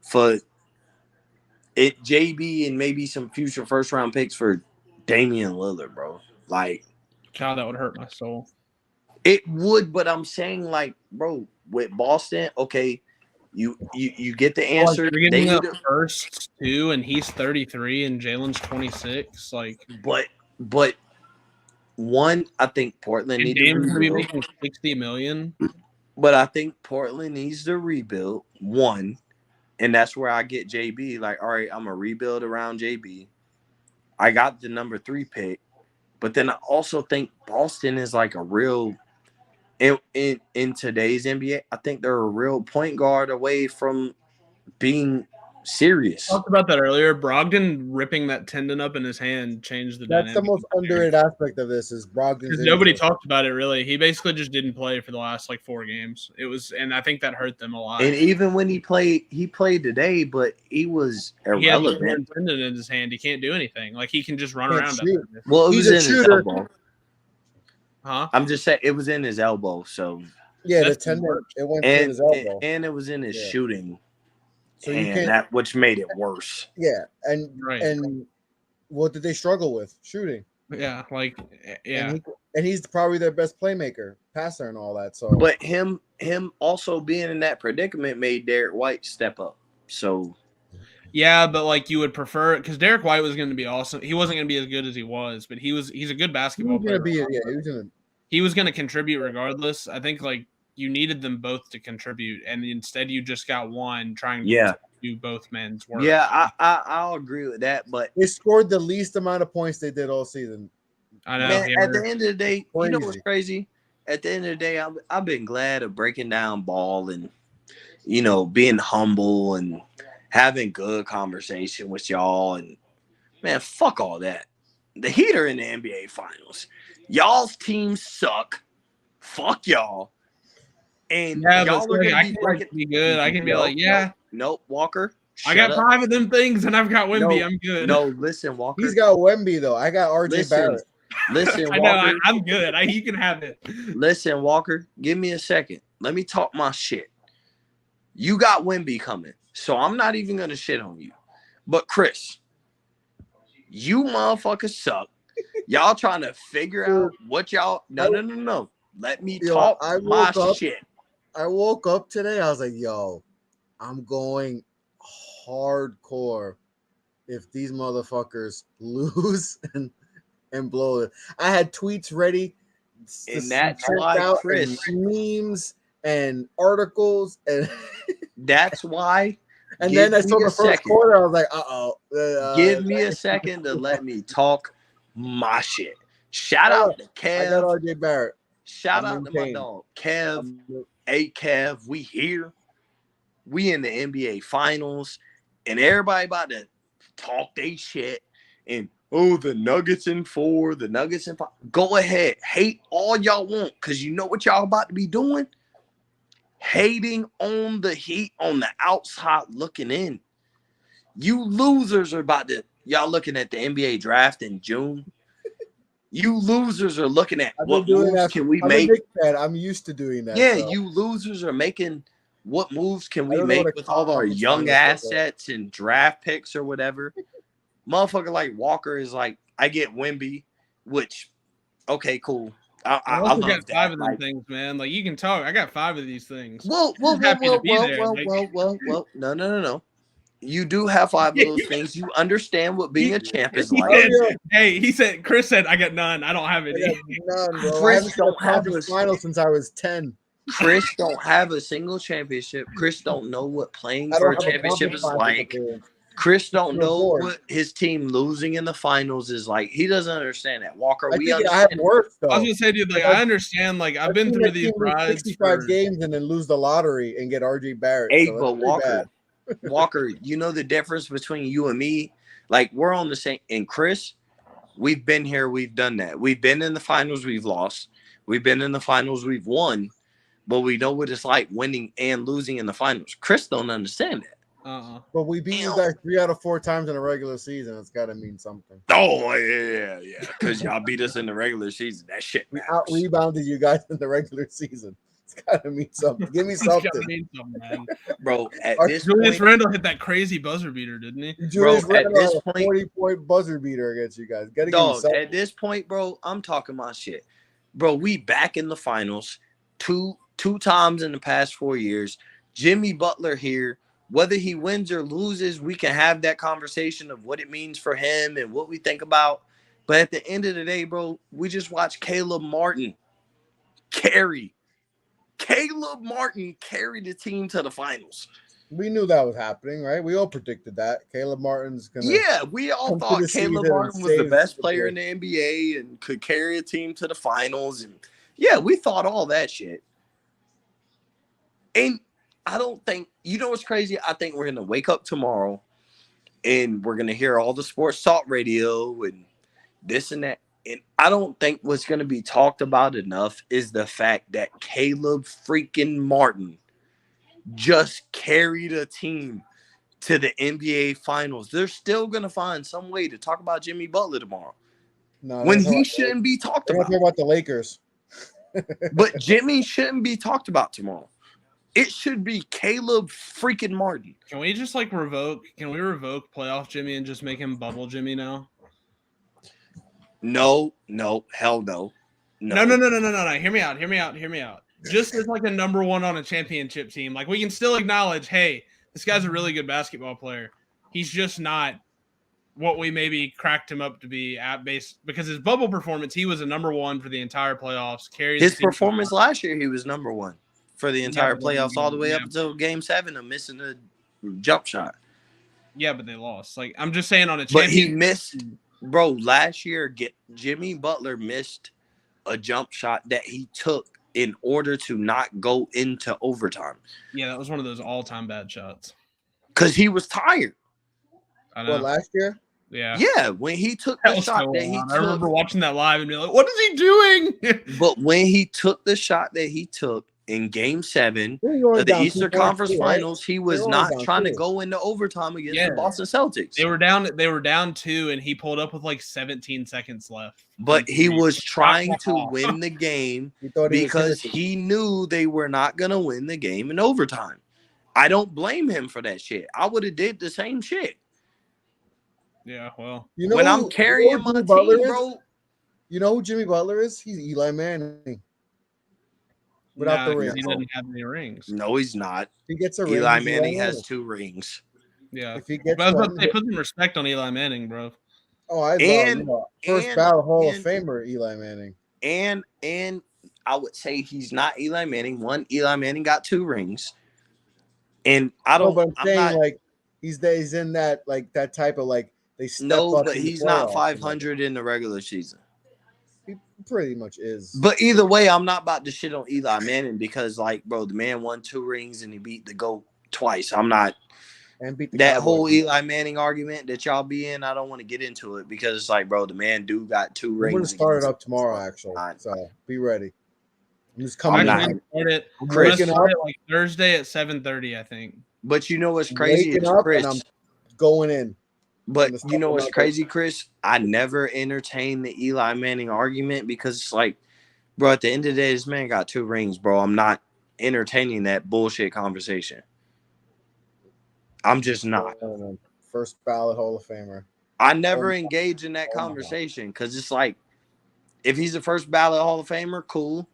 for it, JB and maybe some future first round picks for Damian Lillard, bro. Like, God, that would hurt my soul. It would, but I'm saying, like, bro, with Boston, okay, you get the answer. Like, you're getting the first two, and he's 33, and Jalen's 26. Like, but one, I think Portland needs to be making $60 million. But I think Portland needs to rebuild one, and that's where I get JB. Like, all right, I'm gonna rebuild around JB. I got the number 3 pick, but then I also think Boston is like a real. In today's NBA, I think they're a real point guard away from being serious. I talked about that earlier. Brogdon ripping that tendon up in his hand changed the dynamic. That's the most underrated aspect of this is Brogdon. Because nobody talked about it really. He basically just didn't play for the last like 4 games. And I think that hurt them a lot. And even when he played today, but he was irrelevant. He had a tendon in his hand. He can't do anything. Like, he can just run around. Well, it was in his elbow. Huh? I'm just saying it was in his elbow. So yeah, the tendon it went in his elbow, and it was in his shooting. So you can't, that which made it worse. Yeah, and what did they struggle with? Shooting. Yeah, like and he's probably their best playmaker, passer, and all that. So, but him also being in that predicament made Derek White step up. So. Yeah, but like you would prefer it because Derek White was going to be awesome. He wasn't going to be as good as he was, but he's a good basketball player. He was going to contribute regardless. I think like you needed them both to contribute, and instead you just got one trying to do both men's work. Yeah, I'll agree with that. But they scored the least amount of points they did all season. I know. Man, at the end of the day, you know what's crazy? At the end of the day, I've been glad of breaking down ball and being humble and having good conversation with y'all, and man, fuck all that. The Heat are in the NBA Finals. Y'all's teams suck. Fuck y'all. And y'all are gonna be good. I can be like, yeah. Nope, Walker. I got 5 of them things, and I've got Wemby. I'm good. No, listen, Walker. He's got Wemby though. I got RJ Barrett. Listen, Walker. I know, I'm good. You can have it. Listen, Walker. Give me a second. Let me talk my shit. You got Wemby coming. So I'm not even going to shit on you. But Chris, you motherfuckers suck. Y'all trying to figure out what y'all – No. Let me talk my shit. I woke up today. I was like, yo, I'm going hardcore if these motherfuckers lose and blow it. I had tweets ready. And that's why, Chris. And memes and articles. And that's why – and then I saw the first quarter. I was like, give me a second to let me talk my shit. Shout out to Kev. I got RJ Barrett. Shout out to my dog, Kev. Hey, Kev, we here. We in the NBA Finals. And everybody about to talk they shit. And, the Nuggets in 4, the Nuggets in 5. Go ahead. Hate all y'all want because you know what y'all about to be doing? Hating on the Heat on the outside looking in. You losers are y'all looking at the NBA draft in June. You losers are looking at what moves can we make. I'm used to doing that. Yeah, so. You losers are making what moves can we make with all our young assets and draft picks or whatever. Motherfucker like Walker is like, I get Wemby, which Okay, cool. I I also love got 5 that. of them things, man. Like, you can talk. I got 5 of these things. Whoa. I'm happy to be there. Like, No. You do have 5 of those things. You understand what being a champ is he like. said, hey, Chris said, I got none. I don't have I any. got none, bro. I Chris haven't seen a don't have conference a- final since I was 10. Chris don't have a single championship. Chris don't know what playing I for don't a have a championship conference is finals like. appearance. Chris don't To know report. what his team losing in the finals is like. He doesn't understand that. Walker, I we think I understand. have worse though. I was gonna say, dude, like, I understand. Like, I've been seen through that these team lose rides 65 for games and then lose the lottery and get RJ Barrett. Hey, so but that's pretty bad. Walker, you know the difference between you and me? Like, we're on the same. And Chris, we've been here. We've done that. We've been in the finals. We've lost. We've been in the finals. We've won. But we know what it's like winning and losing in the finals. Chris don't understand that. But we beat you guys 3 out of 4 times in a regular season. It's got to mean something. Oh, yeah. Because y'all beat us in the regular season. That shit We matters. out rebounded you guys in the regular season. It's got to mean something. Give me something. Man. Bro, at this Julius point, Randle hit that crazy buzzer beater, didn't he? Julius Bro, at Randle this had a point- 40-point buzzer beater against you guys. Got to give me dog, something. at this point, bro, I'm talking my shit. Bro, we back in the finals two times in the past 4 years. Jimmy Butler here. Whether he wins or loses, we can have that conversation of what it means for him and what we think about. But at the end of the day, bro, we just watched Caleb Martin carry. Caleb Martin carried the team to the finals. We knew that was happening, right? We all predicted that. Caleb Martin's going to. Yeah, we all come to thought the Caleb season Martin and was the save best the player in day. the NBA and could carry a team to the finals. And yeah, we thought all that shit. And I don't think, you know what's crazy? I think we're going to wake up tomorrow and we're going to hear all the sports talk radio and this and that. And I don't think what's going to be talked about enough is the fact that Caleb freaking Martin just carried a team to the NBA finals. They're still going to find some way to talk about Jimmy Butler tomorrow. No, When he shouldn't be talked We're about. talking about the Lakers. But Jimmy shouldn't be talked about tomorrow. It should be Caleb freaking Martin. Can we just like revoke? Can we revoke playoff Jimmy and just make him bubble Jimmy now? No, hell no. No. Hear me out. Just as like a number 1 on a championship team, like we can still acknowledge, hey, this guy's a really good basketball player. He's just not what we maybe cracked him up to be at base, because his bubble performance, he was a number 1 for the entire playoffs. Carries his performance last year, he was number 1 for the entire but playoffs, all the way up until Game 7 of missing a jump shot. Yeah, but they lost. Like, I'm just saying on a But he championship. missed, bro. Last year, Jimmy Butler missed a jump shot that he took in order to not go into overtime. Yeah, that was one of those all-time bad shots. Because he was tired. I know. What, last year? Yeah, when he took the shot that he took. I remember watching that live and being like, what is he doing? But when he took the shot that he took in Game 7 of the Eastern Conference Finals, he was not trying to go into overtime against the Boston Celtics. They were down 2, and he pulled up with like 17 seconds left. But he was trying to win the game because he knew they were not going to win the game in overtime. I don't blame him for that shit. I would have did the same shit. Yeah, well. When I'm carrying my team, bro. You know who Jimmy Butler is? He's Eli Manning. Without the ring. He doesn't have any rings. No, he's not. He gets a ring. Eli Manning has 2 rings. Yeah. If he gets but I was about to say, put some respect on Eli Manning, bro. Oh, I love first ballot Hall of Famer Eli Manning. And I would say he's not Eli Manning. One, Eli Manning got 2 rings. And I don't. But I'm saying like he's in that like that type of like they step up. But he's not 500 in the regular season. He pretty much is. But either way, I'm not about to shit on Eli Manning because, like, bro, the man won 2 rings and he beat the GOAT twice. I'm not. And beat the that Cowboys. whole Eli Manning argument that y'all be in, I don't want to get into it because it's like, bro, the man got 2 rings. We're gonna start it up tomorrow, actually. So be ready. I'm just coming. We're gonna start it like Thursday at 7:30, I think. But you know what's crazy is Chris. I'm going in. But you know what's crazy, Chris? I never entertained the Eli Manning argument because it's like, bro, at the end of the day, this man got 2 rings, bro. I'm not entertaining that bullshit conversation. I'm just not. First ballot Hall of Famer. I never engage in that conversation because it's like, If he's the first ballot Hall of Famer, cool.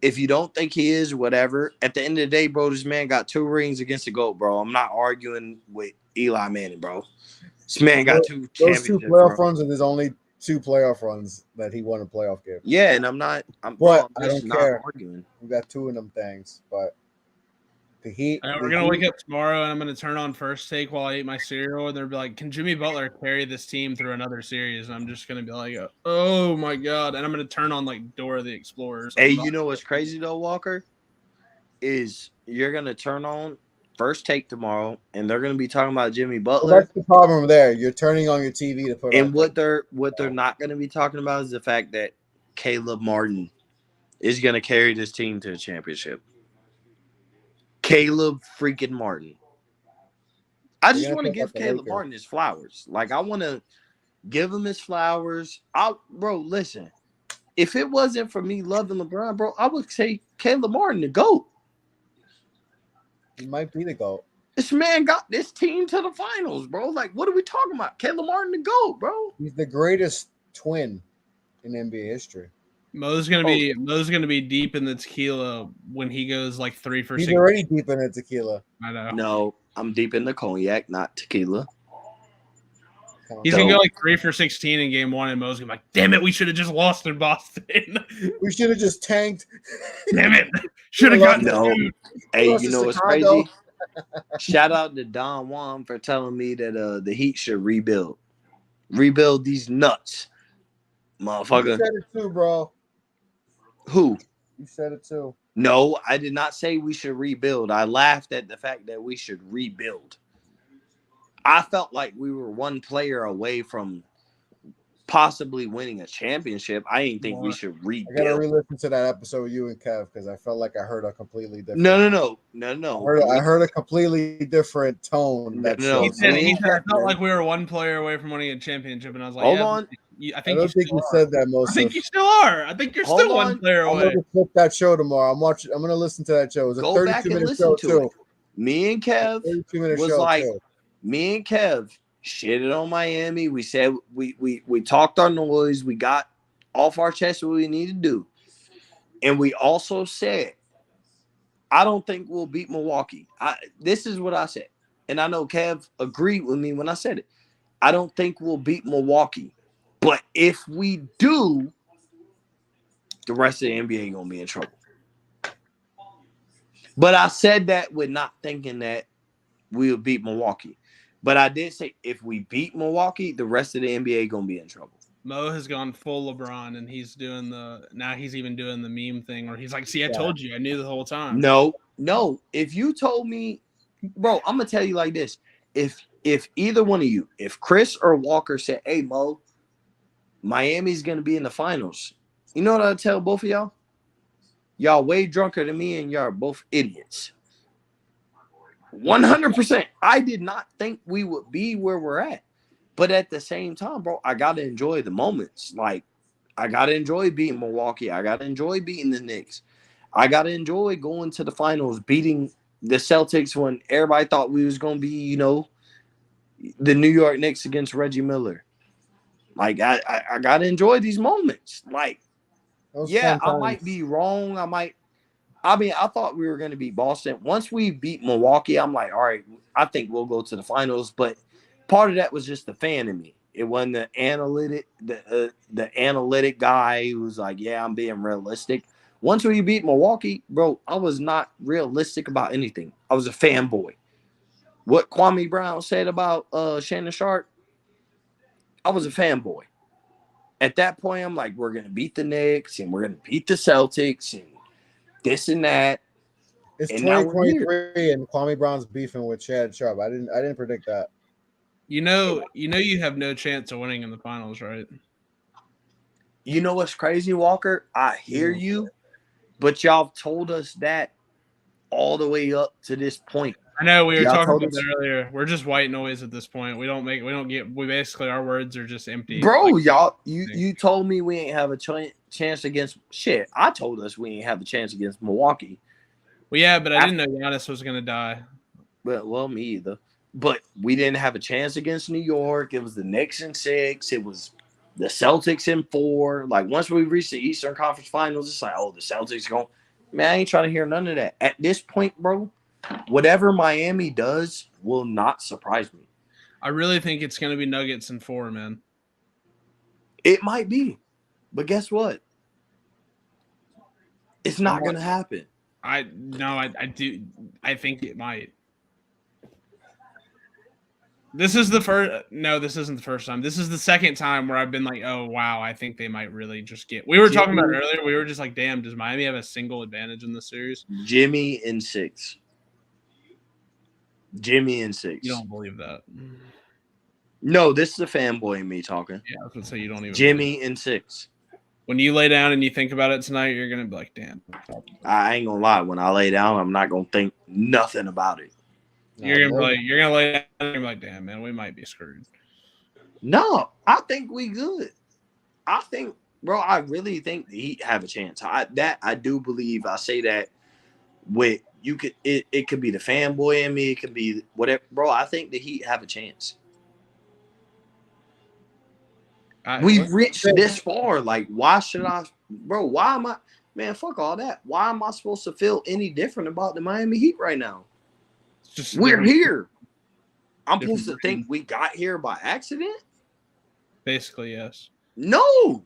If you don't think he is, whatever. At the end of the day, bro, this man got 2 rings against the GOAT, bro. I'm not arguing with Eli Manning, bro. This man got 2 Those 2 championships, playoff bro. runs are his only 2 playoff runs that he won a playoff game. Yeah, and I'm But I just don't not care. arguing. We got 2 of them things, but the Heat. I know, we're gonna wake up tomorrow and I'm gonna turn on First Take while I eat my cereal, and they'll be like, "Can Jimmy Butler carry this team through another series?" And I'm just gonna be like, "Oh my god!" And I'm gonna turn on like Dora the Explorer. Hey, you know what's crazy though, Walker? Is you're gonna turn on First Take tomorrow, and they're gonna be talking about Jimmy Butler. Well, that's the problem there. You're turning on your TV to put. And what they're not gonna be talking about is the fact that Caleb Martin is gonna carry this team to a championship. Caleb freaking Martin. I just want to give Caleb Martin his flowers. Like, I want to give him his flowers. Bro, listen. If it wasn't for me loving LeBron, bro, I would say Caleb Martin the GOAT. He might be the GOAT. This man got this team to the finals, bro. Like, what are we talking about? Caleb Martin the GOAT, bro. He's the greatest twin in NBA history. Mo's gonna be deep in the tequila when he goes like 3 for 6. He's already deep in the tequila. I know. No, I'm deep in the cognac, not tequila. He's gonna go like 3 for 16 in game 1, and Mo's gonna be like, "Damn it, we should have just lost in Boston. We should have just tanked. Damn it, should have gotten no." Hey, you know what's crazy? Shout out to Don Juan for telling me that the Heat should rebuild these nuts, motherfucker. You said it too, bro. Who? You said it too. No, I did not say we should rebuild. I laughed at the fact that we should rebuild. I felt like we were one player away from possibly winning a championship. I didn't think we should rebuild. I gotta re-listen to that episode with you and Kev because I felt like I heard a completely different. No. I heard a completely different tone. He said I felt like we were one player away from winning a championship, and I was like, hold on. I think you said that most. I think you still are. I think you're still one player away. I'm gonna flip that show tomorrow. I'm gonna listen to that show. It was a 32-minute show too. Me and Kev was like, me and Kev shitted on Miami. We said we talked our noise. We got off our chest what we need to do. And we also said, I don't think we'll beat Milwaukee. This is what I said. And I know Kev agreed with me when I said it. I don't think we'll beat Milwaukee. But if we do, the rest of the NBA gonna be in trouble. But I said that with not thinking that we'll beat Milwaukee. But I did say if we beat Milwaukee, the rest of the NBA gonna be in trouble. Mo has gone full LeBron, and he's even doing the meme thing where he's like, "See, I told you, I knew the whole time." No. If you told me, bro, I'm gonna tell you like this: if either one of you, if Chris or Walker said, "Hey, Mo, Miami's gonna be in the finals," you know what I'd tell both of y'all? Y'all way drunker than me, and y'all are both idiots. 100%. I did not think we would be where we're at. But at the same time, bro, I got to enjoy the moments. Like, I got to enjoy beating Milwaukee. I got to enjoy beating the Knicks. I got to enjoy going to the finals, beating the Celtics when everybody thought we was going to be, the New York Knicks against Reggie Miller. Like, I got to enjoy these moments. Like, I might be wrong. I thought we were going to beat Boston. Once we beat Milwaukee, I'm like, all right, I think we'll go to the finals. But part of that was just the fan in me. It wasn't the analytic guy who was like, yeah, I'm being realistic. Once we beat Milwaukee, bro, I was not realistic about anything. I was a fanboy. What Kwame Brown said about Shannon Sharp, I was a fanboy. At that point, I'm like, we're going to beat the Knicks and we're going to beat the Celtics and this and that. It's 2023 and Kwame Brown's beefing with Chad Sharp. I didn't predict that. You have no chance of winning in the finals, right? You know what's crazy, Walker? I hear you, but y'all told us that all the way up to this point. I know we were talking about that earlier. We're just white noise at this point. We basically our words are just empty. Bro, you told me we ain't have a chance against shit. I told us we ain't have a chance against Milwaukee. Well, yeah, but I didn't know Giannis was going to die. Well, me either. But we didn't have a chance against New York. It was the Knicks in 6. It was The Celtics in 4. Like, once we reach the Eastern Conference Finals, it's like, oh, the Celtics going. Man, I ain't trying to hear none of that. At this point, bro, whatever Miami does will not surprise me. I really think it's going to be Nuggets in 4, man. It might be. But guess what? It's not going to happen. I do. I think it might. This is the first. No, this isn't the first time. This is the second time where I've been like, "Oh wow, I think they might really just get." We were talking about it earlier. We were just like, "Damn, does Miami have a single advantage in this series?" Jimmy in 6. Jimmy in 6. You don't believe that? No, this is a fanboy in me talking. Yeah, I was gonna say you don't even. Jimmy in 6. When you lay down and you think about it tonight, you're gonna be like, "Damn." I ain't gonna lie. When I lay down, I'm not gonna think nothing about it. You're gonna lay down and be like, "Damn, man, we might be screwed." No, I think we good. I think, bro, I really think the Heat have a chance. I do believe. I say that with you could. It could be the fanboy in me. It could be whatever, bro. I think the Heat have a chance. We've reached this far. Like, why should I, bro? Why am I, man? Fuck all that. Why am I supposed to feel any different about the Miami Heat right now? We're here. I'm supposed to think we got here by accident? Basically, yes. No,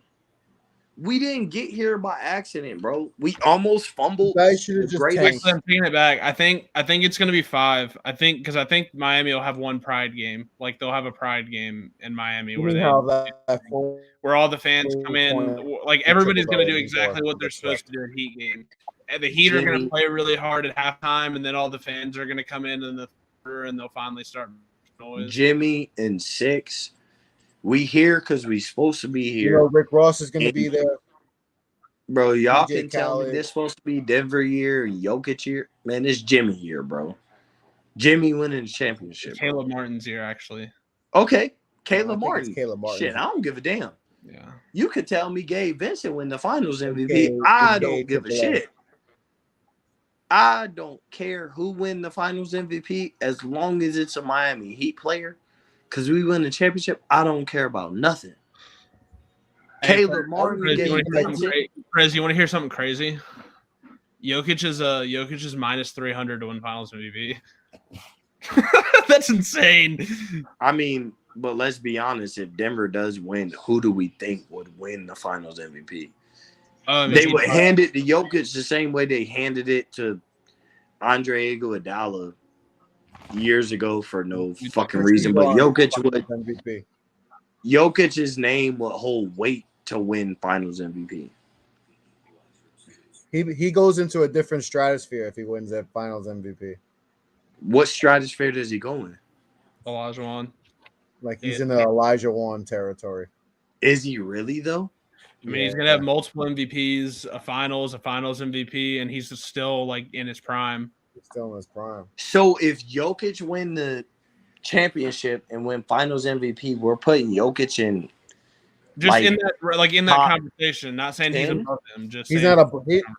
we didn't get here by accident, bro. We almost fumbled. You guys should have just tanked. I'm taking it back. I think it's going to be 5. I think Miami will have one pride game. Like, they'll have a pride game in Miami where all the fans come in. Like, everybody's going to do exactly what they're supposed to do in Heat game. And the Heat are going to play really hard at halftime, and then all the fans are going to come in the third, and they'll finally start noise. Jimmy in 6. We here because we supposed to be here. You know, Rick Ross is going to be there. Bro, y'all can tell me this supposed to be Denver year and Jokic year. Man, it's Jimmy year, bro. Jimmy winning the championship. Caleb Martin's year, actually. Okay, Caleb Martin. Caleb Martin. Shit, I don't give a damn. Yeah. You could tell me Gabe Vincent win the Finals MVP. I don't give a shit. I don't care who win the Finals MVP as long as it's a Miami Heat player. Because we win the championship, I don't care about nothing. Hey, Caleb Martin, Prez, you want to hear something crazy? Jokic is minus 300 to win Finals MVP. That's insane. I mean, but let's be honest. If Denver does win, who do we think would win the Finals MVP? They would hand it to Jokic the same way they handed it to Andre Iguodala years ago for no fucking reason. But Jokic would MVP. Jokic's name would hold weight to win Finals MVP. He goes into a different stratosphere if he wins that Finals MVP. What stratosphere does he go in? Olajuwon. Like he's in the Elijah Wan territory. Is he really though? I mean, he's gonna have multiple MVPs, a Finals MVP, and he's still like in his prime. He's still in his prime. So if Jokic win the championship and win Finals MVP, we're putting Jokic in. Just like, in that conversation. Not saying 10? He's above him. Just he's not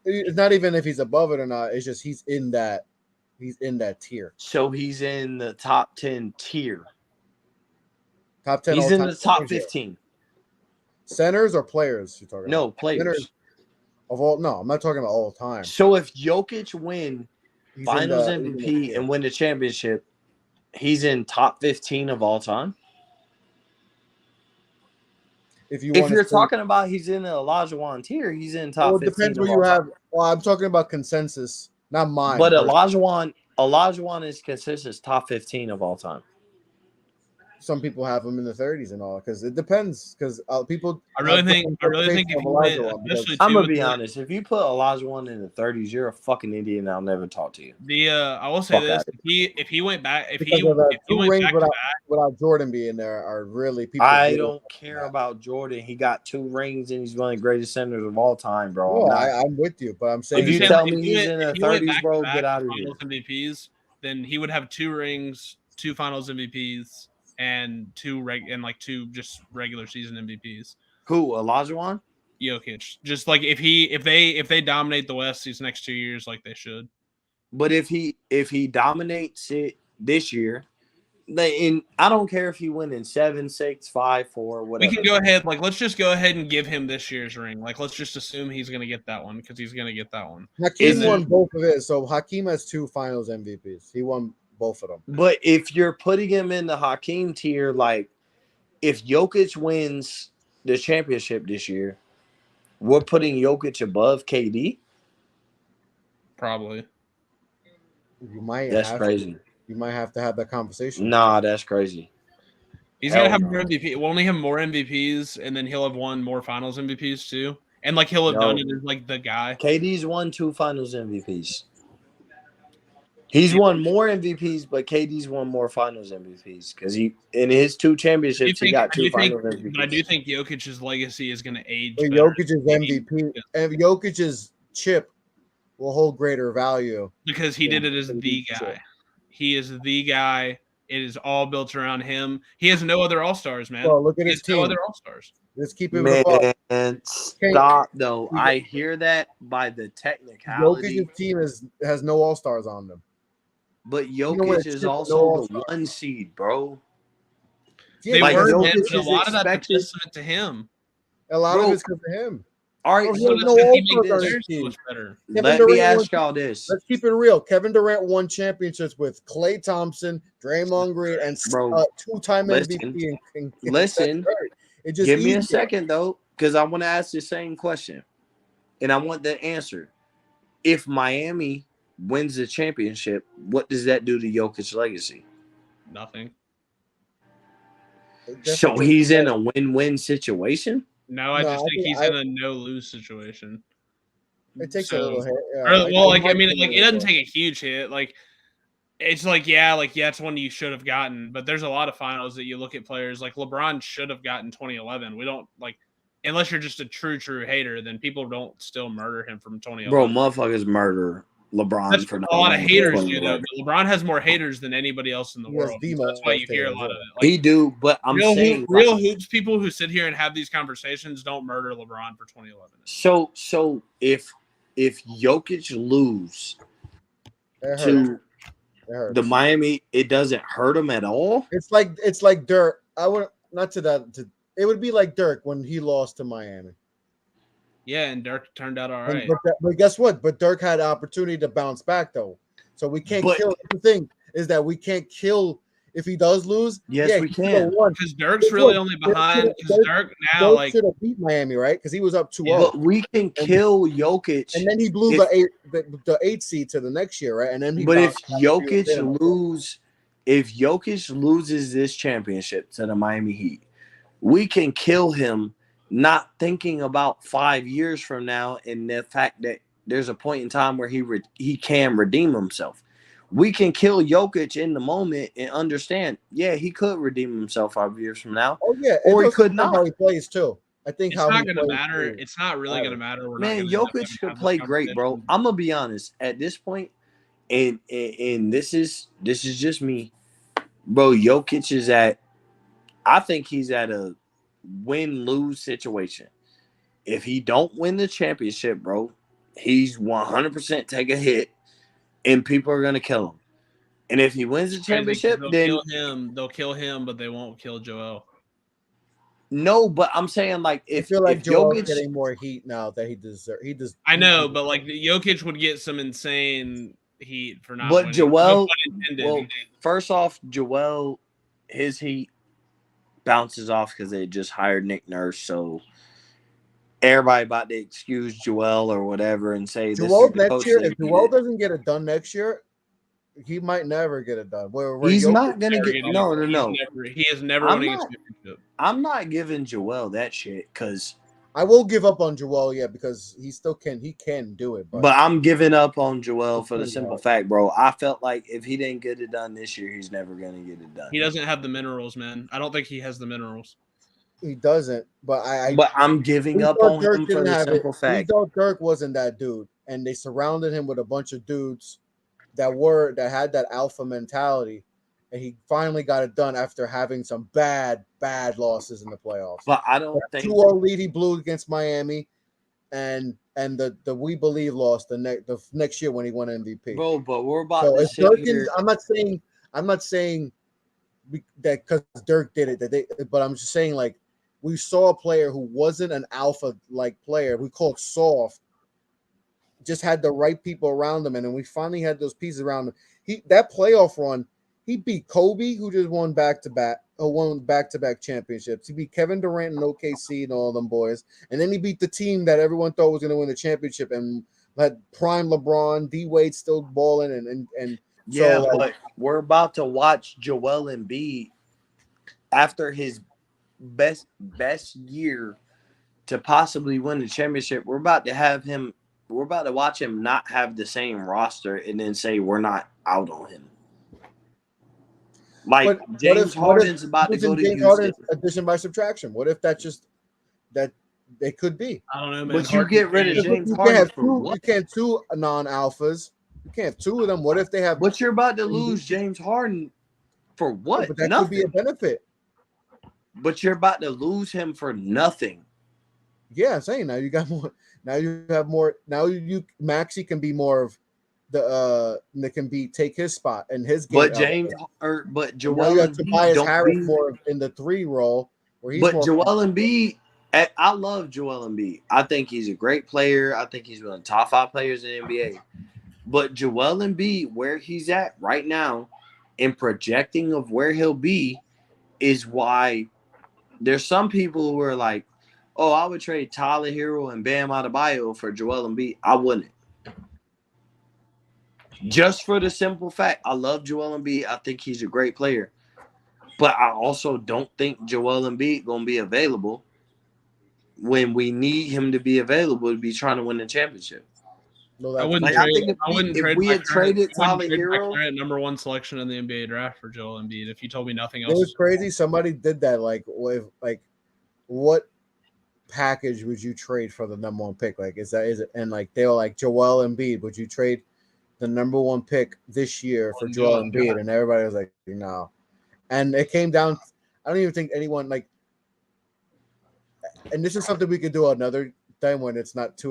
it's not even if he's above it or not. It's just he's in that tier. So he's in the top 10 tier. Top 10. He's in the top 15. Centers or players? You're talking no about? Players Centers of all. No, I'm not talking about all time. So if Jokic win Finals MVP and win the championship, he's in top 15 of all time. If you're talking about he's in the Olajuwon tier, he's in top 15. It depends where you have. Well, I'm talking about consensus, not mine. But Olajuwon is consensus top 15 of all time. Some people have him in the 30s and all because it depends. Because people, I really think if you win, I'm gonna be honest. If you put Olajuwon in the 30s, you're a fucking idiot, and I'll never talk to you. I will say this: if he went back, if he went back without Jordan being there, are really people. I don't care about Jordan. He got 2 rings, and he's one of the greatest centers of all time, bro. Well, I'm with you, but I'm saying if you tell me he's in the 30s, bro, get out of here. MVPs, then he would have 2 rings, 2 Finals MVPs. And 2 just regular season MVPs. Who, Olajuwon? Jokic. Just like if they dominate the West these next 2 years like they should. But if he dominates it this year, I don't care if you win in 7, 6, 5, 4, We whatever. can go ahead. Like, let's just go ahead and give him this year's ring. Like, let's just assume he's going to get that one because he's going to get that one. Hakeem won both of it. So Hakeem has 2 Finals MVPs. He won both of them. But if you're putting him in the Hakeem tier, like if Jokic wins the championship this year, we're putting Jokic above KD. Probably. You might. That's crazy. You might have to have that conversation. Nah, that's crazy. He's going to have more MVP. We'll only have more MVPs, and then he'll have won more Finals MVPs too. And like he'll have done it as like the guy. KD's won 2 Finals MVPs. He's won more MVPs, but KD's won more Finals MVPs because he in his 2 championships he got 2 Finals MVPs. But I do think Jokic's legacy is going to age. But Jokic's MVP and Jokic's chip will hold greater value because he did it as the guy. Chip. He is the guy. It is all built around him. He has no other All-Stars, man. Well, look at his team. No other All-Stars. Let's keep him Man, stop though. I hear that by the technicality. Jokic's team has no All-Stars on them. But Jokic is also the 1 seed, bro. Yeah, they were, man, but a lot of that's a testament to him. A lot of it's because of him. All right, so let me ask y'all this. Let's keep it real. Kevin Durant won championships with Klay Thompson, Draymond Green, and 2-time MVP. Listen, give me a second, though, because I want to ask the same question, and I want the answer. If Miami wins the championship, what does that do to Jokic's legacy? Nothing. So he's in a win-win situation? No, I just think he's in a no-lose situation. It takes a little hit. It doesn't take a huge hit. Like, it's like, it's one you should have gotten. But there's a lot of finals that you look at players like LeBron should have gotten 2011. We don't unless you're just a true hater, then people don't still murder him from 2011. Bro, motherfuckers murder LeBron. That's for a lot of haters do though. LeBron has more haters than anybody else in the world. So that's why you hear a lot of it. He do, but I'm saying real hoops people who sit here and have these conversations don't murder LeBron for 2011. So if Jokic lose to the Miami, it doesn't hurt him at all. It's like Dirk. I would not to that. It would be like Dirk when he lost to Miami. Yeah, and Dirk turned out all right. But guess what? But Dirk had an opportunity to bounce back, though. So we can't kill. The thing is that we can't kill if he does lose. Yes, we can. Because Dirk's really only behind. Because Dirk now should have beat Miami, right? Because he was up 2-0. But we can kill Jokic, and then he blew the 8 seed to the next year, right? And then if Jokic loses this championship to the Miami Heat, we can kill him. Not thinking about 5 years from now and the fact that there's a point in time where he can redeem himself. We can kill Jokic in the moment and understand, he could redeem himself 5 years from now. Oh, yeah. Or he could not. How he plays, too. I think it's not going to matter. It's not really going to matter. Man, Jokic could play great, bro. I'm going to be honest. At this point, and this is just me, bro, Jokic is I think he's at a win-lose situation. If he don't win the championship, bro, he's 100% take a hit, and people are gonna kill him. And if he wins the championship, then they'll kill him, but they won't kill Joel. No, but I'm saying I feel like Joel's getting more heat now that he deserves. I know, but Jokic would get some insane heat for not. But winning. Joel, first off, Joel, his heat bounces off because they just hired Nick Nurse, so everybody about to excuse Joel or whatever and say Joel next year. If Joel doesn't get it done next year, he might never get it done. He's not gonna get no. He is never winning a championship. I'm not giving Joel that shit because I will give up on Joel, because he still can. He can do it, but I'm giving up on Joel for the simple fact, bro. I felt like if he didn't get it done this year, he's never gonna get it done. He doesn't have the minerals, man. I don't think he has the minerals. He doesn't, but I'm giving up on him for the simple fact. We thought Dirk wasn't that dude, and they surrounded him with a bunch of dudes that had that alpha mentality, and he finally got it done after having some bad losses in the playoffs. But I don't think 2-0 lead he blew against Miami, and the We Believe loss the next year when he won MVP. Bro, but we're about to sit here. I'm not saying that because Dirk did it. But I'm just saying, like, we saw a player who wasn't an alpha like player. We call it soft. Just had the right people around him, and then we finally had those pieces around him. That playoff run, he beat Kobe, who just won back-to-back championships. He beat Kevin Durant and OKC and all them boys, and then he beat the team that everyone thought was going to win the championship and had prime LeBron, D Wade still balling, and yeah, so but we're about to watch Joel Embiid after his best year to possibly win the championship. We're about to watch him not have the same roster and then say we're not out on him. Like James Harden's about to go to James Harden's addition by subtraction. What if that's just that they could be? I don't know, man. But you get rid of James Harden for what? You can't two non-alphas. You can't have two of them. What if they have? But you're about to lose James Harden for what? But that nothing. could be a benefit. But you're about to lose him for nothing. Yeah, I'm saying now you got more. Now you have more. Now Maxey can be more of the that can be take his spot and his game. But Joel you have Tobias Embiid Harris more in the 3 role where he's. But Joel Embiid, I love Joel Embiid. I think he's a great player. I think he's one of the top 5 players in the NBA. But Joel Embiid, where he's at right now, and projecting of where he'll be, is why there's some people who are like, "Oh, I would trade Tyler Hero and Bam Adebayo for Joel Embiid." I wouldn't. Just for the simple fact, I love Joel Embiid. I think he's a great player. But I also don't think Joel Embiid going to be available when we need him to be available to be trying to win the championship. No, I wouldn't trade. If we had traded Tyler Hero, number 1 selection in the NBA draft for Joel Embiid. If you told me nothing else, it was crazy. Somebody did that. Like, what package would you trade for the number 1 pick? Like, is it? And like they were like Joel Embiid. Would you trade the number 1 pick this year for Joel Embiid? And everybody was like, no. And it came down. I don't even think anyone like. And this is something we could do another time when it's not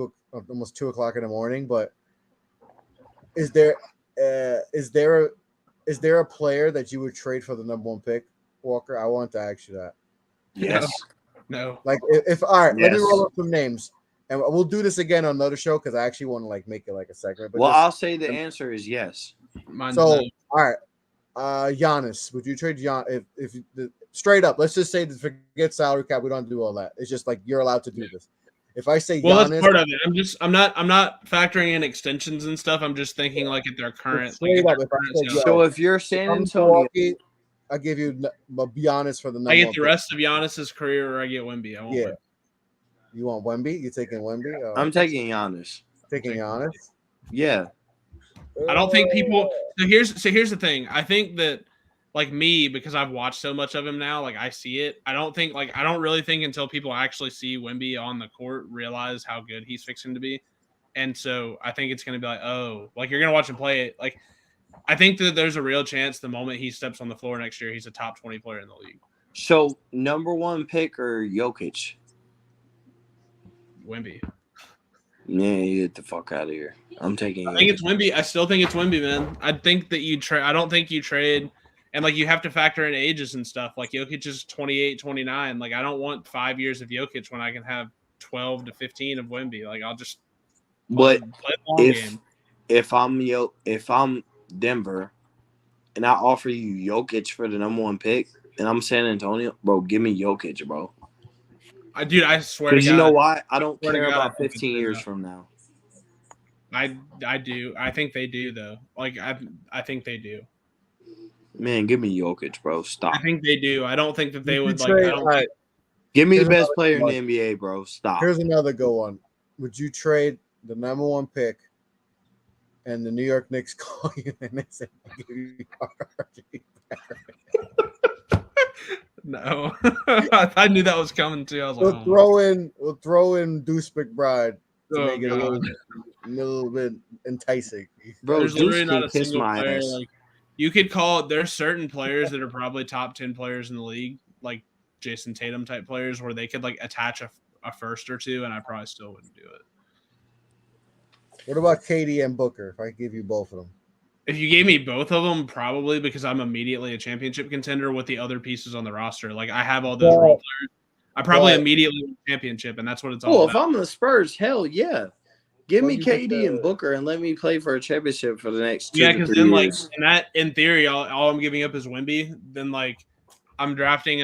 almost 2 o'clock in the morning. But is there a player that you would trade for the number 1 pick, Walker? I want to ask you that. Yes. No. Like if all right, let me roll up some names. And we'll do this again on another show because I actually want to like make it like a segment. But I'll say the answer is yes. All right, Giannis. Would you trade Giannis if straight up? Let's just say forget salary cap. We don't have to do all that. It's just like you're allowed to do this. If I say Giannis, that's part of it. I'm not factoring in extensions and stuff. I'm just thinking like at their current. So if you're San Antonio, I give you Giannis for the number. I get the rest of Giannis's career, or I get Wemby. I want Wemby. You want Wemby? You taking Wemby? I'm taking Giannis. Taking Giannis? Yeah. I don't think people. So here's the thing. I think that like me, because I've watched so much of him now, like I see it. I don't really think until people actually see Wemby on the court realize how good he's fixing to be. And so I think it's going to be like, oh, like you're going to watch him play it. Like I think that there's a real chance the moment he steps on the floor next year, he's a top 20 player in the league. So number 1 pick or Jokic? Wemby. Yeah, you get the fuck out of here. I'm taking. I think it's Wemby. I still think it's Wemby, man. I think that you trade. I don't think you trade, and like you have to factor in ages and stuff. Like Jokic is 28, 29. Like I don't want 5 years of Jokic when I can have 12 to 15 of Wemby. Like I'll just. But if I'm Denver, and I offer you Jokic for the number 1 pick, and I'm San Antonio, bro, give me Jokic, bro. Dude, I swear to God. Because you know why? I don't care about 15 years from now. I do. I think they do, though. Like, I think they do. Man, give me Jokic, bro. Stop. I think they do. I don't think that they would, Give me the best player in the NBA, bro. Stop. Here's another good one. Would you trade the number 1 pick and the New York Knicks call you and they say, No, I knew that was coming too. I was we'll throw in Deuce McBride to make it a little bit enticing. Bro, there's literally not a single player. Like, you could call. There's certain players that are probably top 10 players in the league, like Jason Tatum type players, where they could like attach a first or two, and I probably still wouldn't do it. What about KD and Booker? If I give you both of them, If you gave me both of them, probably because I'm immediately a championship contender with the other pieces on the roster. Like I have all those role players. I probably immediately win a championship, and that's what it's all Well, about. if I'm the Spurs, hell yeah. Give me you think KD and Booker and let me play for a championship for the next 2 to 3 then years. in theory, all I'm giving up is Wemby. Then I'm drafting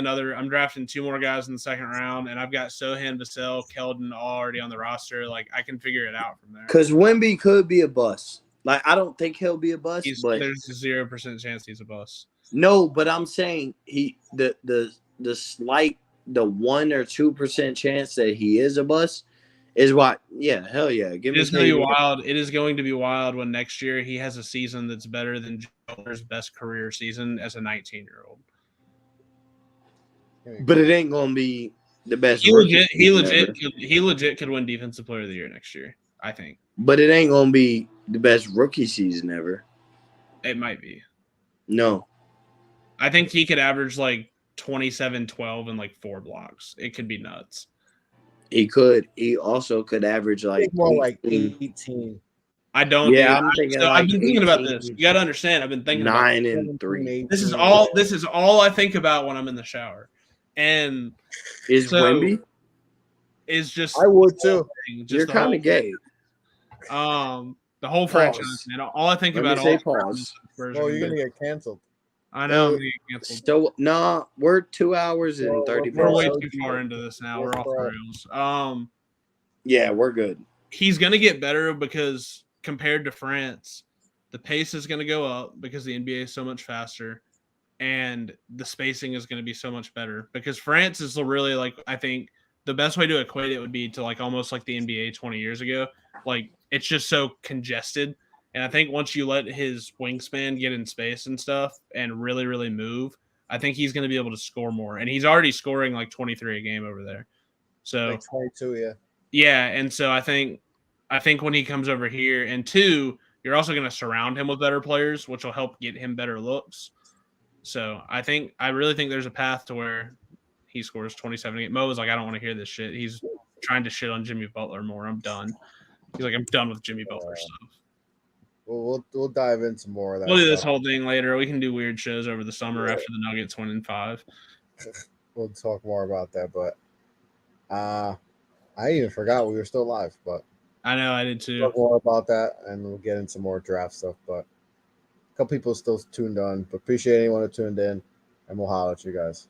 2 more guys in the second round, and I've got Sohan, Vassell, Keldon already on the roster. Like I can figure it out from there. Because Wemby could be a bust. Like I don't think he'll be a bust, but there's a 0% chance he's a bust. No, but I'm saying the 1 or 2% chance that he is a bust is what. Yeah, hell yeah. Give me. It's going to be wild. It is going to be wild when next year he has a season that's better than Butler's best career season as a 19-year-old. But it ain't going to be the best. He legit could win Defensive Player of the Year next year, I think. But it ain't going to be the best rookie season ever. It might be. No. I think he could average like 27, 12, and like 4 blocks. It could be nuts. He could. He also could average like more like 18. I don't. Yeah, I'm thinking. I've been thinking about this. You got to understand. I've been thinking 9 and 3. This is all I think about when I'm in the shower. And is Wemby? Is just I would too. You're kind of gay. The whole franchise, man. All I think about. Pause. Oh, you're gonna get canceled. I know I'm gonna get canceled. So no, we're 2 hours and 30 minutes. We're way too far into this now. We're off the rails. Yeah, we're good. He's gonna get better because compared to France, the pace is gonna go up because the NBA is so much faster, and the spacing is gonna be so much better because France is really like, I think the best way to equate it would be to like almost like the NBA 20 years ago. Like it's just so congested. And I think once you let his wingspan get in space and stuff and really, really move, I think he's going to be able to score more. And he's already scoring like 23 a game over there. So like 22, yeah. Yeah, and so I think when he comes over here, and 2, you're also going to surround him with better players, which will help get him better looks. So I really think there's a path to where he scores 27 a game. Mo was like, I don't want to hear this shit. He's trying to shit on Jimmy Butler more. I'm done. He's like, I'm done with Jimmy Butler stuff. We'll dive into more of that. We'll do this whole thing later. We can do weird shows over the summer after the Nuggets win in 5. We'll talk more about that, but I even forgot we were still live. But I know I did too. Talk more about that, and we'll get into more draft stuff. But a couple people still tuned on. But appreciate anyone who tuned in, and we'll holler at you guys.